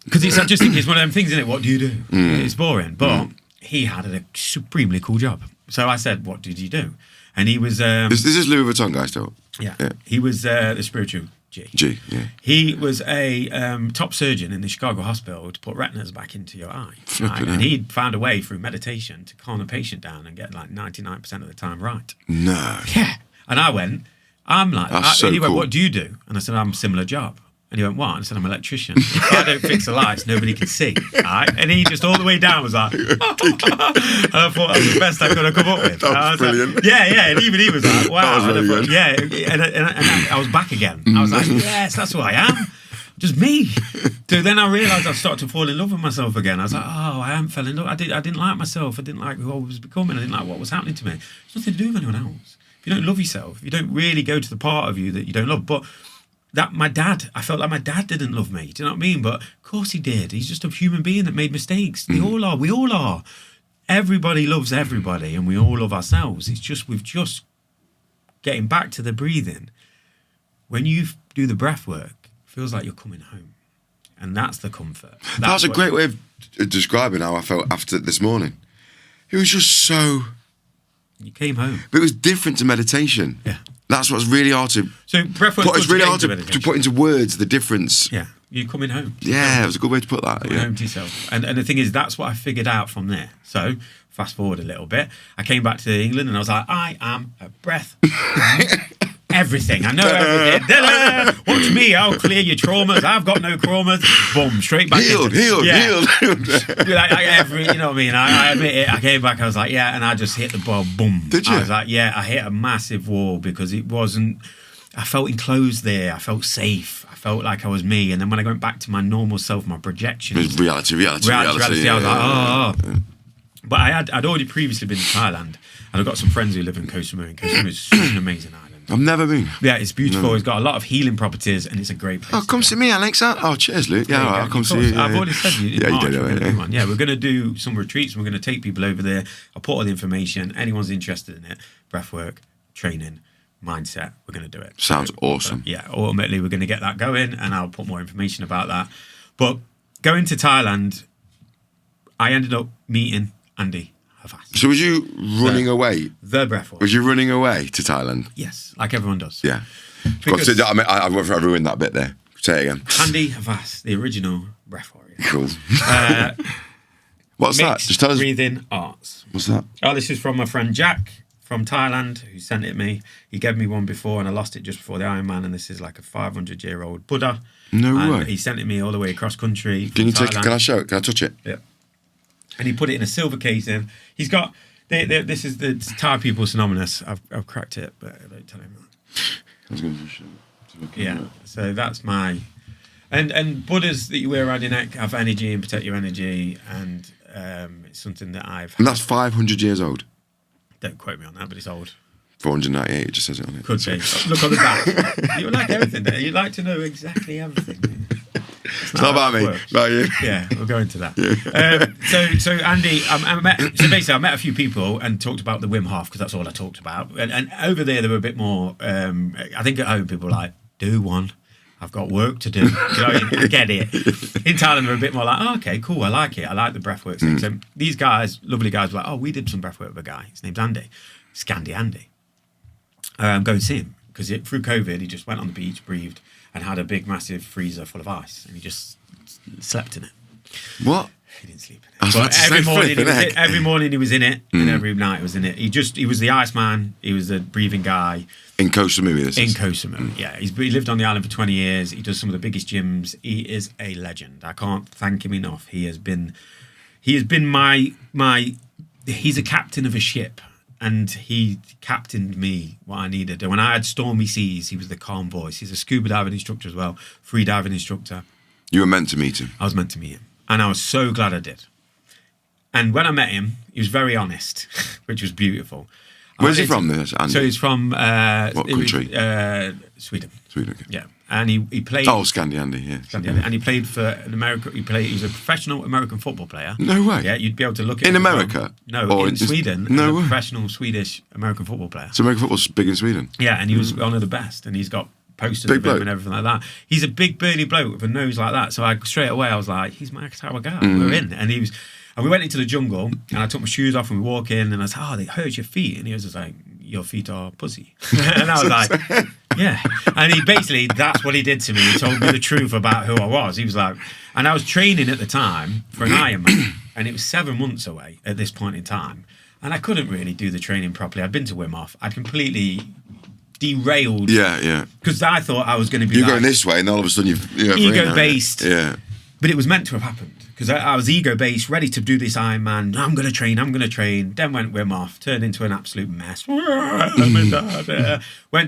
because I just think it's one of them things, isn't it? What do you do? It's boring. But he had a supremely cool job. So I said, "What did you do?" And he was. This is Louis Vuitton guy still. Yeah. He was the spiritual G. Yeah. He was a top surgeon in the Chicago hospital to put retinas back into your eye. Right? And he'd found a way through meditation to calm a patient down and get like 99% of the time right. No. Yeah. And I went, I'm like, and he went, cool. what do you do? And I said, I'm a similar job. And he went, what? And I said, I'm an electrician. If I don't fix the lights, nobody can see. Right? And he just all the way down was like, and I thought that was the best I could have come up with. That was brilliant. Like, yeah. And even he was like, wow. That was really good. Yeah. And I was back again. I was like, yes, that's who I am. Just me. So then I realised I started to fall in love with myself again. I was like, oh, I haven't fell in love. I didn't like myself. I didn't like who I was becoming. I didn't like what was happening to me. It's nothing to do with anyone else. If you don't love yourself, if you don't really go to the part of you that you don't love. But I felt like my dad didn't love me. Do you know what I mean? But of course he did. He's just a human being that made mistakes. They all are. We all are. Everybody loves everybody, and we all love ourselves. It's just getting back to the breathing. When you do the breath work, it feels like you're coming home, and that's the comfort. That's a great way of describing how I felt after this morning. It was just so. You came home, but it was different to meditation. Yeah. That's what's really hard to. So breathwork. It's really hard to put into words the difference. Yeah, you're coming home. Yeah, it was a good way to put that. Coming home to yourself. And the thing is, that's what I figured out from there. So fast forward a little bit, I came back to England and I was like, I am a breath. Everything. I know everything. Watch me. I'll clear your traumas. I've got no traumas. Boom. Straight back. Healed. You know what I mean? I admit it. I came back. I was like, yeah. And I just hit the ball. Boom. Did you? I was like, yeah. I hit a massive wall because it wasn't. I felt enclosed there. I felt safe. I felt like I was me. And then when I went back to my normal self, my projection. It was reality. I was like, oh. But I'd already previously been to Thailand. And I've got some friends who live in Koh Samui. And Koh Samui is such an amazing island. I've never been. Yeah, it's beautiful. No. It's got a lot of healing properties, and it's a great place. Oh, come see me, Alex. Oh, cheers, Luke. Yeah, I'll come see you. I've already said you. Yeah, March, you did. Yeah, we're going to do some retreats. We're going to take people over there. I'll put all the information. Anyone's interested in it, breathwork, training, mindset, we're going to do it. Sounds awesome. Yeah, ultimately, we're going to get that going, and I'll put more information about that. But going to Thailand, I ended up meeting Andy. So was you running away? The breathwork. Was you running away to Thailand? Yes, like everyone does. Yeah. I ruined that bit there. Say it again. Andy Havas, the original breath warrior. Cool. What's that? Just tell us. Breathing arts. What's that? Oh, this is from my friend Jack from Thailand, who sent it me. He gave me one before, and I lost it just before the Ironman. And this is like a 500-year-old Buddha. No and way. He sent it me all the way across country. Can you take it? Can I show it? Can I touch it? Yeah. And he put it in a silver casing. He's got. This is the Thai people synonymous. I've cracked it, but I don't tell him that. I was going to show it. Yeah. So that's my. And Buddhas that you wear around your neck have energy and protect your energy, and it's something that I've. And that's 500 years old. Don't quote me on that, but it's old. 498. It just says it on it. Could be. Look on the back. You like everything. You like to know exactly everything. It's not about me. About you. Yeah, we'll go into that. Yeah. So Andy, I met a few people and talked about the Wim Hof because that's all I talked about. And over there, they were a bit more. I think at home, people were like, do one. I've got work to do. You know, I get it. In Thailand, they're a bit more like, oh, okay, cool, I like it. I like the breathwork thing. So these guys, lovely guys, were like, oh, we did some breathwork with a guy. His name's Andy. Scandi Andy. Go and see him because through COVID, he just went on the beach, breathed, and had a big, massive freezer full of ice, and he just slept in it. What? He didn't sleep in it. But every morning he was in it, and every night he was in it. He was the Iceman. He was the breathing guy. In Koh Samui, this is? In Koh Samui, yeah. He lived on the island for 20 years. He does some of the biggest gyms. He is a legend. I can't thank him enough. He has been my. He's a captain of a ship. And he captained me what I needed. And when I had stormy seas, he was the calm voice. He's a scuba diving instructor as well, free diving instructor. You were meant to meet him. I was meant to meet him. And I was so glad I did. And when I met him, he was very honest, which was beautiful. Where's he from? This Andy? So he's from what country? Sweden. Sweden. Okay. Yeah, and he played. Oh, Scandi Andy. Yeah. Scandi Andy. And he played for an American. He was a professional American football player. No way. Yeah, you'd be able to look at in him America. in Sweden. No way. Professional Swedish American football player. So American football's big in Sweden. Yeah, and he was one of the best, and he's got posters Big of him bloke. and everything like that. He's a big burly bloke with a nose like that. So straight away I was like, he's my type of guy. We're in, and we went into the jungle, and I took my shoes off, and we walk in, and I said, "Oh, they hurt your feet," and he was just like, "Your feet are pussy," and I was like, "Yeah." And he basically, that's what he did to me. He told me the truth about who I was. He was like, and I was training at the time for an Ironman, and it was 7 months away at this point in time, and I couldn't really do the training properly. I'd been to Wim Hof. I'd completely derailed. Yeah. Because I thought I was going to be You're going this way, and all of a sudden you're ego-based. Yeah. But it was meant to have happened. Because I was ego-based, ready to do this Ironman. I'm going to train. Then went Wim Hof, turned into an absolute mess. Went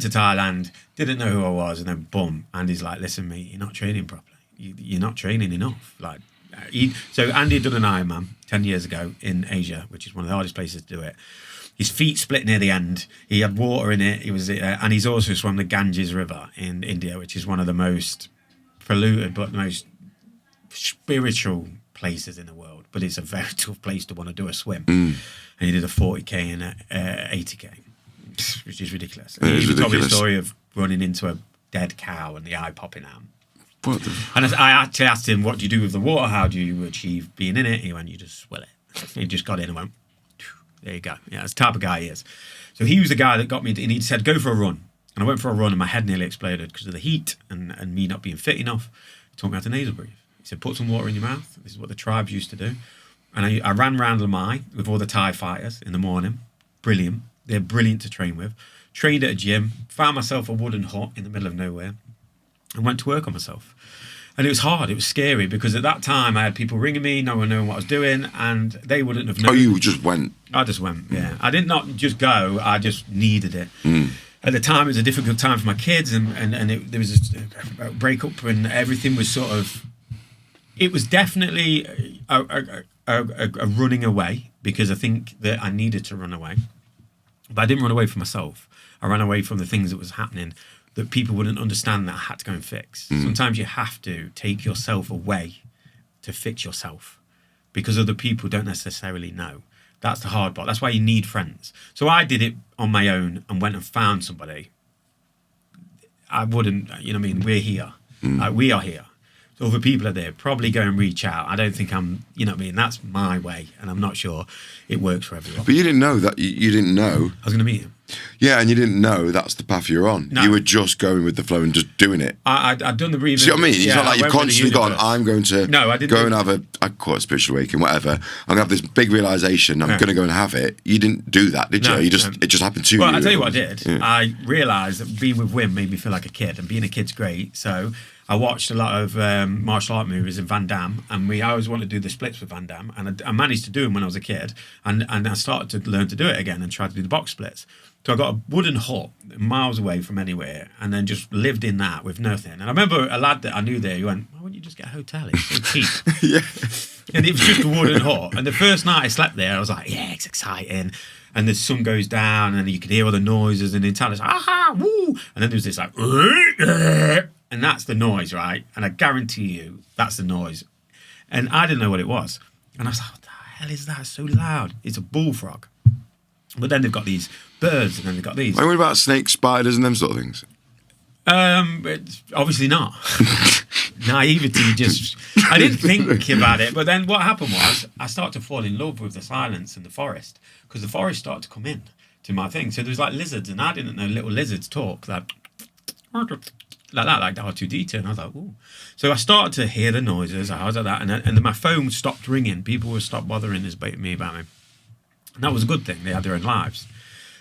to Thailand, didn't know who I was, and then boom. Andy's like, "Listen, mate, you're not training properly. You're not training enough." So Andy had done an Ironman 10 years ago in Asia, which is one of the hardest places to do it. His feet split near the end. He had water in it. And he's also swum the Ganges River in India, which is one of the most polluted but the most spiritual places in the world. But it's a very tough place to want to do a swim. And he did a 40k and a 80k, which is ridiculous. And he told me the story of running into a dead cow and the eye popping out. And I actually asked him, "What do you do with the water? How do you achieve being in it?" He went, "You just swill it." He just got in and went, "There you go." Yeah, that's the type of guy he is. So he was the guy that got me, and he said, "Go for a run." And I went for a run, and my head nearly exploded because of the heat and me not being fit enough. He taught me how to nasal breathe. He said, "Put some water in your mouth." This is what the tribes used to do. And I ran around Lamai with all the Thai fighters in the morning. Brilliant. They're brilliant to train with. Trained at a gym, found myself a wooden hut in the middle of nowhere, and went to work on myself. And it was hard. It was scary because at that time I had people ringing me, no one knowing what I was doing, and they wouldn't have known. Oh, you just went? I just went, yeah. I did not just go, I just needed it. At the time, it was a difficult time for my kids, and there was a breakup, and everything was sort of... It was definitely a running away, because I think that I needed to run away. But I didn't run away from myself. I ran away from the things that was happening that people wouldn't understand that I had to go and fix. Sometimes you have to take yourself away to fix yourself, because other people don't necessarily know. That's the hard part. That's why you need friends. So I did it on my own and went and found somebody. I wouldn't, you know what I mean? We're here. We are here. So other people are there. Probably go and reach out. I don't think I'm, you know what I mean? That's my way, and I'm not sure it works for everyone. But you didn't know that. You didn't know. I was going to meet him. Yeah, and you didn't know that's the path you're on. No. You were just going with the flow and just doing it. I'd done the breathing. See what I mean? It's not like you've constantly gone, "I'm going to go and have I call it a spiritual awakening, whatever. I'm going to have this big realisation. I'm going to go and have it." You didn't do that, did you? No, It just happened to you. Well, I'll tell you what I did. Yeah. I realised that being with Wim made me feel like a kid, and being a kid's great. So I watched a lot of martial art movies and Van Damme, and I always wanted to do the splits with Van Damme, and I managed to do them when I was a kid, and I started to learn to do it again and try to do the box splits. So I got a wooden hut miles away from anywhere, and then just lived in that with nothing. And I remember a lad that I knew there, he went, "Why wouldn't you just get a hotel? It's so cheap." Yeah. And it was just a wooden hut. And the first night I slept there, I was like, "Yeah, it's exciting." And the sun goes down, and you could hear all the noises, and the Italians, "Aha, woo!" And then there was this like, and that's the noise, right? And I guarantee you, that's the noise. And I didn't know what it was. And I was like, "What the hell is that? It's so loud." It's a bullfrog. But then they've got these birds, and then they've got these. What about snakes, spiders, and them sort of things? It's obviously not. Naivety just... I didn't think about it. But then what happened was I started to fall in love with the silence and the forest, because the forest started to come in to my thing. So there was like lizards, and I didn't know little lizards talk like that, like R2-D2. And I was like, "Ooh." So I started to hear the noises. I was like that. And then my phone stopped ringing. People would stop bothering me about me. And that was a good thing. They had their own lives.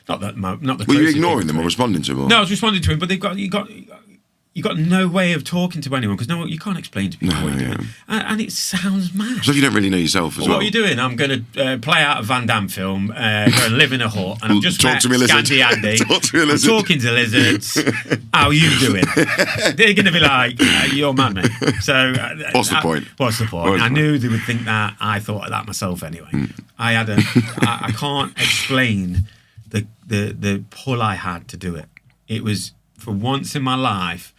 Not the. Were you ignoring them or responding to them? Or? No, I was responding to him, but you got no way of talking to anyone, because you can't explain to people what you're doing, and it sounds mad. So if you don't really know yourself as well. What are you doing? I'm going to play out a Van Damme film, go and live in a hut, and I'm just Talk to me, lizard. Scandi Andy. Talk to me, lizard. I'm talking to lizards. How are you doing? They're going to be like, "You're mad, mate." So what's the point? What's the point? I knew they would think that. I thought of that myself anyway. I can't explain the pull I had to do it. It was, for once in my life,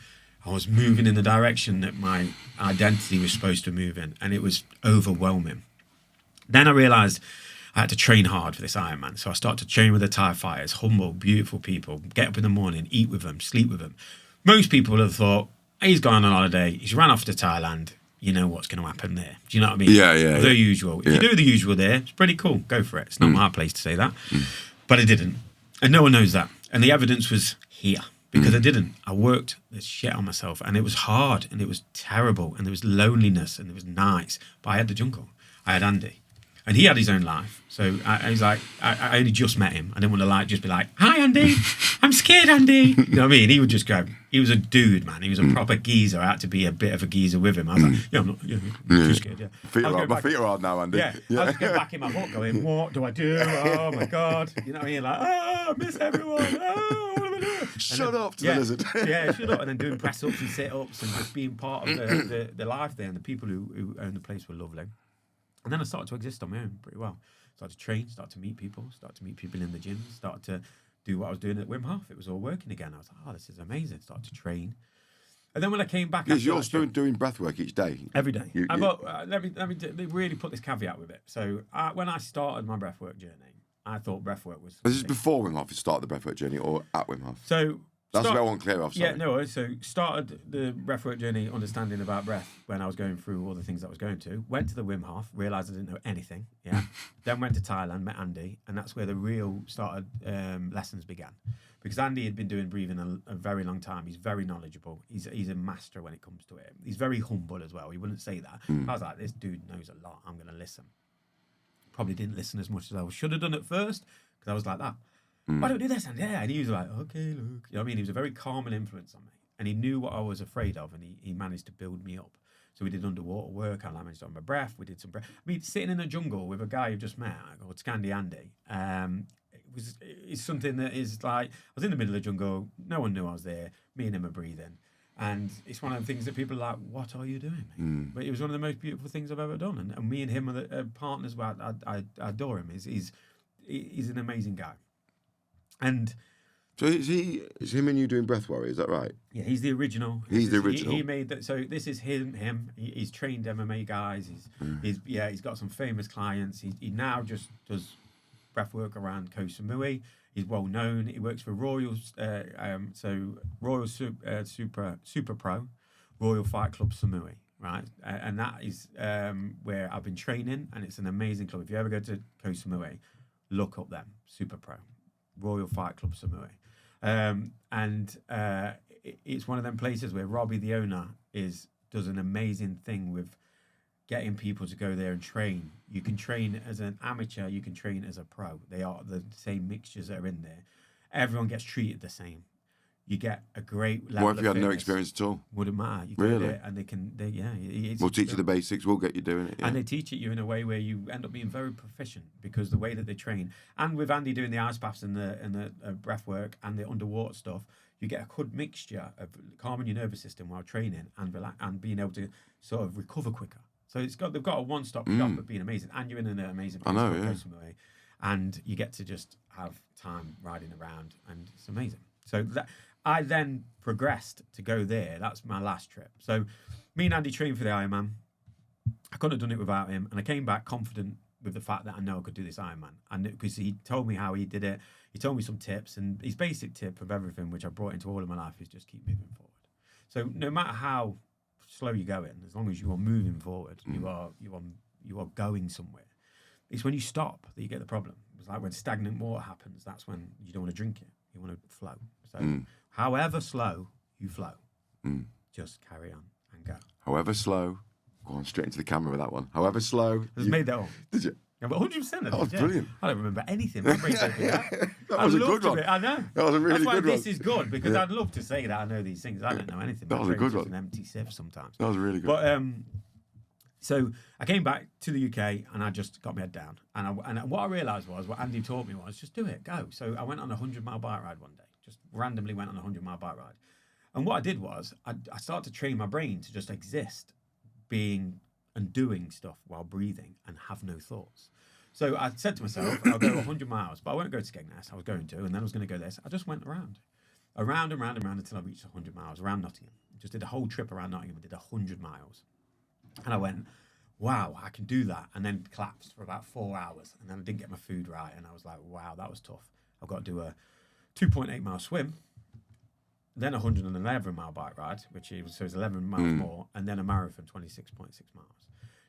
I was moving in the direction that my identity was supposed to move in, and it was overwhelming. Then I realised I had to train hard for this Ironman. So I started to train with the Thai fighters, humble, beautiful people, get up in the morning, eat with them, sleep with them. Most people would have thought, he's gone on holiday, he's ran off to Thailand, you know what's going to happen there. Do you know what I mean? Yeah. The usual. If you do the usual there, it's pretty cool. Go for it. It's not my place to say that. But I didn't. And no one knows that. And the evidence was here. Because I didn't. I worked the shit on myself. And it was hard. And it was terrible. And there was loneliness. And there was nights. But I had the jungle. I had Andy. And he had his own life. So I was like, I only just met him. I didn't want to just be like, hi, Andy. I'm scared, Andy. You know what I mean? He would just go, he was a dude, man. He was a proper geezer. I had to be a bit of a geezer with him. I was like, I'm not, too scared, My feet are hard now, Andy. Yeah. I was going back in my book going, what do I do? Oh, my God. You know what I mean? Like, I miss everyone. Oh, what am I doing? Shut up to the lizard. Shut up. And then doing press-ups and sit-ups and just being part of the life there. And the people who owned the place were lovely. And then I started to exist on my own pretty well. Started to train, started to meet people in the gym, started to do what I was doing at Wim Hof. It was all working again. I was like, this is amazing. Started to train. And then when I came back... Because you're still doing breathwork each day? Every day. Let me really put this caveat with it. So when I started my breathwork journey, I thought breathwork was... Was this before Wim Hof you started the breathwork journey or at Wim Hof? So... That's what I want clear off. Sorry. Yeah, no. So started the breathwork journey, understanding about breath when I was going through all the things I was going to. Went to the Wim Hof, realised I didn't know anything. Yeah. Then went to Thailand, met Andy, and that's where the real started lessons began. Because Andy had been doing breathing a very long time. He's very knowledgeable. He's a master when it comes to it. He's very humble as well. He wouldn't say that. I was like, this dude knows a lot. I'm going to listen. Probably didn't listen as much as I should have done at first because I was like that. Why don't we do this? And he was like, okay, Luke. You know what I mean? He was a very calming influence on me. And he knew what I was afraid of, and he managed to build me up. So we did underwater work. I managed on my breath. We did some breath. I mean, sitting in a jungle with a guy you just met called Scandi Andy, it's something that is like, I was in the middle of the jungle. No one knew I was there. Me and him are breathing. And it's one of the things that people are like, what are you doing, mate? But it was one of the most beautiful things I've ever done. And me and him are the partners. I adore him. He's an amazing guy. And so is him and you doing breath warrior? Is that right? Yeah, he's the original. He's the original. He made that. So this is him. He's trained MMA guys. He's got some famous clients. He now just does breath work around Koh Samui. He's well known. He works for Royal Super Pro, Royal Fight Club Samui, right? And that is where I've been training, and it's an amazing club. If you ever go to Koh Samui, look up them, Super Pro. Royal Fight Club Samui. It's one of them places where Robbie, the owner, does an amazing thing with getting people to go there and train. You can train as an amateur, you can train as a pro. They are the same mixtures that are in there. Everyone gets treated the same. You get a great level. What if you had no experience at all? Wouldn't matter. You really? Go there and we'll teach you the basics. We'll get you doing it. Yeah. And they teach it you in a way where you end up being very proficient because the way that they train. And with Andy doing the ice baths and the breath work and the underwater stuff, you get a good mixture of calming your nervous system while training and being able to sort of recover quicker. So they've got a one-stop shop of being amazing, and you're in an amazing place. I know, yeah. And you get to just have time riding around, and it's amazing. So I then progressed to go there. That's my last trip. So me and Andy trained for the Ironman. I couldn't have done it without him. And I came back confident with the fact that I know I could do this Ironman. And because he told me how he did it. He told me some tips. And his basic tip of everything, which I brought into all of my life, is just keep moving forward. So no matter how slow you're going, as long as you are moving forward, you are going somewhere. It's when you stop that you get the problem. It's like when stagnant water happens, that's when you don't want to drink it. You want to flow. So however slow you flow, just carry on and go. However slow, go on straight into the camera with that one. However slow. I just made that up. Did you? Yeah, but 100%. That was brilliant. I don't remember anything. My brain don't do that. That was a good one. I know. That was a really good one. That's why this is good, because I'd love to say that I know these things. I don't know anything. That was a good one. An empty sieve sometimes. That was really good. But so I came back to the UK and I just got my head down. And what I realised was, what Andy taught me was, just do it, go. So I went on a 100-mile bike ride one day. Just randomly went on a 100-mile bike ride. And what I did was, I started to train my brain to just exist, being and doing stuff while breathing and have no thoughts. So I said to myself, I'll go 100 miles, but I won't go to Skegness. I was going to, and then I was going to go this. I just went around and round until I reached 100 miles around Nottingham. Just did a whole trip around Nottingham and did 100 miles. And I went, wow, I can do that. And then collapsed for about 4 hours. And then I didn't get my food right. And I was like, wow, that was tough. I've got to do a 2.8 mile swim, then a 111 mile bike ride, which was, so it was 11 miles more, and then a marathon, 26.6 miles.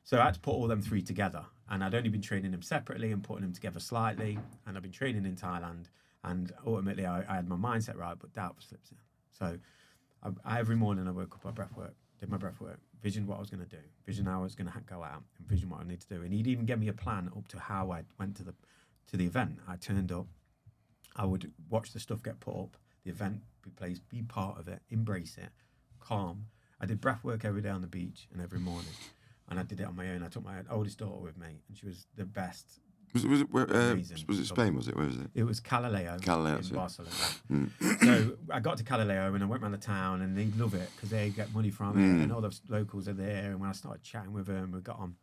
So I had to put all them three together. And I'd only been training them separately and putting them together slightly. And I've been training in Thailand. And ultimately, I had my mindset right, but doubt slips in. So every morning I woke up, I breathwork, did my breathwork, visioned what I was going to do, visioned how I was going to go out, and visioned what I need to do. And he'd even give me a plan up to how I went to the event. I turned up, I would watch the stuff get put up, the event be part of it, embrace it, calm. I did breathwork every day on the beach and every morning. And I did it on my own. I took my oldest daughter with me, and she was the best. Was it Spain? Was it? Where was it? It was Galileo in Barcelona. So I got to Galileo and I went around the town, and they love it because they get money from it, and all the locals are there. And when I started chatting with them, we got on.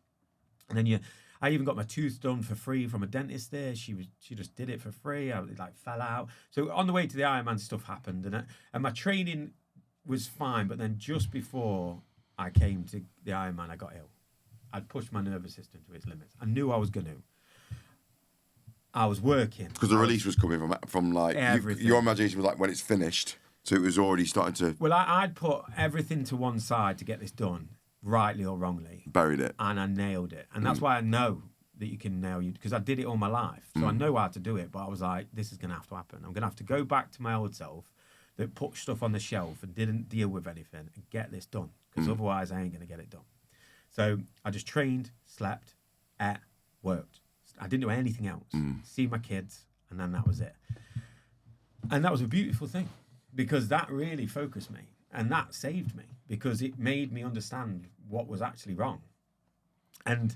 And then I even got my tooth done for free from a dentist there. She just did it for free. I fell out. So on the way to the Ironman, stuff happened, and my training was fine. But then just before I came to the Ironman, I got ill. I'd pushed my nervous system to its limits. I knew I was going to. I was working. Because the release was coming from like... Everything. Your imagination was like when it's finished. So it was already starting to... Well, I'd put everything to one side to get this done, rightly or wrongly. Buried it. And I nailed it. And that's why I know that you can nail you, because I did it all my life. So I know how to do it. But I was like, this is going to have to happen. I'm going to have to go back to my old self that put stuff on the shelf and didn't deal with anything and get this done. Because otherwise I ain't going to get it done. So I just trained, slept, ate, worked. I didn't do anything else. See my kids, and then that was it. And that was a beautiful thing, because that really focused me, and that saved me, because it made me understand what was actually wrong. And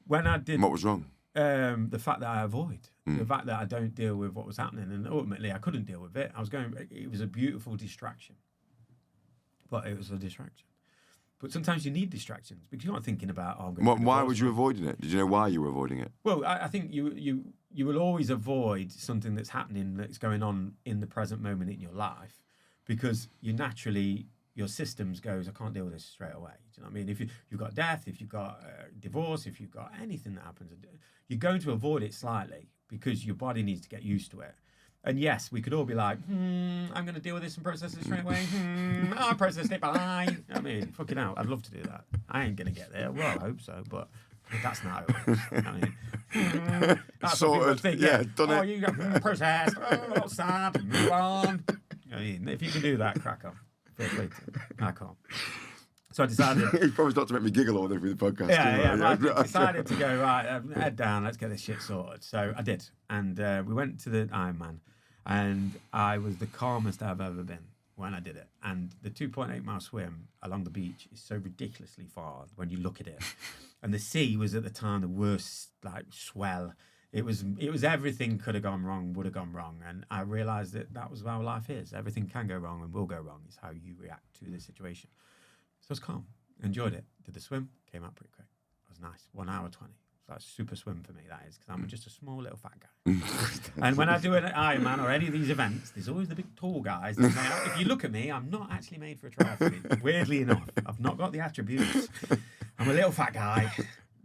when I did... What was wrong? The fact that I avoid, the fact that I don't deal with what was happening, and ultimately I couldn't deal with it. It was a beautiful distraction, but it was a distraction. But sometimes you need distractions because you're not thinking about. Oh, I'm going why was you avoiding it? Did you know why you were avoiding it? Well, I think you will always avoid something that's happening, that's going on in the present moment in your life, because you naturally, your systems goes, I can't deal with this straight away. Do you know what I mean? If you've got death, if you've got divorce, if you've got anything that happens, you're going to avoid it slightly because your body needs to get used to it. And yes, we could all be like, I'm going to deal with this and process it straight away. I processed it, bye. I mean, fucking hell, I'd love to do that. I ain't going to get there. Well, I hope so, but that's not how it works. I mean, that's what people think. Yeah, done it. You got processed. Oh, sad. Move on. I mean, if you can do that, crack on. Feel free to. I can't. So I decided... He promised not to make me giggle all the way through the podcast. I decided to go, right, head down, let's get this shit sorted. So I did. And we went to the Ironman. And I was the calmest I've ever been when I did it. And the 2.8 mile swim along the beach is so ridiculously far when you look at it. And the sea was at the time the worst, like, swell. It was everything could have gone wrong, would have gone wrong. And I realised that was how life is. Everything can go wrong and will go wrong. It's how you react to the situation. So I was calm, enjoyed it. Did the swim, came out pretty quick. It was nice, 1 hour 20. So that's super swim for me, that is, because I'm just a small little fat guy. And when I do an Ironman or any of these events, there's always the big tall guys. If you look at me, I'm not actually made for a triathlete. Weirdly enough, I've not got the attributes. I'm a little fat guy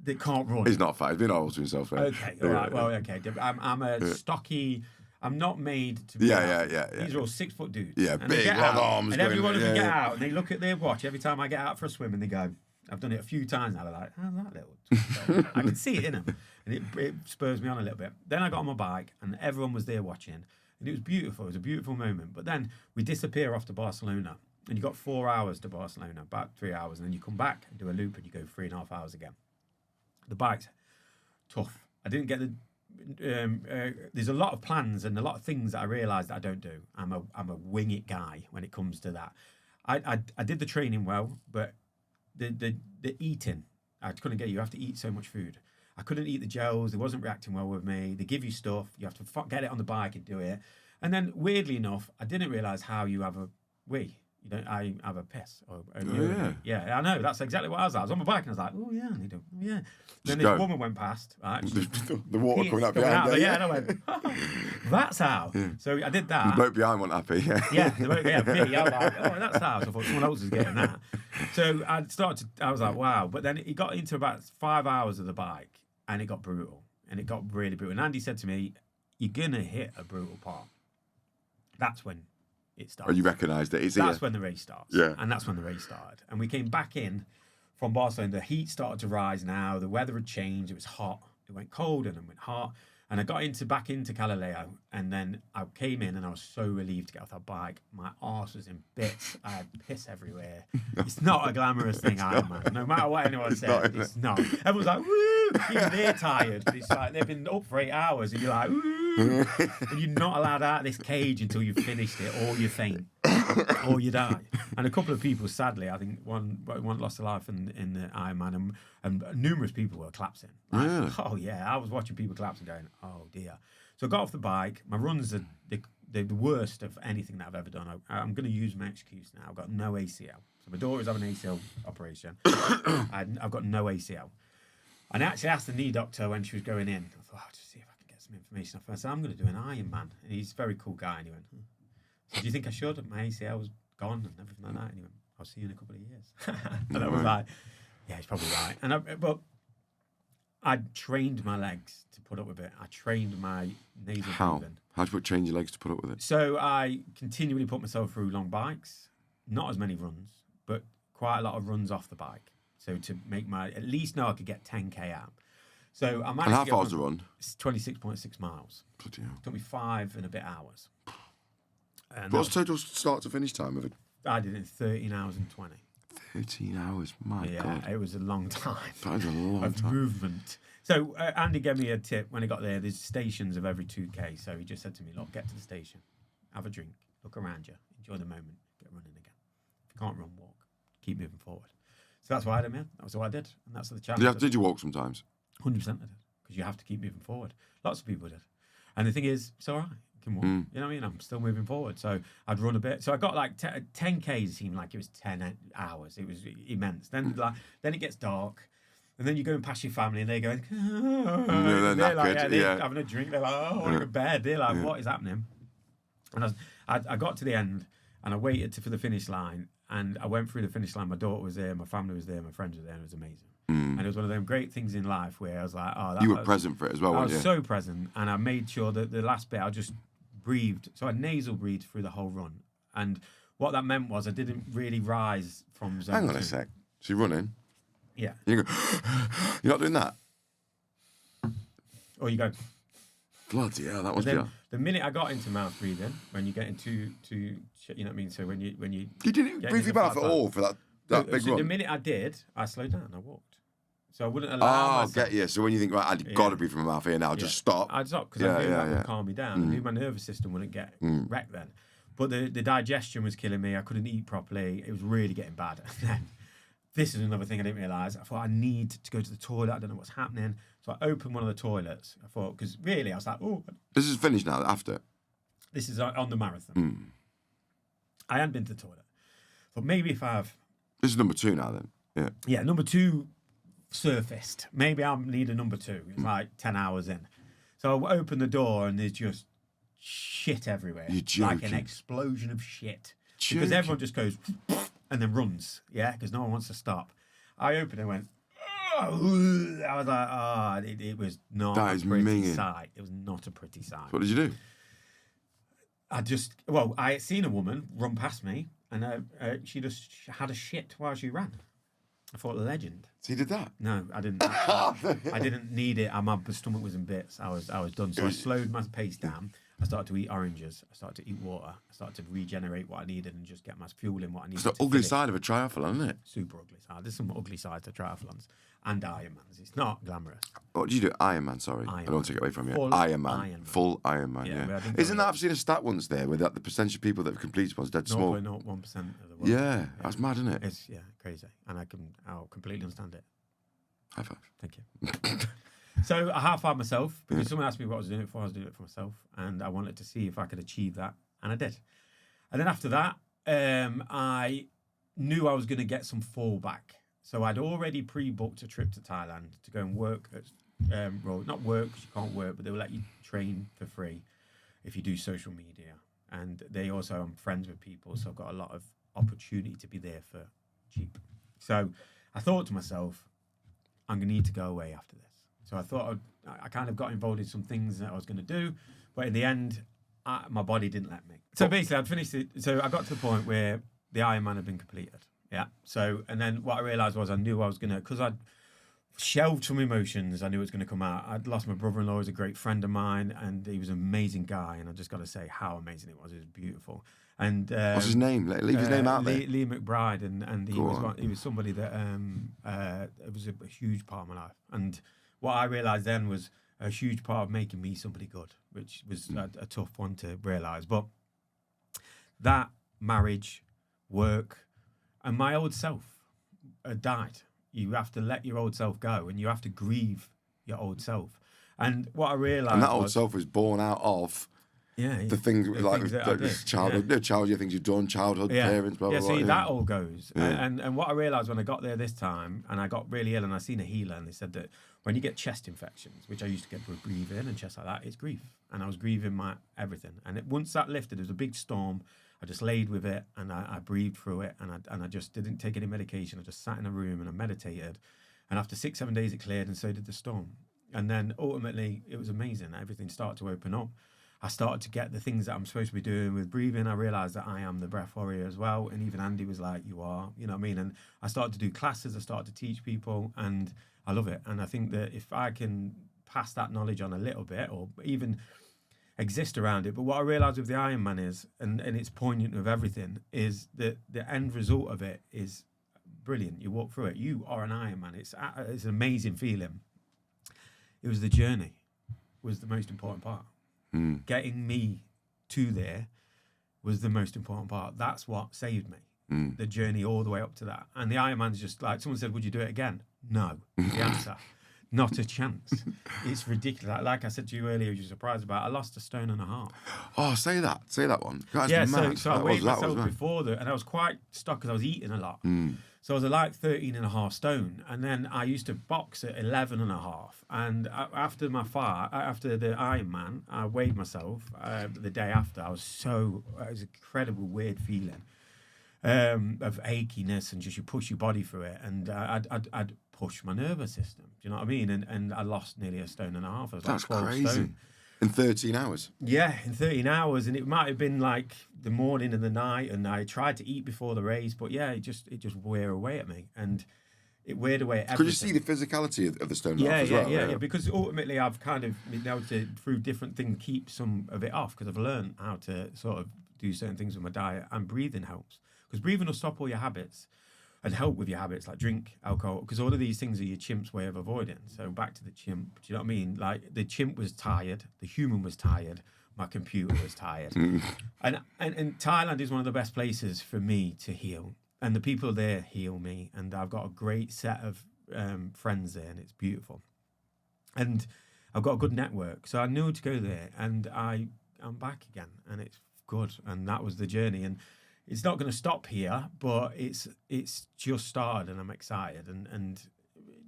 that can't run. He's not fat. He's been horrible to himself. Okay, all right. Well, okay. I'm a stocky... I'm not made to be. Yeah. These are all 6 foot dudes. Yeah, and big, long arms. And everyone of them get out and they look at their watch every time I get out for a swim and they go, I've done it a few times now. They're like, how's that little? I can see it in them. And it spurs me on a little bit. Then I got on my bike and everyone was there watching. And it was beautiful. It was a beautiful moment. But then we disappear off to Barcelona. And you got 4 hours to Barcelona, about 3 hours. And then you come back and do a loop and you go 3.5 hours again. The bike's tough. I didn't get the... there's a lot of plans and a lot of things that I realised that I don't do. I'm a wing it guy when it comes to that. I did the training well, but the eating, I couldn't get it. You have to eat so much food. I couldn't eat the gels. They wasn't reacting well with me. They give you stuff. You have to get it on the bike and do it. And then weirdly enough, I didn't realise how you have a wee. I have a piss or a yeah. yeah, I know. That's exactly what I was. I was on my bike and I was like, oh yeah, I need to. Oh, yeah. Then go. this woman went past. Right, The water coming up behind yeah, and I went, that's how. Yeah. So I did that. The boat behind wasn't happy. Yeah. Yeah, me. I was like, oh, that's how. So I thought someone else was getting that. So I was like, wow. But then it got into about 5 hours of the bike and it got brutal. And it got really brutal. And Andy said to me, you're going to hit a brutal part. That's when it started. Oh, you recognised it. That's when the race starts. Yeah. And that's when the race started. And we came back in from Barcelona. The heat started to rise now. The weather had changed. It was hot. It went cold and then went hot. And I got back into Galileo, and then I came in, and I was so relieved to get off that bike. My arse was in bits. I had piss everywhere. It's not a glamorous thing, man. No matter what anyone says, it's not. Everyone's like, woo! Even they're tired. But it's like they've been up for 8 hours, and you're like, woo! And you're not allowed out of this cage until you've finished it, or you faint, or you die. And a couple of people, sadly, I think one lost their life in the Ironman, and numerous people were collapsing. Like, Really? oh yeah, I was watching people collapsing, going, oh dear. So I got off the bike. My runs are the worst of anything that I've ever done. I'm going to use my excuse now. I've got no ACL. So my daughter's having an ACL operation. I've got no ACL. And I actually asked the knee doctor when she was going in. I thought, just see if I can get some information off her. I said, I'm going to do an Ironman. And he's a very cool guy. And he went, so do you think I should? My ACL was gone and everything like that. And he went, I'll see you in a couple of years. And I was like, yeah, he's probably right. But I trained my legs to put up with it. I trained my nasal breathing. How do you train your legs to put up with it? So I continually put myself through long bikes, not as many runs, but quite a lot of runs off the bike. So to make at least know I could get 10K out. So I managed And how to get far was the run? It's 26.6 miles. Bloody hell. It took me 5 and a bit hours. And What's total start to finish time of it? I did it in 13 hours and 20. 13 hours, my God. Yeah, it was a long time. That is a long of time. movement. So Andy gave me a tip when he got there. There's stations of every 2K. So he just said to me, look, get to the station, have a drink, look around you, enjoy the moment, get running again. If you can't run, walk. Keep moving forward. So that's what I did, man. That was what I did. And that's the challenge. Did you walk sometimes? 100% I did. Because you have to keep moving forward. Lots of people did. And the thing is, it's all right. You can walk. You know what I mean? I'm still moving forward. So I'd run a bit. So I got like 10Ks seemed like it was 10 hours. It was immense. Then it gets dark. And then you're going past your family and they're going, oh. They're like, they're having a drink. They're like, oh, I want to go to bed. They're like, what is happening? And I got to the end and I waited for the finish line. And I went through the finish line. My daughter was there, my family was there, my friends were there, and it was amazing. And it was one of them great things in life where I was like, oh, you were present for it as well, weren't you? I was so present, and I made sure that the last bit I just breathed. So I nasal breathed through the whole run. And what that meant was I didn't really rise from zone. Hang on a sec. So you're running. Yeah. You go, you're not doing that? Or you go. Bloody hell, that was the minute I got into mouth breathing, when you get into you know what I mean? So when you You didn't breathe your mouth at all for that big run? The minute I did, I slowed down, I walked. So I wouldn't allow myself. Get you. So when you think, right, I've got to breathe from my mouth here now, just stop. I'd stop because I knew that would calm me down. I knew my nervous system wouldn't get wrecked then. But the digestion was killing me. I couldn't eat properly. It was really getting bad. And then this is another thing I didn't realise. I thought I need to go to the toilet. I don't know what's happening. So I opened one of the toilets. I thought, because really I was like, oh. This is finished now, after? This is on the marathon. I hadn't been to the toilet. But maybe if I've... This is number 2 now then. Yeah. Yeah, number 2 surfaced. Maybe I'll need a number 2. It's like 10 hours in. So I open the door and there's just shit everywhere. You're joking. Like an explosion of shit. Because everyone just goes and then runs. Yeah, because no one wants to stop. I opened and went, oh, I was like, it was not a pretty sight. It was not a pretty sight. What did you do? I had seen a woman run past me and she just had a shit while she ran. I thought, legend. So you did that? No, I didn't. I didn't need it. My stomach was in bits. I was done. So I slowed my pace down. I started to eat oranges. I started to eat water. I started to regenerate what I needed and just get my fuel in what I needed. It's the ugly side of a triathlon, isn't it? Super ugly side. There's some ugly sides to triathlons and Ironmans. It's not glamorous. What did you do? Ironman, sorry. Ironman. I don't take it away from you. Full Ironman. Full Ironman, yeah. Isn't that, I've seen a stat once there where the percentage of people that have completed was dead small. 0.01% of the world. Yeah, that's mad, isn't it? It's crazy. And I'll completely understand it. High five. Thank you. So I half-fired myself because someone asked me what I was doing it for. I was doing it for myself, and I wanted to see if I could achieve that, and I did. And then after that, I knew I was going to get some fallback. So I'd already pre-booked a trip to Thailand to go and work at, well, not work because you can't work, but they will let you train for free if you do social media. And they also, I'm friends with people, so I've got a lot of opportunity to be there for cheap. So I thought to myself, I'm going to need to go away after this. So I thought I kind of got involved in some things that I was going to do, but in the end, my body didn't let me. So basically, I'd finished it. So I got to the point where the Ironman had been completed. Yeah. So, and then what I realised was I knew I was going to, because I'd shelved some emotions, I knew it was going to come out. I'd lost my brother-in-law, he was a great friend of mine, and he was an amazing guy. And I just got to say how amazing it was. It was beautiful. And what's his name? Leave his name out there. Lee McBride, and he was somebody that it was a huge part of my life. And what I realised then was a huge part of making me somebody good, which was a tough one to realise. But that marriage, work, and my old self died. You have to let your old self go, and you have to grieve your old self. And what I realised, and that old self was born out of the things like childhood, childhood things you've done, childhood, parents, blah blah blah. See, that all goes. Yeah. And what I realised when I got there this time, and I got really ill, and I seen a healer, and they said that when you get chest infections, which I used to get with breathing and chest like that, it's grief. And I was grieving my everything. And once that lifted, there was a big storm. I just laid with it, and I breathed through it, and I just didn't take any medication. I just sat in a room and I meditated. And after 6-7 days, it cleared, and so did the storm. And then ultimately, it was amazing. Everything started to open up. I started to get the things that I'm supposed to be doing with breathing. I realised that I am the breath warrior as well. And even Andy was like, you are, you know what I mean? And I started to do classes. I started to teach people, and I love it. And I think that if I can pass that knowledge on a little bit, or even exist around it. But what I realised with the Ironman is, and it's poignant with everything, is that the end result of it is brilliant. You walk through it. You are an Ironman. It's an amazing feeling. It was the journey was the most important part. Getting me to there was the most important part. That's what saved me. The journey all the way up to that. And the Ironman's just like, someone said, would you do it again? No. The answer. Not a chance. It's ridiculous. Like I said to you earlier, you're surprised about, I lost 1.5 stone. Oh, say that one. That's mad. So I weighed myself before that, and I was quite stuck because I was eating a lot. So I was like 13.5 stone, and then I used to box at 11.5. And after the Ironman, I weighed myself the day after. It was an incredible weird feeling of achiness, and just you push your body through it. And I'd push my nervous system. Do you know what I mean? And I lost nearly 1.5 stones. I was That's like 12 crazy. stone. In 13 hours? Yeah, in 13 hours. And it might have been like the morning and the night, and I tried to eat before the race, but yeah, it just wear away at me. And it weared away at everything. Could you see the physicality of the stone as well? Yeah, because ultimately I've kind of been able to, through different things, keep some of it off, because I've learned how to sort of do certain things with my diet, and breathing helps. Because breathing will stop all your habits and help with your habits, like drink, alcohol, because all of these things are your chimp's way of avoiding. So back to the chimp, do you know what I mean? Like, the chimp was tired, the human was tired, my computer was tired. And Thailand is one of the best places for me to heal. And the people there heal me. And I've got a great set of friends there, and it's beautiful. And I've got a good network. So I knew to go there, and I'm back again, and it's good. And that was the journey. And it's not going to stop here, but it's just started, and I'm excited. And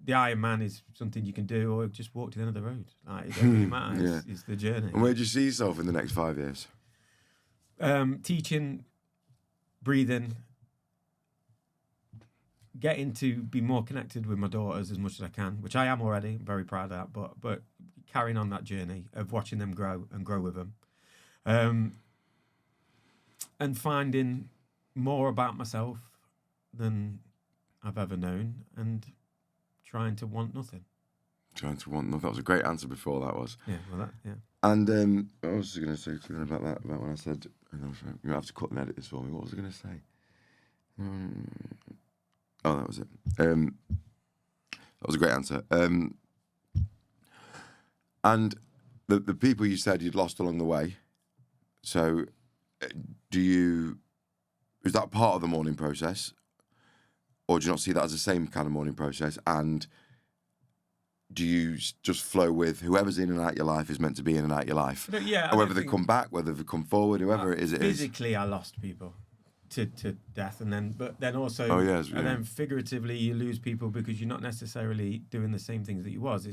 the Ironman is something you can do, or just walk to the end of the road. Like, it doesn't really matter. It's the journey. And where do you see yourself in the next 5 years? Teaching, breathing, getting to be more connected with my daughters as much as I can, which I am already. I'm very proud of that. But carrying on that journey of watching them grow and grow with them. And finding more about myself than I've ever known, and trying to want nothing. That was a great answer before, that was. Yeah, well, that, yeah. And what was I going to say about that? About when I said, you have to cut and edit this for me. What was I going to say? Oh, that was it. That was a great answer. And the people you said you'd lost along the way, so is that part of the mourning process, or do you not see that as the same kind of mourning process? And do you just flow with whoever's in and out your life is meant to be in and out your life? Yeah. Or whether they come back, whether they come forward, whoever it is. Physically, I lost people. to death, but then also, and then figuratively you lose people because you're not necessarily doing the same things that you was.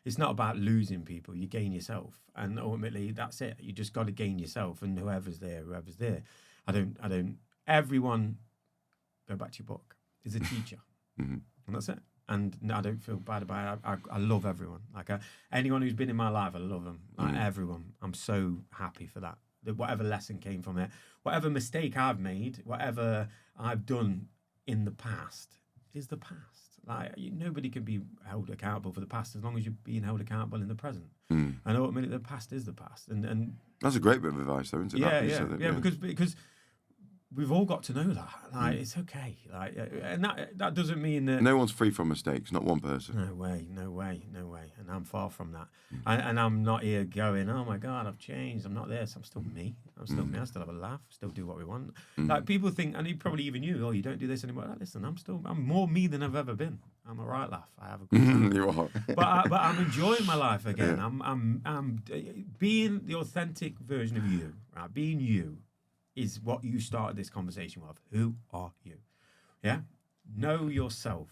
It's not about losing people. You gain yourself, and ultimately that's it. You just got to gain yourself, and whoever's there. I don't. Everyone, go back to your book, is a teacher, and that's it. And I don't feel bad about it. I love everyone. Like anyone who's been in my life, I love them. Like everyone, I'm so happy for that. That whatever lesson came from it, whatever mistake I've made, whatever I've done in the past is the past. Like nobody can be held accountable for the past as long as you're being held accountable in the present. And ultimately, the past is the past. And that's a great bit of advice, though, isn't it? Yeah. Because we've all got to know that. Like it's okay. Like, and that doesn't mean that no one's free from mistakes. Not one person. No way. And I'm far from that. And I'm not here going, oh my God, I've changed. I'm not this. I'm still me. I still have a laugh. Still do what we want. Like people think, and probably even you, you don't do this anymore. Like, listen, I'm more me than I've ever been. I'm a right laugh. I have a good time. You are. but I'm enjoying my life again. I'm being the authentic version of you. Right? Being you is what you started this conversation with. Who are you? Yeah? Know yourself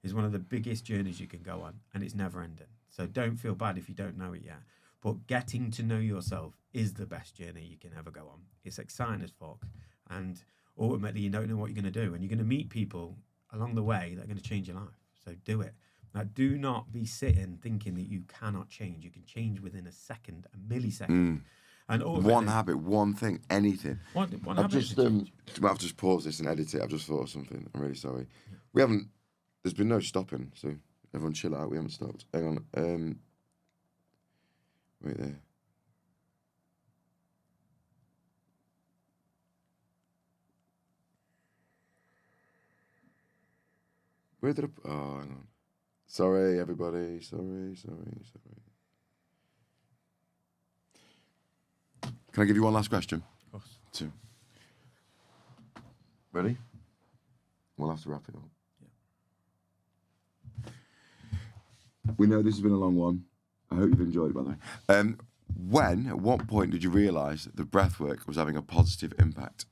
is one of the biggest journeys you can go on, and it's never ending. So don't feel bad if you don't know it yet. But getting to know yourself is the best journey you can ever go on. It's exciting as fuck. And ultimately, you don't know what you're going to do. And you're going to meet people along the way that are going to change your life. So do it. Now, do not be sitting thinking that you cannot change. You can change within a second, a millisecond. And one habit, one thing, anything. One I've habit. I've just paused this and edited it. I've just thought of something. I'm really sorry. We haven't. There's been no stopping, so everyone chill out. We haven't stopped. Hang on. Wait there. Where did I? Oh, hang on. Sorry, everybody. Sorry. Can I give you one last question? Of course. 2. Ready? We'll have to wrap it up. Yeah. We know this has been a long one. I hope you've enjoyed it, by the way. At what point did you realise that the breathwork was having a positive impact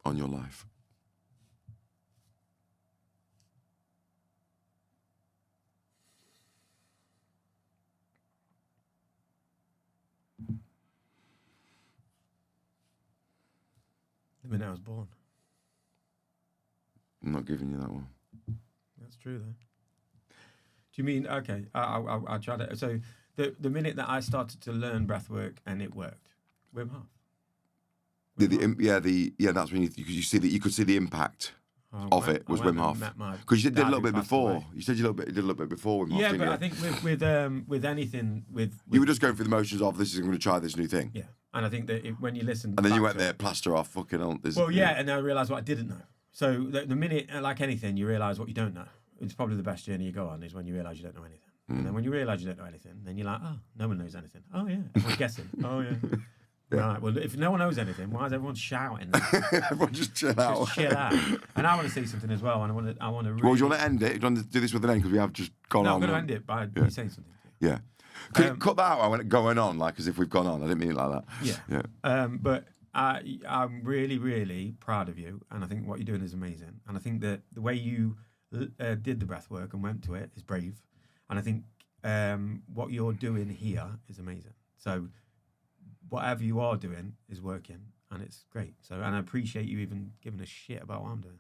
on your life? The minute I was born. I'm not giving you that one. That's true, though. Do you mean, okay, I'll try to... So the minute that I started to learn breathwork and it worked, Wim Hof. That's when you see that you could see the impact of it was Wim Hof. Because you did a little bit before. You said you did a little bit before Wim Hof. Yeah, but I think with anything, you were just going through the motions of this is going to try this new thing. Yeah, and I think that when you listen, and then you went there, plaster off, fucking hell. And I realised what I didn't know. So the minute, like anything, you realise what you don't know. It's probably the best journey you go on is when you realise you don't know anything. And then when you realise you don't know anything, then you're like, oh, no one knows anything. Oh yeah, everyone's guessing. Oh yeah. Right, well, if no one knows anything, why is everyone shouting? Everyone just chill out. Just chill out. And I want to say something as well, and I want to really... Well, do you want to end it? Do you want to do this with an end? Because we have just gone on. No, I'm going to end it by you saying something. Yeah. Could you cut that out? I went going on, like as if we've gone on. I didn't mean it like that. Yeah. But I'm really, really proud of you, and I think what you're doing is amazing. And I think that the way you did the breath work and went to it is brave. And I think what you're doing here is amazing. So... whatever you are doing is working, and it's great. So, and I appreciate you even giving a shit about what I'm doing.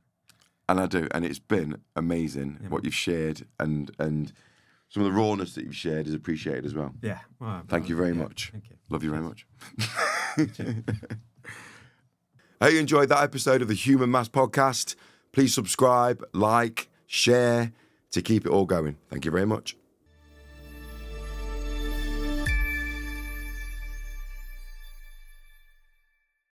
And I do, and it's been amazing what you've shared, and some of the rawness that you've shared is appreciated as well. Yeah. Well, thank you very much. Thank you. Love you very much. I hope you enjoyed that episode of the Human Mass Podcast. Please subscribe, like, share to keep it all going. Thank you very much.